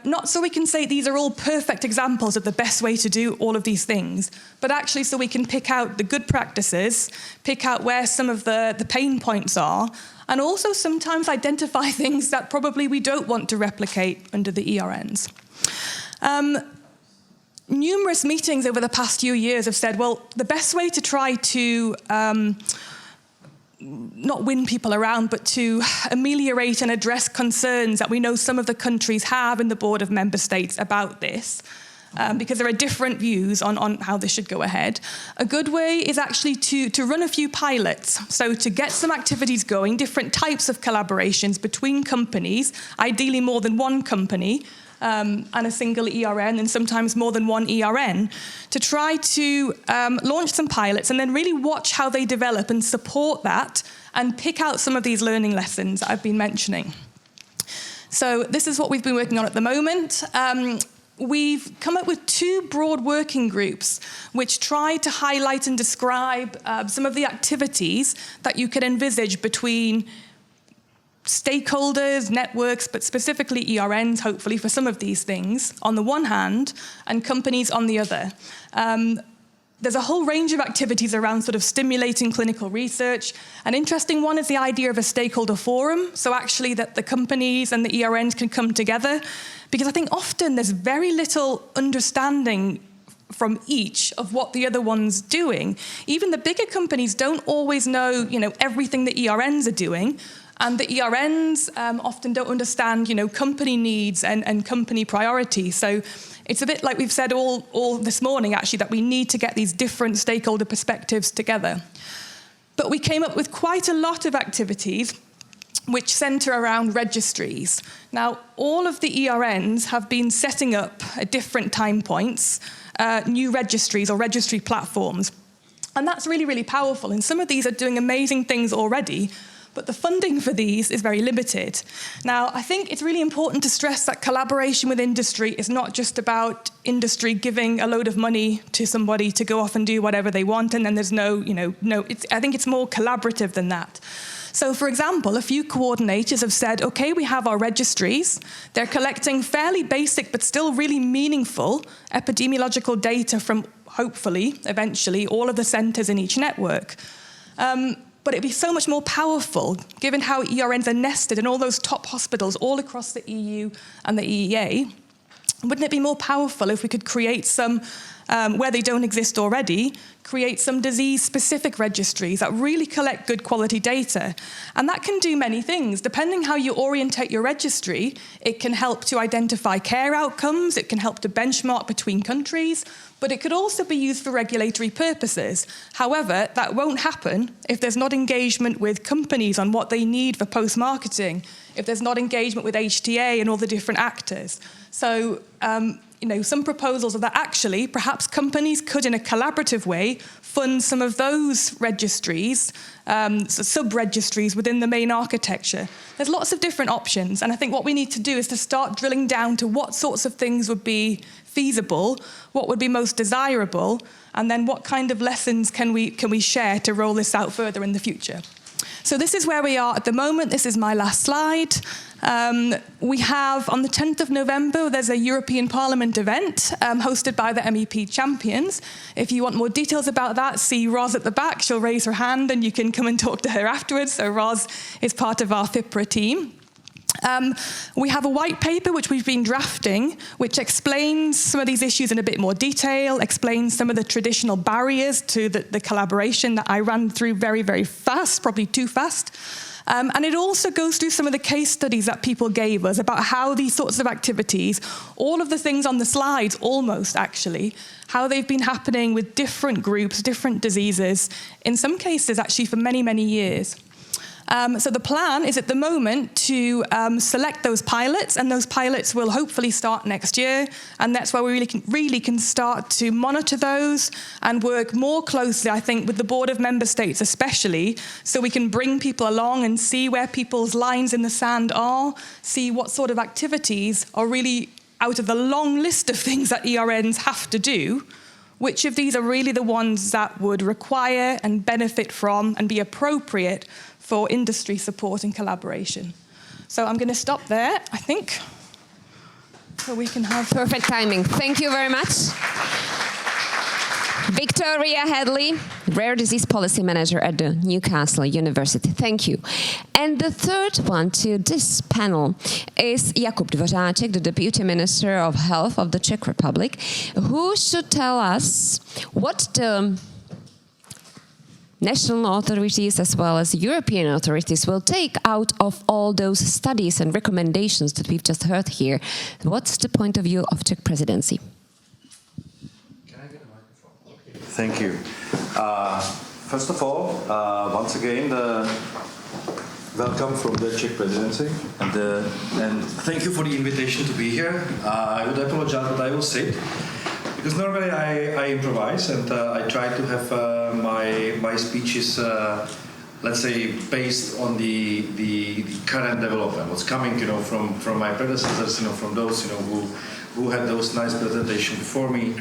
not so we can say these are all perfect examples of the best way to do all of these things, but actually so we can pick out the good practices, pick out where some of the pain points are, and also sometimes identify things that probably we don't want to replicate under the ERNs. numerous meetings over the past few years have said, well, the best way to try to not win people around, but to ameliorate and address concerns that we know some of the countries have in the board of member states about this, because there are different views on how this should go ahead. A good way is actually to run a few pilots. So to get some activities going, different types of collaborations between companies, ideally more than one company, and a single ERN, and sometimes more than one ERN, to try to launch some pilots and then really watch how they develop and support that and pick out some of these learning lessons that I've been mentioning. So this is what we've been working on at the moment. We've come up with 2 broad working groups which try to highlight and describe some of the activities that you can envisage between stakeholders, networks, but specifically ERNs, hopefully, for some of these things, on the one hand, and companies on the other. There's a whole range of activities around sort of stimulating clinical research. An interesting one is the idea of a stakeholder forum, so actually that the companies and the ERNs can come together, because I think often there's very little understanding from each of what the other one's doing. Even the bigger companies don't always know, everything the ERNs are doing, and the ERNs often don't understand, company needs and company priorities. So it's a bit like we've said all this morning, actually, that we need to get these different stakeholder perspectives together. But we came up with quite a lot of activities which centre around registries. Now, all of the ERNs have been setting up at different time points new registries or registry platforms. And that's really, really powerful. And some of these are doing amazing things already, but the funding for these is very limited. Now, I think it's really important to stress that collaboration with industry is not just about industry giving a load of money to somebody to go off and do whatever they want, and then there's I think it's more collaborative than that. So, for example, a few coordinators have said, okay, we have our registries. They're collecting fairly basic but still really meaningful epidemiological data from, hopefully, eventually, all of the centres in each network. But it'd be so much more powerful, given how ERNs are nested in all those top hospitals all across the EU and the EEA. Wouldn't it be more powerful if we could create some, where they don't exist already, create some disease-specific registries that really collect good quality data? And that can do many things. Depending how you orientate your registry, it can help to identify care outcomes, it can help to benchmark between countries, but it could also be used for regulatory purposes. However, that won't happen if there's not engagement with companies on what they need for post-marketing, if there's not engagement with HTA and all the different actors. So, some proposals are that actually, perhaps companies could, in a collaborative way, fund some of those registries, sub-registries within the main architecture. There's lots of different options, and I think what we need to do is to start drilling down to what sorts of things would be feasible, what would be most desirable, and then what kind of lessons can we share to roll this out further in the future. So this is where we are at the moment. This is my last slide. We have, on the 10th of November, there's a European Parliament event hosted by the MEP champions. If you want more details about that, see Roz at the back. She'll raise her hand and you can come and talk to her afterwards. So Roz is part of our FIPRA team. We have a white paper which we've been drafting, which explains some of these issues in a bit more detail, explains some of the traditional barriers to the collaboration that I ran through very, very fast, probably too fast. And it also goes through some of the case studies that people gave us about how these sorts of activities, all of the things on the slides, almost actually, how they've been happening with different groups, different diseases, in some cases actually for many, many years. So the plan is at the moment to select those pilots, and those pilots will hopefully start next year, and that's where we really can start to monitor those and work more closely, I think, with the board of member states especially, so we can bring people along and see where people's lines in the sand are, see what sort of activities are really out of the long list of things that ERNs have to do, which of these are really the ones that would require and benefit from and be appropriate for industry support and collaboration. So I'm going to stop there, I think, so we can have... Perfect timing. Thank you very much. Victoria Hedley, Rare Disease Policy Manager at the Newcastle University. Thank you. And the third one to this panel is Jakub Dvořáček, the Deputy Minister of Health of the Czech Republic, who should tell us what the national authorities as well as European authorities will take out of all those studies and recommendations that we've just heard here. What's the point of view of Czech Presidency? Can I get a microphone? Okay. Thank you. First of all, once again, welcome from the Czech Presidency, and thank you for the invitation to be here. I would apologize that I will sit, because normally I improvise and I try to have my speeches, let's say, based on the current development, what's coming, from my predecessors, from those, who had those nice presentations before me.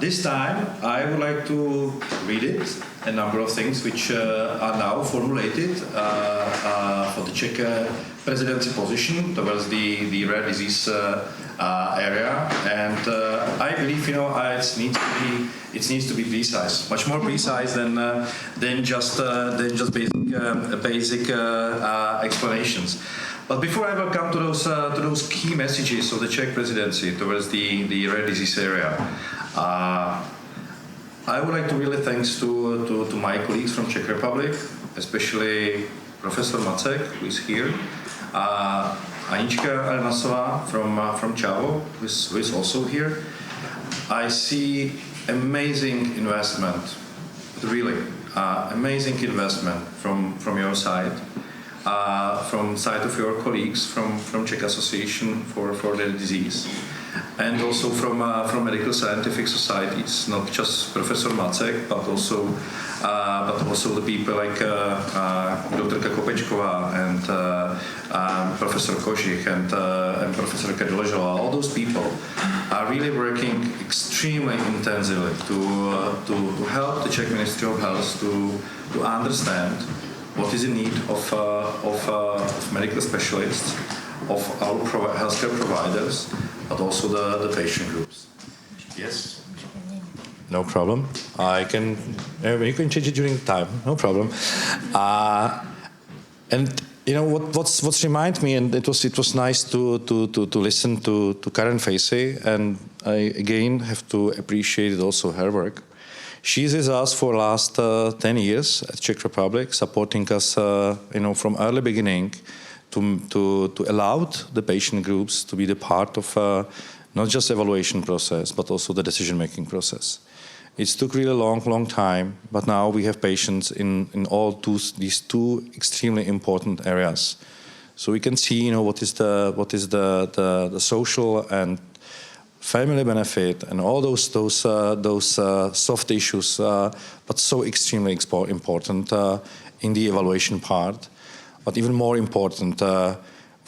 This time, I would like to read it, a number of things which are now formulated for the Czech Presidency position towards the rare disease area, and I believe it needs to be precise, much more precise than just basic explanations. But before I will come to those key messages of the Czech Presidency towards the rare disease area, I would like to really thanks to my colleagues from Czech Republic, especially Professor Macek, who is here, Anička Elnasová from Čavo, who is also here. I see amazing investment, really amazing investment from your side, from side of your colleagues from Czech Association for Rare Disease, and also from medical scientific societies, not just Professor Macek, but also the people like Dr. Kopečková and Professor Kožich and Professor Kedležová. All those people are really working extremely intensively to help the Czech Ministry of Health to understand what is the need of medical specialists, of our healthcare providers, but also the patient groups. Yes. No problem. You can change it during time. No problem. And what's remind me, and it was nice to listen to Karen Facey, and I again have to appreciate also her work. She's with us for last 10 years at Czech Republic, supporting us, from early beginning to allow the patient groups to be the part of not just evaluation process, but also the decision-making process. It took really long time, but now we have patients in all these two extremely important areas. So we can see, what is the social and family benefit and all those soft issues, but so extremely important in the evaluation part. But even more important,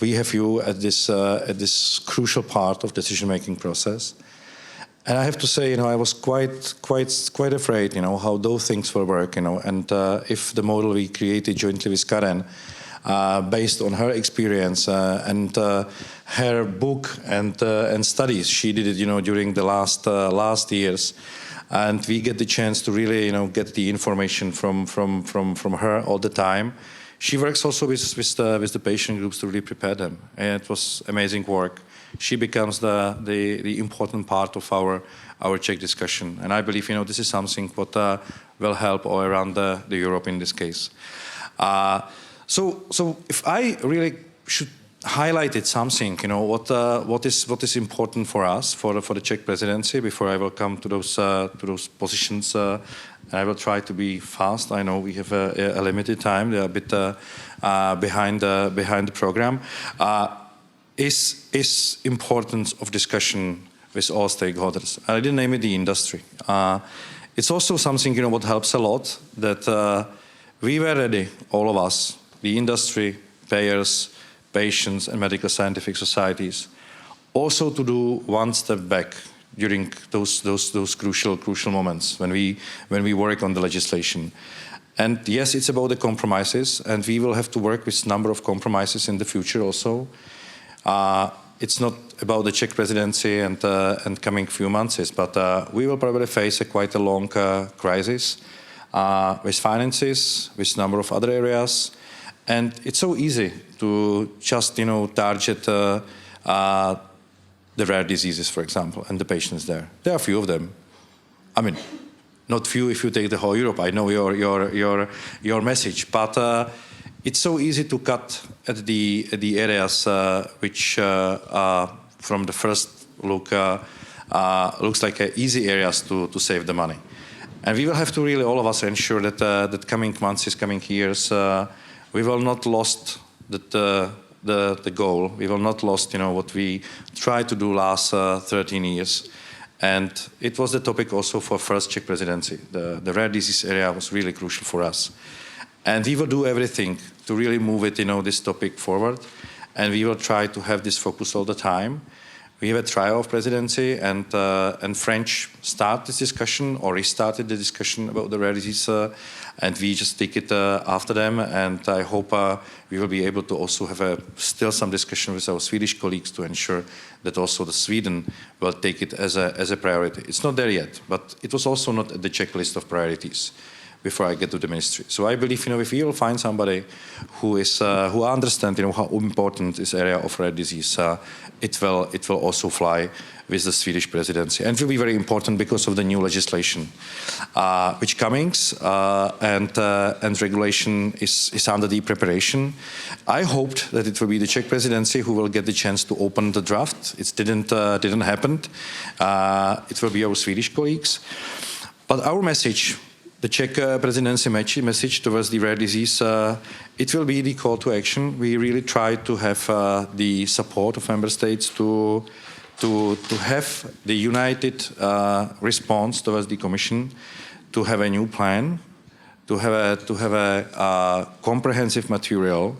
we have you at this crucial part of decision-making process. And I have to say, I was quite afraid, how those things will work, and if the model we created jointly with Karen, based on her experience and her book and studies, she did it, during the last years, and we get the chance to really, get the information from her all the time. She works also with the patient groups to really prepare them, and it was amazing work. She becomes the important part of our Czech discussion, and I believe this is something what will help all around the Europe in this case. So if I really should highlight it something, what is important for us for the Czech Presidency before I will come to those positions. And I will try to be fast. I know we have a limited time. They are a bit behind the program. Is importance of discussion with all stakeholders. I didn't name it the industry. It's also something what helps a lot that we were ready, all of us, the industry, payers, patients, and medical scientific societies, also to do one step back during those crucial moments when we work on the legislation. And yes, it's about the compromises, and we will have to work with a number of compromises in the future also. it's not about the Czech presidency and coming few months, but we will probably face quite a long crisis with finances, with number of other areas, and it's so easy to just target the rare diseases, for example, and the patients there. There are a few of them. I mean, not few if you take the whole Europe. I know your message, but it's so easy to cut at the areas which from the first look looks like easy areas to save the money. And we will have to really, all of us, ensure that that coming months, coming years, we will not lost the goal. We will not lost what we tried to do last 13 years. And it was the topic also for first Czech presidency. The rare disease area was really crucial for us. And we will do everything to really move it, this topic forward. And we will try to have this focus all the time. We have a trial of presidency, and French start this discussion or restarted the discussion about the rare disease, and we just take it after them. And I hope we will be able to also have still some discussion with our Swedish colleagues to ensure that also the Sweden will take it as a priority. It's not there yet, but it was also not at the checklist of priorities before I get to the ministry. So I believe, if we will find somebody who understands, how important this area of rare disease, it will also fly with the Swedish presidency, and it will be very important because of the new legislation, which comings and regulation is under the preparation. I hoped that it will be the Czech presidency who will get the chance to open the draft. It didn't happen. It will be our Swedish colleagues, but our message. The Czech presidency message towards the rare disease, it will be the call to action. We really try to have the support of member states to have the united response towards the Commission, to have a new plan, to have a comprehensive material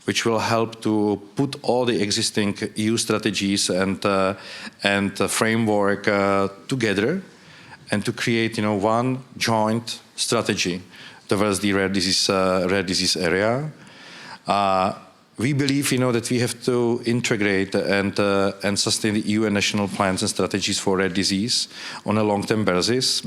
which will help to put all the existing EU strategies and framework together, and to create, one joint strategy towards the rare disease area. We believe, that we have to integrate and sustain the EU and national plans and strategies for rare disease on a long-term basis.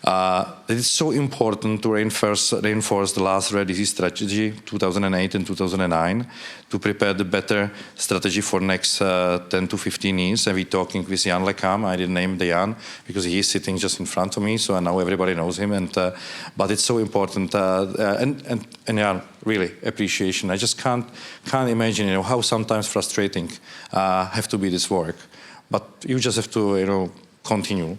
It is so important to reinforce the last rare disease strategy, 2008 and 2009, to prepare the better strategy for next 10 to 15 years. And we're talking with Yann Le Cam. I didn't name the Yann because he is sitting just in front of me, so I know everybody knows him. But it's so important, and yeah, really appreciation. I just can't imagine, how sometimes frustrating have to be this work. But you just have to, continue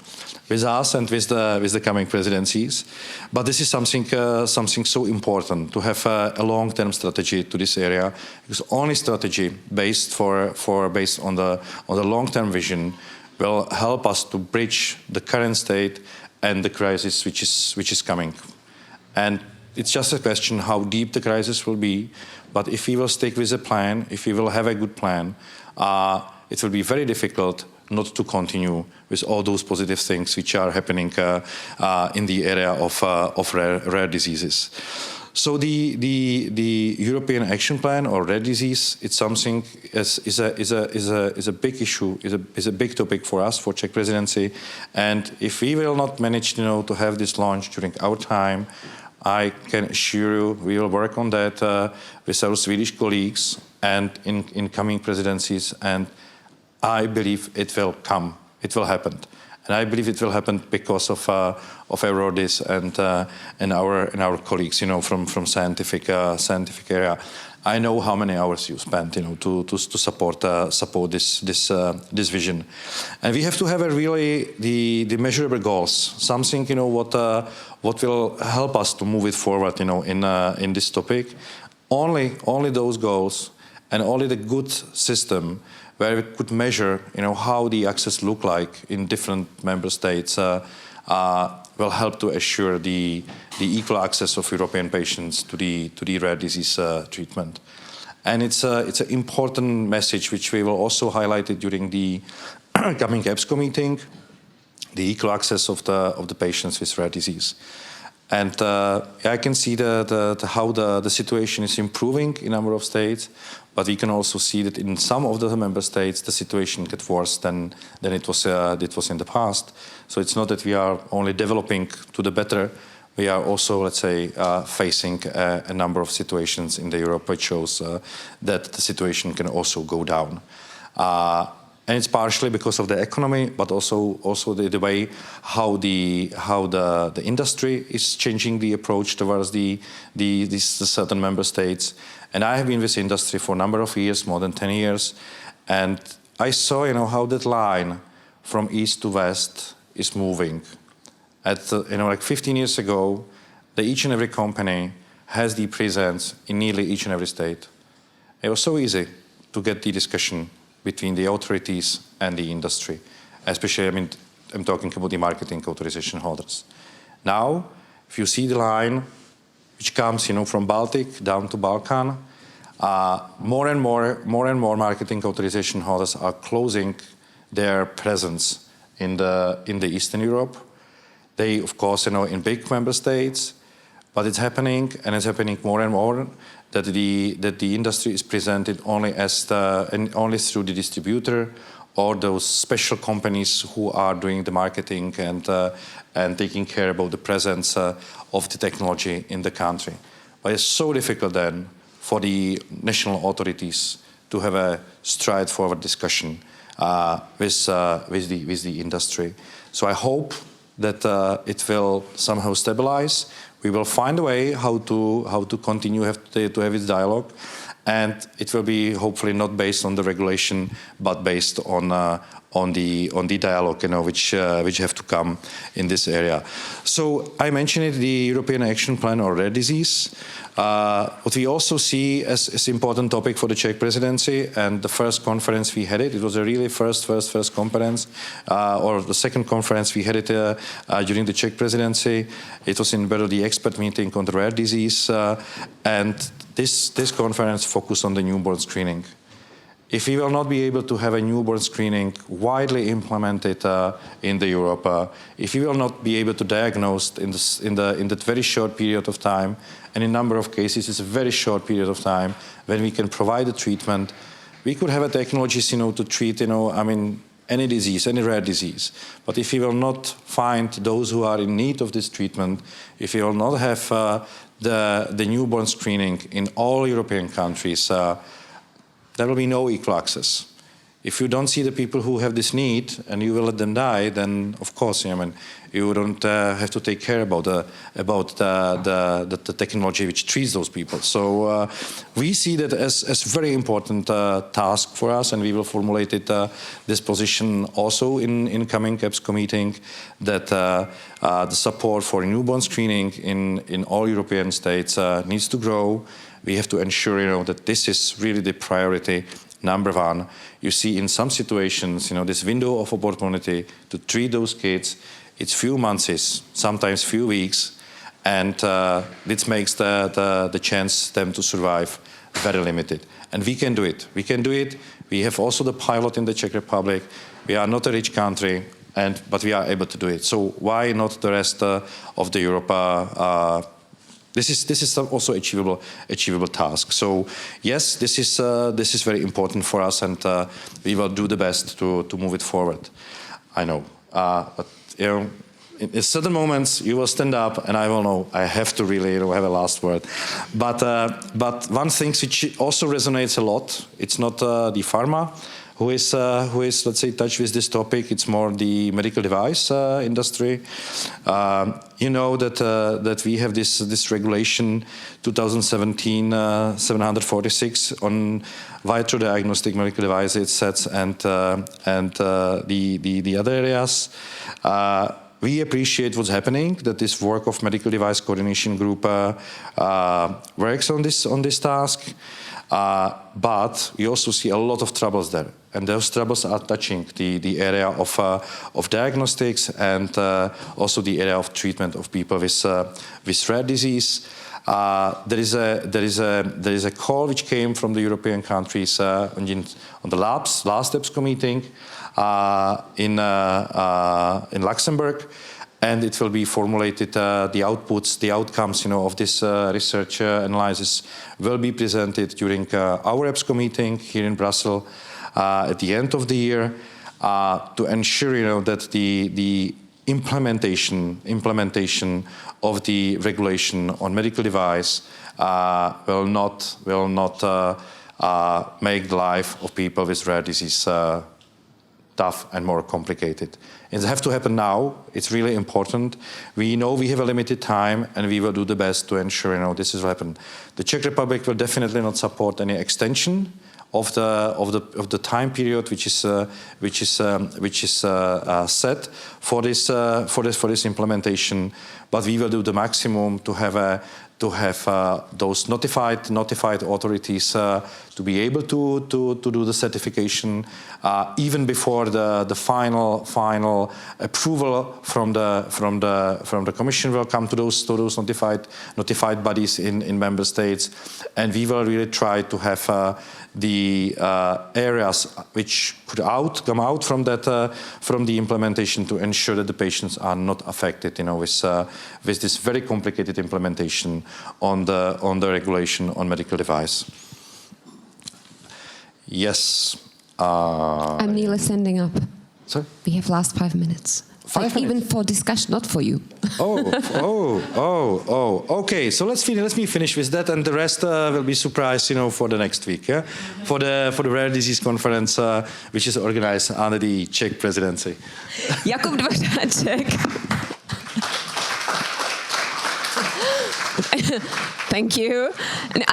with us and with the coming presidencies. But this is something so important to have a long-term strategy to this area, because only strategy based on the long-term vision will help us to bridge the current state and the crisis which is coming. And it's just a question how deep the crisis will be. But if we will stick with a plan, if we will have a good plan, it will be very difficult not to continue with all those positive things which are happening in the area of rare diseases. So the European Action Plan or rare disease, it's something is a big issue, is a big topic for us, for Czech presidency. And if we will not manage, to have this launch during our time, I can assure you we will work on that with our Swedish colleagues and in coming presidencies. And I believe it will come. It will happen, and I believe it will happen because of EURORDIS and our colleagues, from scientific area. I know how many hours you spent, to support this vision, and we have to have the measurable goals, something what will help us to move it forward, in this topic. Only those goals and only the good system where we could measure, how the access look like in different member states, will help to assure the equal access of European patients to the rare disease treatment. And it's an important message which we will also highlight it during the coming EBSCO meeting, the equal access of the patients with rare disease. And I can see how the situation is improving in a number of states, but we can also see that in some of the member states the situation gets worse than it was in the past. So it's not that we are only developing to the better. We are also, let's say, facing a number of situations in Europe which shows that the situation can also go down. And it's partially because of the economy, but also the way how the industry is changing the approach towards these certain member states. And I have been in this industry for a number of years, more than 10 years, and I saw, how that line from east to west is moving. Like 15 years ago, each and every company has the presence in nearly each and every state. It was so easy to get the discussion between the authorities and the industry, especially, I'm talking about the marketing authorization holders. Now, if you see the line which comes, from Baltic down to Balkan, more and more marketing authorization holders are closing their presence in the Eastern Europe. They, of course, in big member states, but it's happening, and it's happening more and more that the industry is presented only only through the distributor or those special companies who are doing the marketing and taking care about the presence of the technology in the country. But it's so difficult then for the national authorities to have a straightforward discussion with the industry. So I hope that it will somehow stabilize. We will find a way how to continue to have this dialogue, and it will be hopefully not based on the regulation, but based on the dialogue, which have to come in this area. So I mentioned it, the European Action Plan on Rare Disease. What we also see as important topic for the Czech Presidency, and the first conference we had it was a really first conference, or the second conference we had it during the Czech Presidency. It was in Brno, the expert meeting on the rare disease, and this conference focused on the newborn screening. If we will not be able to have a newborn screening widely implemented in Europe, if we will not be able to diagnose in that very short period of time, and in a number of cases it's a very short period of time when we can provide a treatment, we could have a technologies, to treat, any disease, any rare disease. But if we will not find those who are in need of this treatment, if we will not have the newborn screening in all European countries, there will be no equal access. If you don't see the people who have this need and you will let them die, then of course, you don't have to take care about the technology which treats those people. So we see that as very important task for us, and we will formulate this position also in coming EPSCO meeting, that the support for newborn screening in all European states needs to grow. We have to ensure, that this is really the priority number one. You see, in some situations, this window of opportunity to treat those kids, it's few months, sometimes few weeks, and this makes the chance them to survive very limited. And we can do it. We can do it. We have also the pilot in the Czech Republic. We are not a rich country, but we are able to do it. So why not the rest of the Europe? This is also achievable task. So yes, this is very important for us, and we will do the best to move it forward. I know, but in certain moments you will stand up, and I will know I have to really have a last word. But one thing which also resonates a lot, it's not the pharma who is let's say touched with this topic. It's more the medical device industry. That we have this regulation 2017-746 on vitro diagnostic medical devices sets and the other areas. We appreciate what's happening, that this work of medical device coordination group works on this task. But we also see a lot of troubles there, and those troubles are touching the area of diagnostics and also the area of treatment of people with rare disease. There is a call which came from the European countries on the last EPSCO meeting in Luxembourg, and it will be formulated. The outputs, the outcomes, of this research analysis will be presented during our EBSCO meeting here in Brussels at the end of the year to ensure, that the implementation of the regulation on medical device will not make the life of people with rare disease tough and more complicated. It has to happen now. It's really important. We know we have a limited time, and we will do the best to ensure this will happen. The Czech Republic will definitely not support any extension of the time period which is set for this implementation. But we will do the maximum to have those notified authorities to be able to do the certification even before the final approval from the Commission will come to those notified bodies in member states, and we will really try to have the areas which could come out from the implementation to ensure that the patients are not affected, with this very complicated implementation on the regulation on medical device. Yes. I'm nearly standing up. Sorry? We have last 5 minutes. 5 minutes? Even for discussion, not for you. Okay. So let me finish with that, and the rest will be surprise, for the next week, yeah, for the Rare Disease Conference, which is organized under the Czech Presidency. Jakub Dvořáček. Thank you. And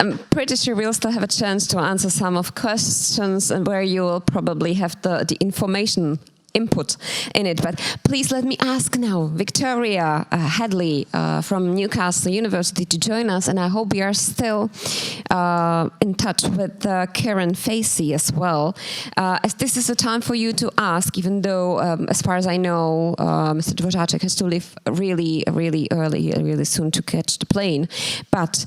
I'm pretty sure we'll still have a chance to answer some of questions, and where you will probably have the information input in it. But please let me ask now Victoria Hedley from Newcastle University to join us, and I hope we are still in touch with Karen Facey as well, as this is a time for you to ask, even though as far as I know Mr. Dvořáček has to leave really early soon to catch the plane. But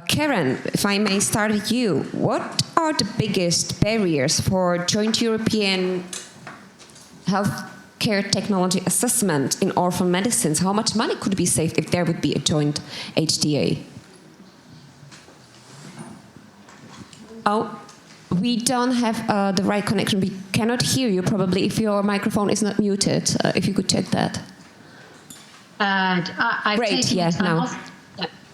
Karen, if I may start with you, what are the biggest barriers for joint European healthcare technology assessment in orphan medicines? How much money could be saved if there would be a joint HTA? Oh, we don't have the right connection. We cannot hear you probably if your microphone is not muted. If you could check that. Great, yes, now.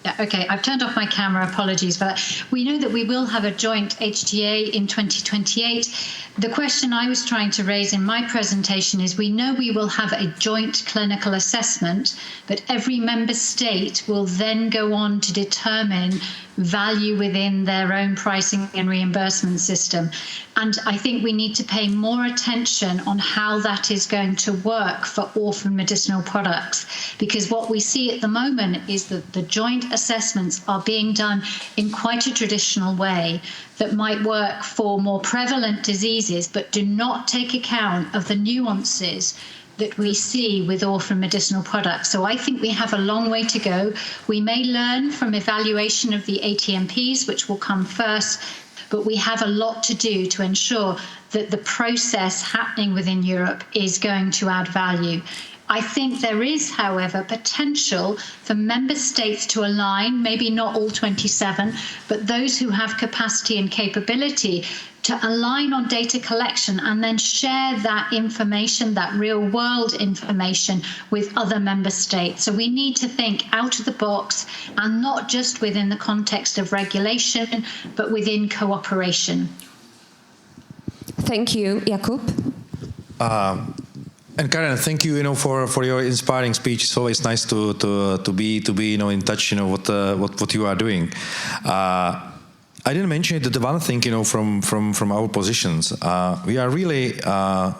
Yeah, okay, I've turned off my camera, apologies for that. We know that we will have a joint HTA in 2028. The question I was trying to raise in my presentation is we know we will have a joint clinical assessment, but every member state will then go on to determine value within their own pricing and reimbursement system. And I think we need to pay more attention on how that is going to work for orphan medicinal products, because what we see at the moment is that the joint assessments are being done in quite a traditional way that might work for more prevalent diseases, but do not take account of the nuances that we see with orphan medicinal products. So I think we have a long way to go. We may learn from evaluation of the ATMPs, which will come first, but we have a lot to do to ensure that the process happening within Europe is going to add value. I think there is, however, potential for member states to align, maybe not all 27, but those who have capacity and capability to align on data collection and then share that information, that real world information, with other member states. So we need to think out of the box, and not just within the context of regulation, but within cooperation. Thank you, Jakub. And Karen, thank you, for your inspiring speech. It's always nice to be in touch, what you are doing. I didn't mention it, the one thing, from our positions, we are really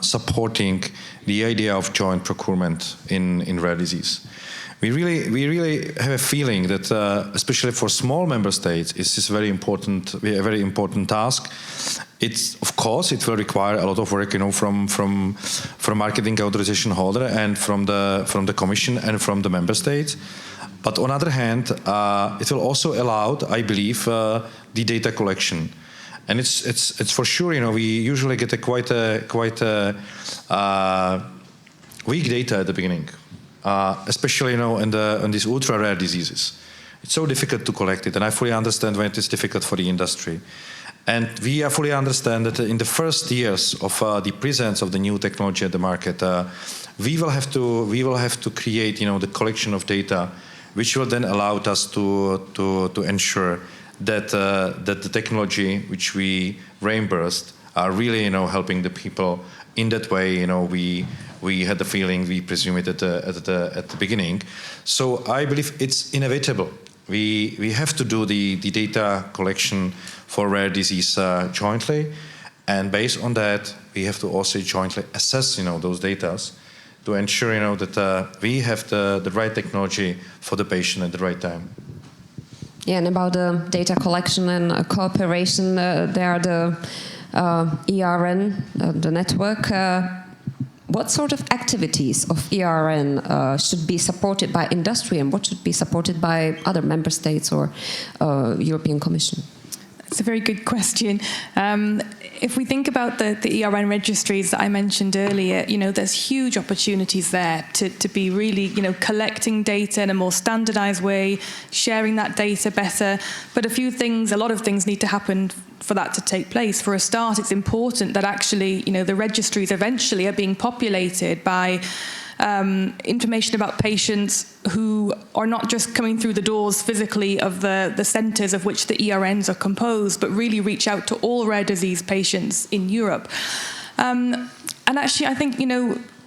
supporting the idea of joint procurement in rare disease. We really have a feeling that, especially for small member states, it's a very important task. Of course, it will require a lot of work, from marketing authorization holder and from the Commission and from the member states. But on the other hand, it will also allow, I believe, the data collection, and it's for sure. We usually get quite a weak data at the beginning. especially in these ultra rare diseases. It's so difficult to collect it, and I fully understand when it is difficult for the industry. And we fully understand that in the first years of the presence of the new technology at the market, we will have to create the collection of data, which will then allow us to ensure that the technology which we reimbursed are really helping the people in that way. We had the feeling, we presume it at the beginning. So I believe it's inevitable. We have to do the data collection for rare disease jointly, and based on that, we have to also jointly assess those data to ensure that we have the right technology for the patient at the right time. Yeah, and about the data collection and cooperation, there are the ERN, the network. What sort of activities of ERN should be supported by industry, and what should be supported by other member states or European Commission? It's a very good question. If we think about the ERN registries that I mentioned earlier, there's huge opportunities there to be really, collecting data in a more standardized way, sharing that data better. But a lot of things need to happen for that to take place. For a start, it's important that actually, the registries eventually are being populated by information about patients who are not just coming through the doors physically of the centres of which the ERNs are composed, but really reach out to all rare disease patients in Europe. And actually, I think,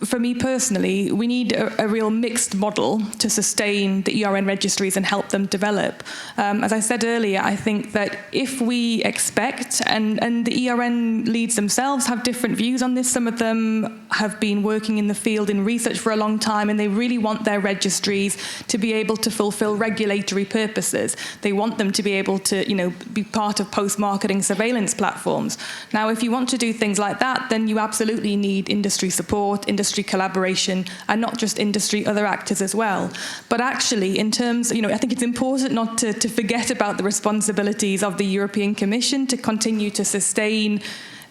for me personally, we need a real mixed model to sustain the ERN registries and help them develop. As I said earlier, I think that if we expect, and the ERN leads themselves have different views on this, some of them have been working in the field in research for a long time, and they really want their registries to be able to fulfill regulatory purposes. They want them to be able to, be part of post-marketing surveillance platforms. Now, if you want to do things like that, then you absolutely need industry support, industry collaboration, and not just industry, other actors as well. But actually, in terms, I think it's important not to forget about the responsibilities of the European Commission to continue to sustain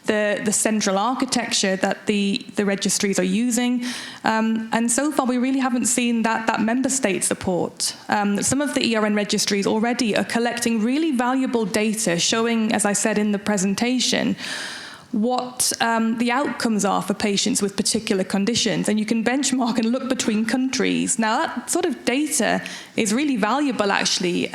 the central architecture that the registries are using. And so far, we really haven't seen that member state support. Some of the ERN registries already are collecting really valuable data showing, as I said in the presentation, what the outcomes are for patients with particular conditions. And you can benchmark and look between countries. Now, that sort of data is really valuable, actually,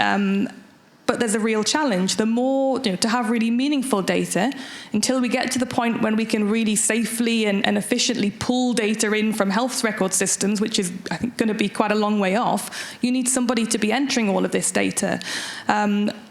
but there's a real challenge. The more, to have really meaningful data, until we get to the point when we can really safely and efficiently pull data in from health record systems, which is, I think, going to be quite a long way off, you need somebody to be entering all of this data.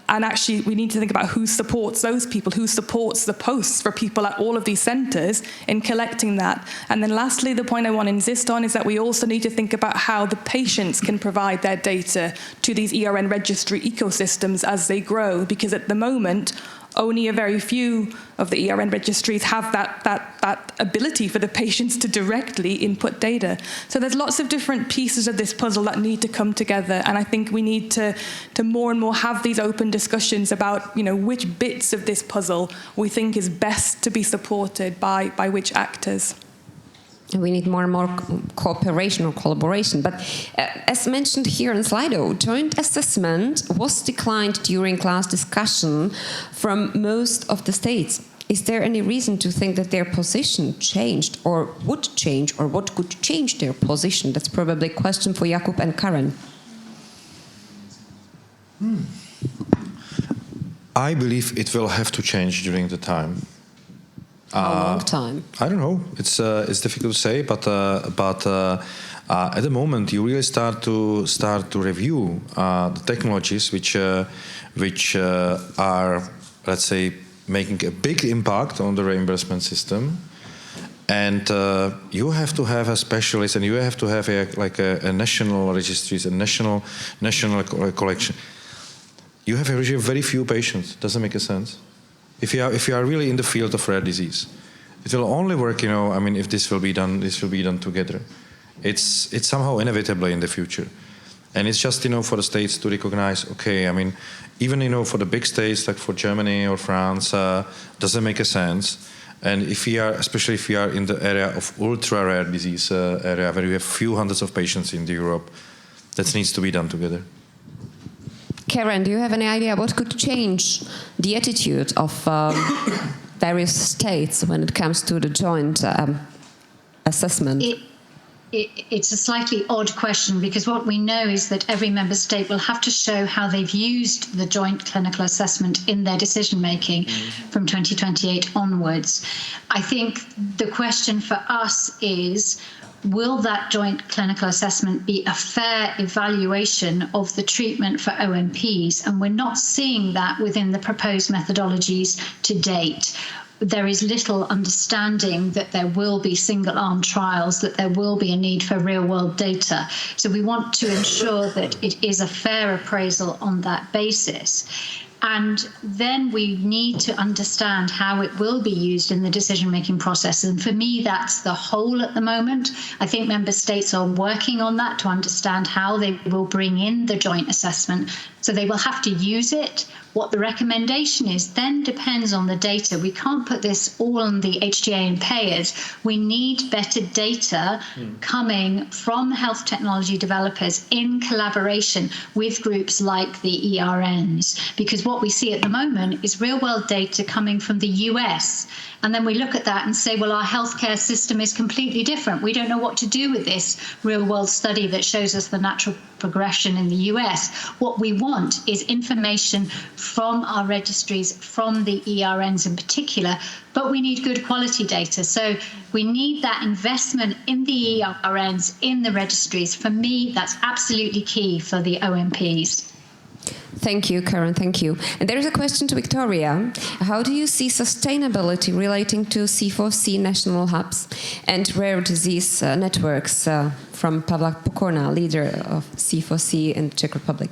And actually, we need to think about who supports those people, who supports the posts for people at all of these centres in collecting that. And then lastly, the point I want to insist on is that we also need to think about how the patients can provide their data to these ERN registry ecosystems as they grow, because at the moment, only a very few of the ERN registries have that ability for the patients to directly input data. So there's lots of different pieces of this puzzle that need to come together, and I think we need to more and more have these open discussions about which bits of this puzzle we think is best to be supported by which actors. We need more and more cooperation or collaboration. But as mentioned here in Slido, joint assessment was declined during class discussion from most of the states. Is there any reason to think that their position changed or would change, or what could change their position? That's probably a question for Jakub and Karen. I believe it will have to change during the time. How long time? I don't know. It's difficult to say, but at the moment you really start to review the technologies which are, let's say, making a big impact on the reimbursement system, and you have to have a specialist, and you have to have a national registries, a national collection. You have very few patients. Doesn't make a sense. If you are really in the field of rare disease, it will only work, if this will be done together. It's somehow inevitable in the future. And it's just, for the states to recognize, okay, even, for the big states like for Germany or France, doesn't make a sense. And especially if we are in the area of ultra-rare disease area, where we have few hundreds of patients in Europe, that needs to be done together. Karen, do you have any idea what could change the attitude of various states when it comes to the joint assessment? It's a slightly odd question, because what we know is that every member state will have to show how they've used the joint clinical assessment in their decision making from 2028 onwards. I think the question for us is, will that joint clinical assessment be a fair evaluation of the treatment for OMPs? And we're not seeing that within the proposed methodologies to date. There is little understanding that there will be single-arm trials, that there will be a need for real-world data. So we want to ensure that it is a fair appraisal on that basis. And then we need to understand how it will be used in the decision-making process. And for me, that's the whole at the moment. I think member states are working on that to understand how they will bring in the joint assessment. So they will have to use it. What the recommendation is then depends on the data. We can't put this all on the HTA and payers. We need better data coming from health technology developers in collaboration with groups like the ERNs. Because what we see at the moment is real-world data coming from the US. And then we look at that and say, well, our healthcare system is completely different. We don't know what to do with this real-world study that shows us the natural progression in the US. What we want is information from our registries, from the ERNs in particular, but we need good quality data. So we need that investment in the ERNs, in the registries. For me, that's absolutely key for the OMPs. Thank you, Karen, thank you. And there is a question to Victoria. How do you see sustainability relating to C4C national hubs and rare disease networks from Pavla Pokorna, leader of C4C in the Czech Republic?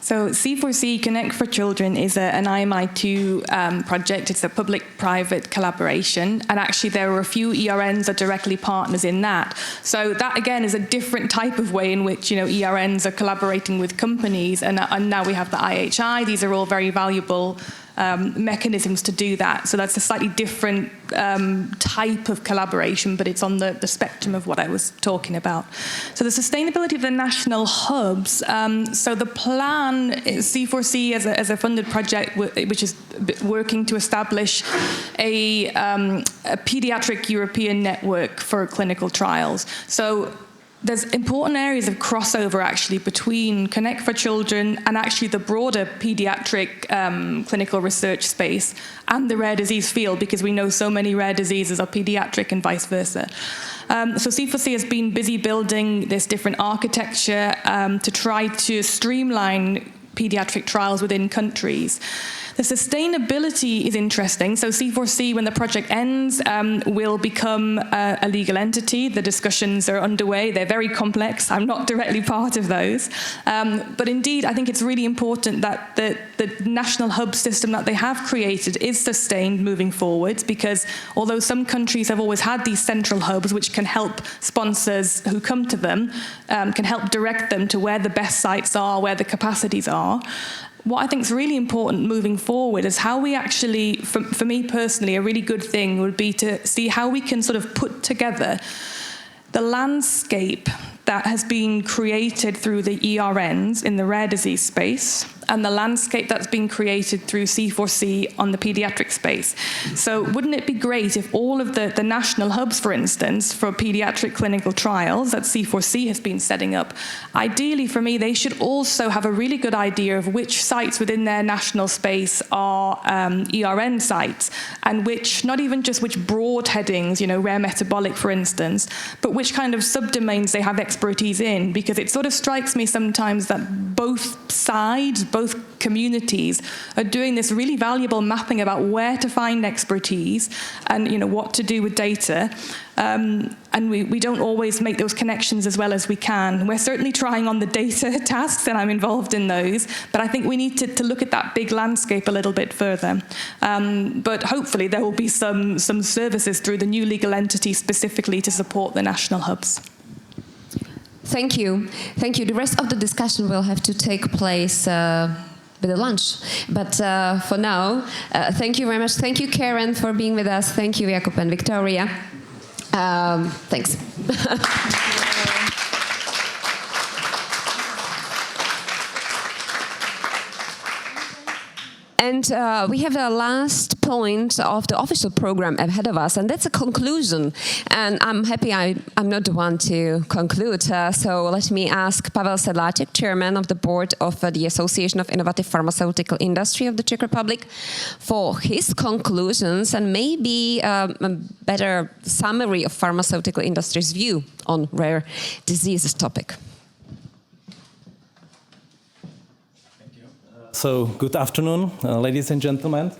So C4C Connect for Children is an IMI2 project. It's a public-private collaboration, and actually there are a few ERNs that are directly partners in that. So that again is a different type of way in which ERNs are collaborating with companies, and now we have the IHI. These are all very valuable mechanisms to do that. So that's a slightly different type of collaboration, but it's on the spectrum of what I was talking about. So the sustainability of the national hubs. So the plan is C4C as a funded project, which is working to establish a pediatric European network for clinical trials. So there's important areas of crossover actually between Connect for Children and actually the broader pediatric clinical research space and the rare disease field, because we know so many rare diseases are pediatric and vice versa. So C4C has been busy building this different architecture to try to streamline pediatric trials within countries. The sustainability is interesting. So C4C, when the project ends, will become a legal entity. The discussions are underway. They're very complex. I'm not directly part of those. But indeed, I think it's really important that the national hub system that they have created is sustained moving forward, because although some countries have always had these central hubs which can help sponsors who come to them, can help direct them to where the best sites are, where the capacities are. What I think is really important moving forward is how we actually, for me personally, a really good thing would be to see how we can sort of put together the landscape that has been created through the ERNs in the rare disease space and the landscape that's been created through C4C on the pediatric space. So wouldn't it be great if all of the national hubs, for instance, for pediatric clinical trials that C4C has been setting up, ideally for me, they should also have a really good idea of which sites within their national space are ERN sites, and which, not even just which broad headings, rare metabolic, for instance, but which kind of subdomains they have expertise in, because it sort of strikes me sometimes that both sides, both communities are doing this really valuable mapping about where to find expertise and what to do with data. And we don't always make those connections as well as we can. We're certainly trying on the data tasks, and I'm involved in those, but I think we need to look at that big landscape a little bit further. But hopefully there will be some services through the new legal entity specifically to support the national hubs. Thank you. Thank you. The rest of the discussion will have to take place with a lunch. But for now, thank you very much. Thank you, Karen, for being with us. Thank you, Jakub and Victoria. Thanks. And we have the last point of the official program ahead of us, and that's a conclusion. And I'm happy I'm not the one to conclude. So let me ask Pavel Sedláček, chairman of the board of the Association of Innovative Pharmaceutical Industry of the Czech Republic, for his conclusions and maybe a better summary of pharmaceutical industry's view on rare diseases topic. So, good afternoon, ladies and gentlemen.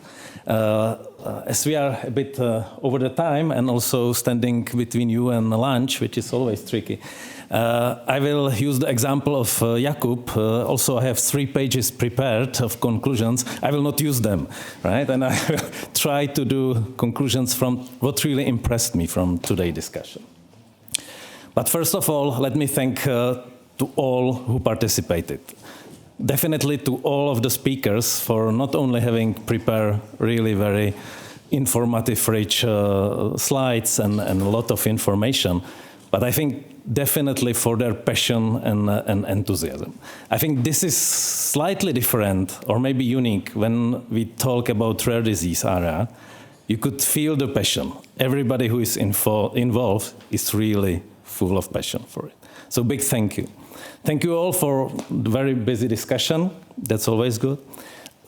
As we are a bit over the time and also standing between you and lunch, which is always tricky, I will use the example of Jakub. Also, I have 3 pages prepared of conclusions. I will not use them, right? And I will try to do conclusions from what really impressed me from today's discussion. But first of all, let me thank to all who participated. Definitely to all of the speakers for not only having prepared really very informative, rich slides and a lot of information, but I think definitely for their passion and enthusiasm. I think this is slightly different or maybe unique when we talk about rare disease area. You could feel the passion. Everybody who is involved is really full of passion for it. So big thank you. Thank you all for the very busy discussion. That's always good.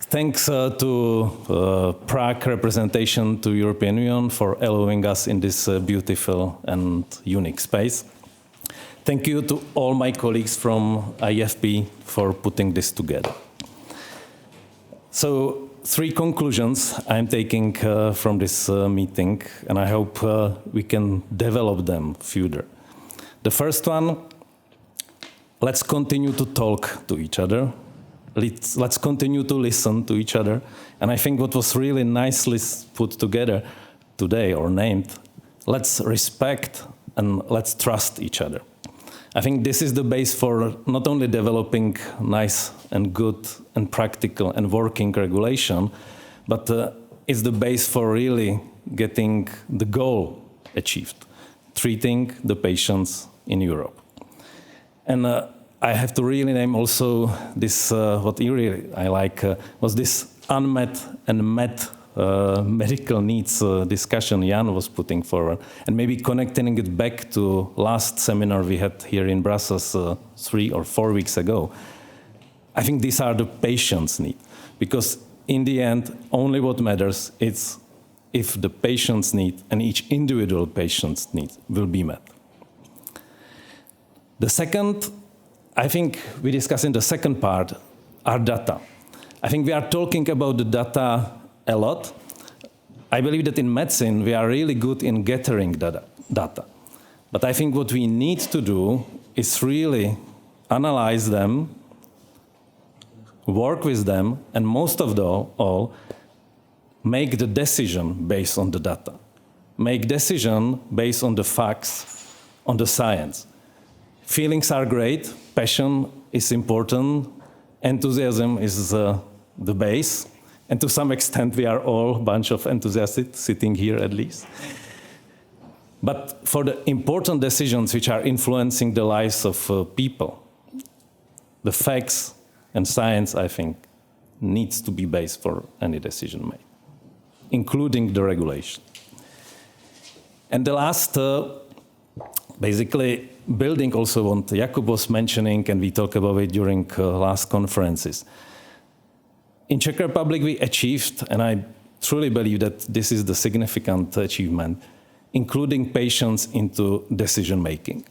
Thanks to Prague representation to European Union for allowing us in this beautiful and unique space. Thank you to all my colleagues from IFP for putting this together. So 3 conclusions I'm taking from this meeting, and I hope we can develop them further. The first one, let's continue to talk to each other. Let's continue to listen to each other. And I think what was really nicely put together today or named, let's respect and let's trust each other. I think this is the base for not only developing nice and good and practical and working regulation, but it's the base for really getting the goal achieved, treating the patients in Europe. And I have to really name also this, what really I like, was this unmet and met medical needs discussion Yann was putting forward, and maybe connecting it back to last seminar we had here in Brussels 3 or 4 weeks ago. I think these are the patients' needs, because in the end, only what matters is if the patient's need and each individual patient's need will be met. The second, I think we discussed in the second part, are data. I think we are talking about the data a lot. I believe that in medicine we are really good in gathering data. But I think what we need to do is really analyze them, work with them, and most of all, make the decision based on the data. Make decision based on the facts, on the science. Feelings are great, passion is important, enthusiasm is the base, and to some extent we are all a bunch of enthusiasts sitting here at least. But for the important decisions which are influencing the lives of people, the facts and science, I think, needs to be based for any decision made, including the regulation. And the last, basically, building also what Jakub was mentioning, and we talked about it during last conferences. In Czech Republic, we achieved, and I truly believe that this is the significant achievement, including patients into decision making.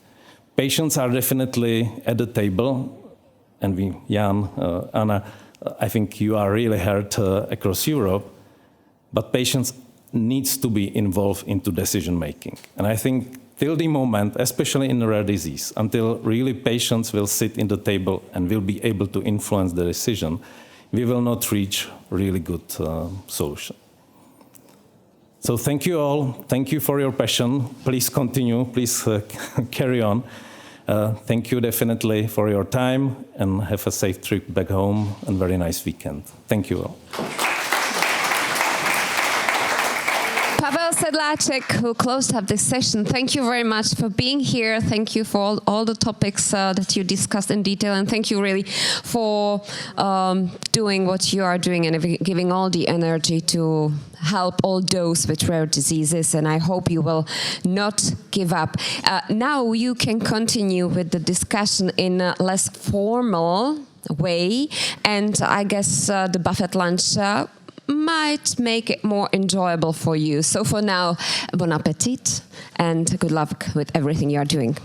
Patients are definitely at the table, and we, Yann, Anna, I think you are really heard across Europe, but patients needs to be involved into decision making. And I think till the moment, especially in rare disease, until really patients will sit in the table and will be able to influence the decision, we will not reach really good solution. So thank you all. Thank you for your passion. Please continue. Please carry on. Thank you definitely for your time, and have a safe trip back home and very nice weekend. Thank you all. Pavel, Sedláček, who closed up this session, thank you very much for being here. Thank you for all the topics that you discussed in detail, and thank you really for doing what you are doing and giving all the energy to help all those with rare diseases, and I hope you will not give up. Now you can continue with the discussion in a less formal way, and I guess the buffet lunch might make it more enjoyable for you. So for now, bon appetit and good luck with everything you are doing.